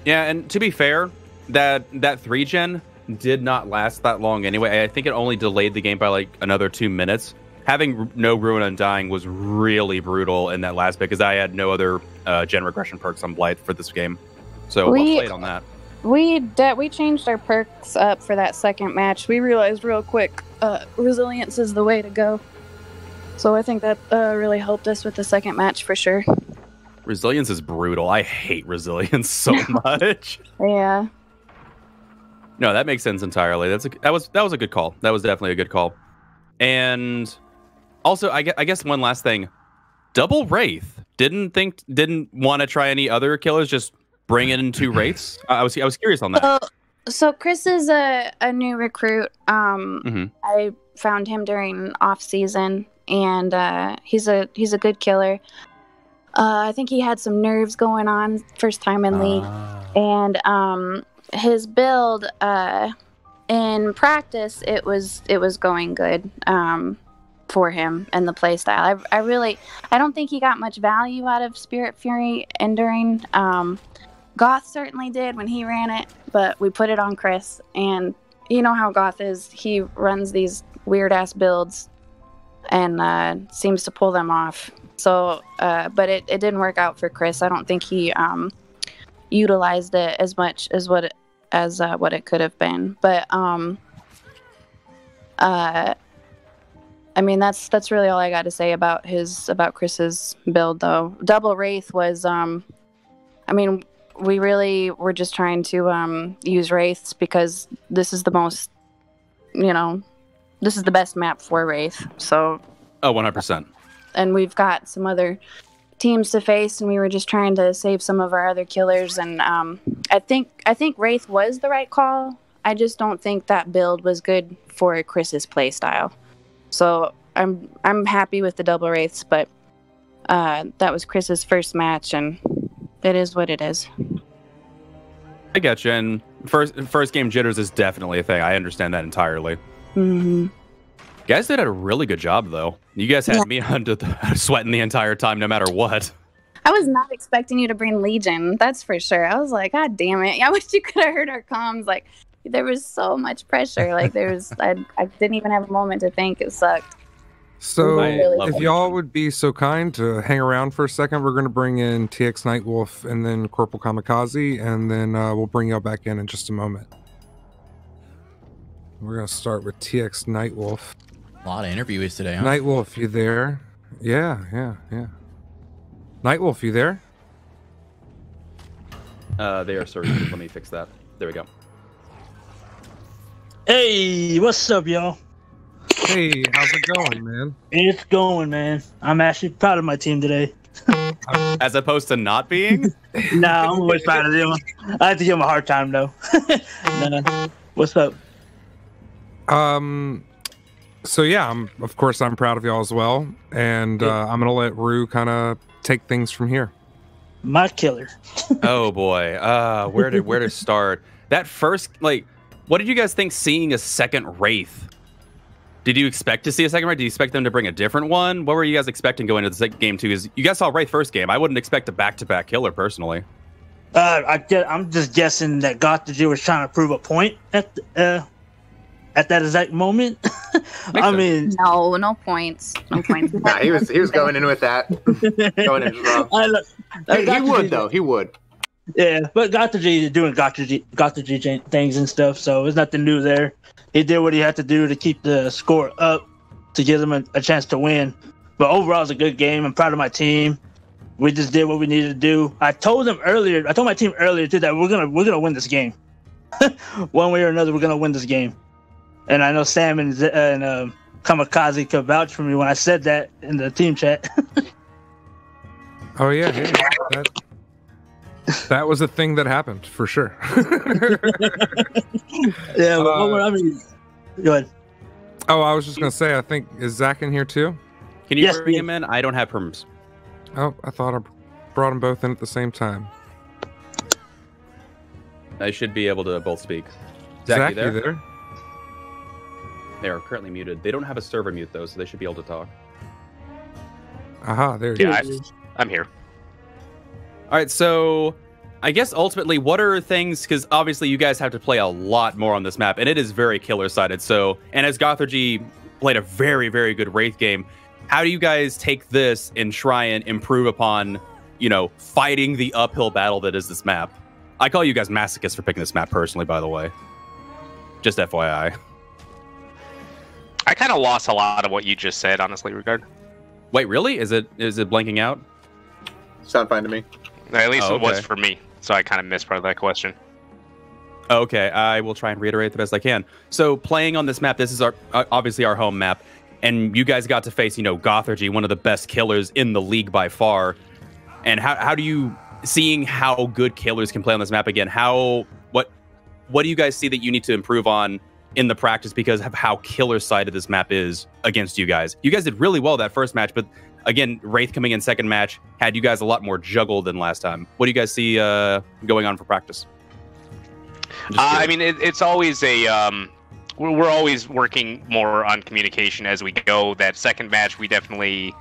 Yeah, and to be fair, that 3-gen did not last that long anyway. I think it only delayed the game by like another 2 minutes. Having no Ruin Undying was really brutal in that last bit because I had no other gen regression perks on Blight for this game. So well played on that. We changed our perks up for that second match. We realized real quick resilience is the way to go. So I think that really helped us with the second match for sure. Resilience is brutal. I hate resilience so much. Yeah. No, that makes sense entirely. That was a good call. That was definitely a good call. And also, I guess one last thing. Double Wraith didn't want to try any other killers. Just bring in 2 Wraiths. I was curious on that. So Chris is a new recruit. Mhm. I found him during off season, and he's a good killer. I think he had some nerves going on first time in league, and his build in practice it was going good for him and the play style. I don't think he got much value out of Spirit Fury Enduring. Goth certainly did when he ran it, but we put it on Chris, and you know how Goth is. He runs these weird ass builds and seems to pull them off. So, but it didn't work out for Chris. I don't think he utilized it as much as what it could have been. But I mean that's really all I got to say about Chris's build, though. Double Wraith was I mean, we really were just trying to use Wraiths because this is the most, this is the best map for Wraith. So 100%. And we've got some other teams to face, and we were just trying to save some of our other killers. And I think Wraith was the right call. I just don't think that build was good for Chris's play style. So I'm happy with the double Wraiths, but that was Chris's first match, and it is what it is. I get you. And first game jitters is definitely a thing. I understand that entirely. Mm-hmm. You guys did a really good job, though. You guys had me under sweating the entire time, no matter what. I was not expecting you to bring Legion. That's for sure. I was like, God damn it! I wish you could have heard our comms. Like, there was so much pressure. Like, I didn't even have a moment to think. It sucked. So, Really if y'all would be so kind to hang around for a second, we're going to bring in TX Nightwolf and then Corporal Kamikaze, and then we'll bring y'all back in just a moment. We're going to start with TX Nightwolf. A lot of interviewees today, huh? Nightwolf, you there? Yeah. Nightwolf, you there? They are sorry. Let me fix that. There we go. Hey, what's up, y'all? Hey, how's it going, man? It's going, man. I'm actually proud of my team today. As opposed to not being? Nah, I'm always proud of them. I have to give them a hard time, though. Nah. What's up? So yeah, of course I'm proud of y'all as well, and I'm gonna let Rue kind of take things from here. My killer. Oh boy, where to start? That first, what did you guys think seeing a second Wraith? Did you expect to see a second Wraith? Did you expect them to bring a different one? What were you guys expecting going into the second game too? Because you guys saw Wraith first game. I wouldn't expect a back-to-back killer personally. I'm just guessing that Gothage was trying to prove a point at that exact moment. I mean, no points. No points. Nah, he was going in with that. Going in strong. He would though. He would. Yeah, but Gothage is doing Gothage things and stuff, so there's nothing new there. He did what he had to do to keep the score up to give them a chance to win. But overall, it's a good game. I'm proud of my team. We just did what we needed to do. I told my team earlier too that we're gonna win this game. One way or another, we're gonna win this game. And I know Sam and Kamikaze could vouch for me when I said that in the team chat. Oh yeah, that was a thing that happened for sure. Yeah, I mean, go ahead. Oh, I was just gonna say, I think is Zach in here too? Can you bring him in? I don't have perms. Oh, I thought I brought them both in at the same time. I should be able to both speak. Zach, you there? you there? They are currently muted. They don't have a server mute though, so they should be able to talk. Aha, there you go. I'm here. All right, so I guess ultimately, what are things? Because obviously, you guys have to play a lot more on this map, and it is very killer-sided. So, and as Gothage played a very, very good Wraith game, how do you guys take this and try and improve upon, fighting the uphill battle that is this map? I call you guys masochists for picking this map personally, by the way. Just FYI. I kind of lost a lot of what you just said, honestly, Regard. Wait, really? Is it blanking out? Sound fine to me. At least okay. It was for me, so I kind of missed part of that question. Okay, I will try and reiterate the best I can. So playing on this map, this is obviously our home map, and you guys got to face, Gothage, one of the best killers in the league by far. And how do you, seeing how good killers can play on this map again, what do you guys see that you need to improve on in the practice because of how killer-sided this map is against you guys? You guys did really well that first match, but again, Wraith coming in second match had you guys a lot more juggled than last time. What do you guys see going on for practice? I mean, it's always a... we're always working more on communication as we go. That second match, we definitely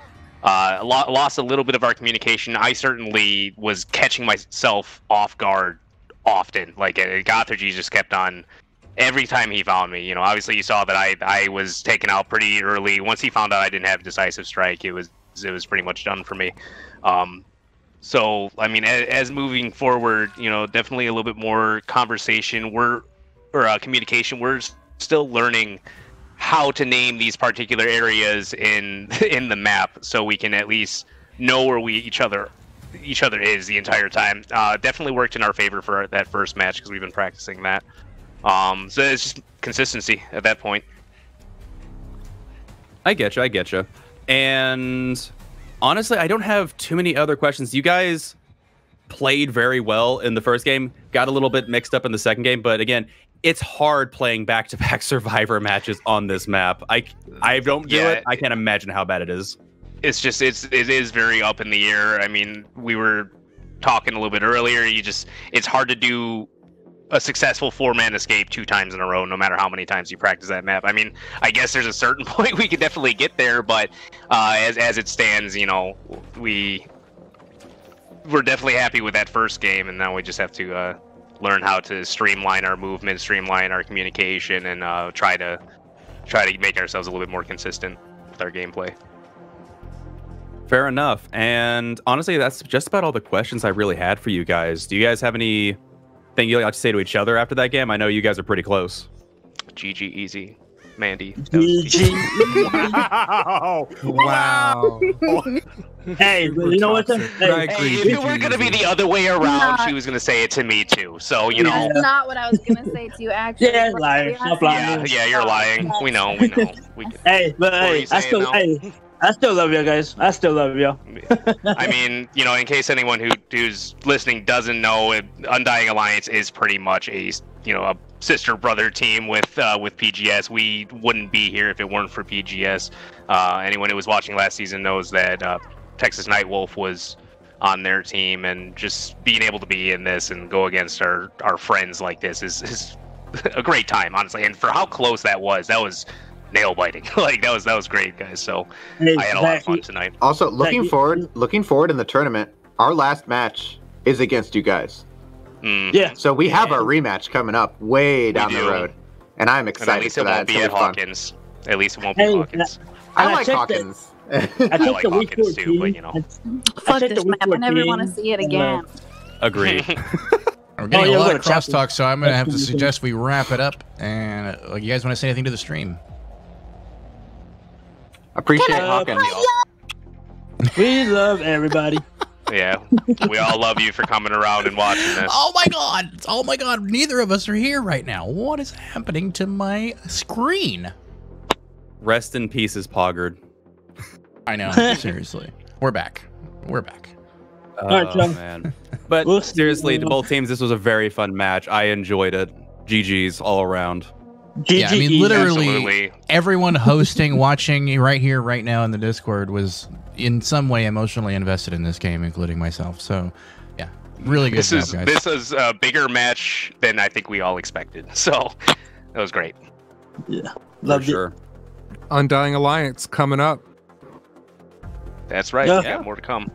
lost a little bit of our communication. I certainly was catching myself off guard often. Like, Gothergy just kept on... Every time he found me, obviously you saw that I was taken out pretty early. Once he found out I didn't have decisive strike, it was pretty much done for me. So, I mean, as moving forward, definitely a little bit more conversation or communication. We're still learning how to name these particular areas in the map, so we can at least know where each other is the entire time. Definitely worked in our favor for that first match because we've been practicing that. So it's just consistency at that point. I get you. And honestly, I don't have too many other questions. You guys played very well in the first game, got a little bit mixed up in the second game, but again, it's hard playing back-to-back Survivor matches on this map. I don't do it. I can't imagine how bad it is. It's just it is very up in the air. I mean, we were talking a little bit earlier. It's hard to do a successful 4-man escape 2 times in a row, no matter how many times you practice that map. I mean, I guess there's a certain point we could definitely get there, but as it stands, we're definitely happy with that first game, and now we just have to learn how to streamline our movement, streamline our communication, and try to make ourselves a little bit more consistent with our gameplay. Fair enough. And honestly, that's just about all the questions I really had for you guys. Do you guys have anything you'd like to say to each other after that game? I know you guys are pretty close. GG easy, Mandy. GG. Wow. Hey, you know what? Hey, if it were gonna be the other way around, she was gonna say it to me too. So That's not what I was gonna say to you. Actually, Yeah, liar. Stop lying. Yeah, you're lying. We know. Hey, but hey, I still love you guys. I still love you. I mean, in case anyone who's listening doesn't know, Undying Alliance is pretty much a sister brother team with PGS. We wouldn't be here if it weren't for PGS. Anyone who was watching last season knows that Texas Nightwolf was on their team, and just being able to be in this and go against our friends like this is a great time, honestly. And for how close that was nail biting. Like that was great, guys. So I had a lot of fun tonight. Also, looking forward in the tournament, our last match is against you guys. Yeah. So we have our rematch coming up way down the road, and I'm excited at least for it that. won't be at Hawkins. At least it won't be Hawkins. I like Hawkins. I like Hawkins too, but fuck this map. I never want to see it again. Agreed. We're getting a lot of crosstalk, so I'm going to have to suggest we wrap it up. And you guys want to say anything to the stream? Appreciate Hawkins. We love everybody. Yeah, we all love you for coming around and watching this. Oh my god, neither of us are here right now. What is happening to my screen? Rest in pieces, Poggard. I know, seriously. We're back. Oh, All right, John. man. But seriously, to both teams, this was a very fun match. I enjoyed it. GG's all around. Yeah, I mean, literally, Absolutely. everyone hosting, watching right here, right now in the Discord was in some way emotionally invested in this game, including myself. So, yeah, really good job, guys. This is a bigger match than I think we all expected. So, that was great. Yeah, For sure. Undying Alliance coming up. That's right. Yeah. Yeah, more to come.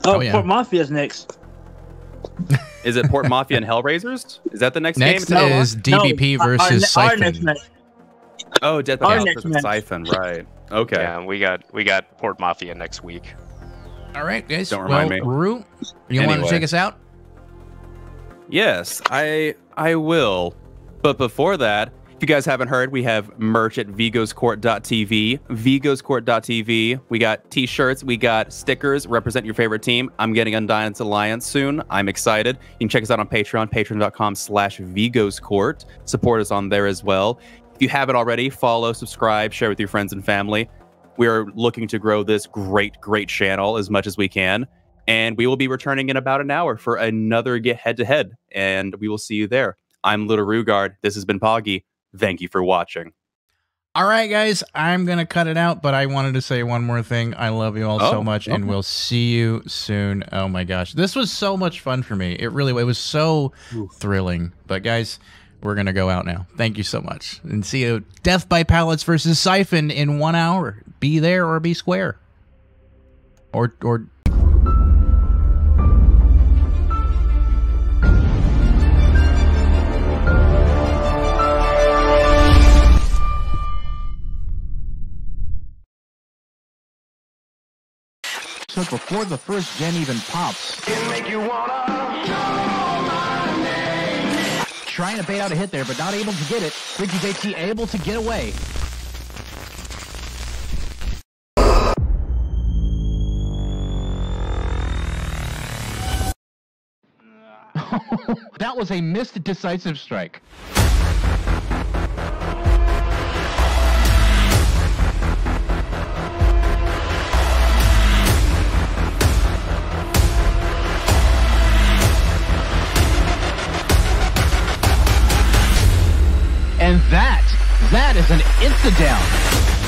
Oh, yeah. Port Mafia's next. Is it Port Mafia and Hellraisers? Is that the next game? Next is DBP versus our next Siphon. match. Oh, Death our House next versus match. Siphon, right. Okay. Yeah, we got Port Mafia next week. All right, guys. Don't remind me. Rue, you want to Anyway. take us out? Yes, I will. But before that, if you guys haven't heard, we have merch at vigoscourt.tv. Vigoscourt.tv. We got t-shirts, we got stickers, represent your favorite team. I'm getting Undying Alliance soon. I'm excited. You can check us out on Patreon, patreon.com/vigoscourt. Support us on there as well. If you haven't already, follow, subscribe, share with your friends and family. We are looking to grow this great channel as much as we can. And we will be returning in about an hour for another Get Head to Head. And we will see you there. I'm Little Rugard. This has been Poggy. Thank you for watching. All right, guys, I'm going to cut it out, but I wanted to say one more thing. I love you all so much, and we'll see you soon. Oh, my gosh. This was so much fun for me. It was so thrilling. But, guys, we're going to go out now. Thank you so much. And see you Death by Pallets versus Siphon in 1 hour. Be there or be square. Or so before the first gen even pops. Trying to bait out a hit there, but not able to get it. Ricky JT able to get away. That was a missed decisive strike. And that is an insta-down.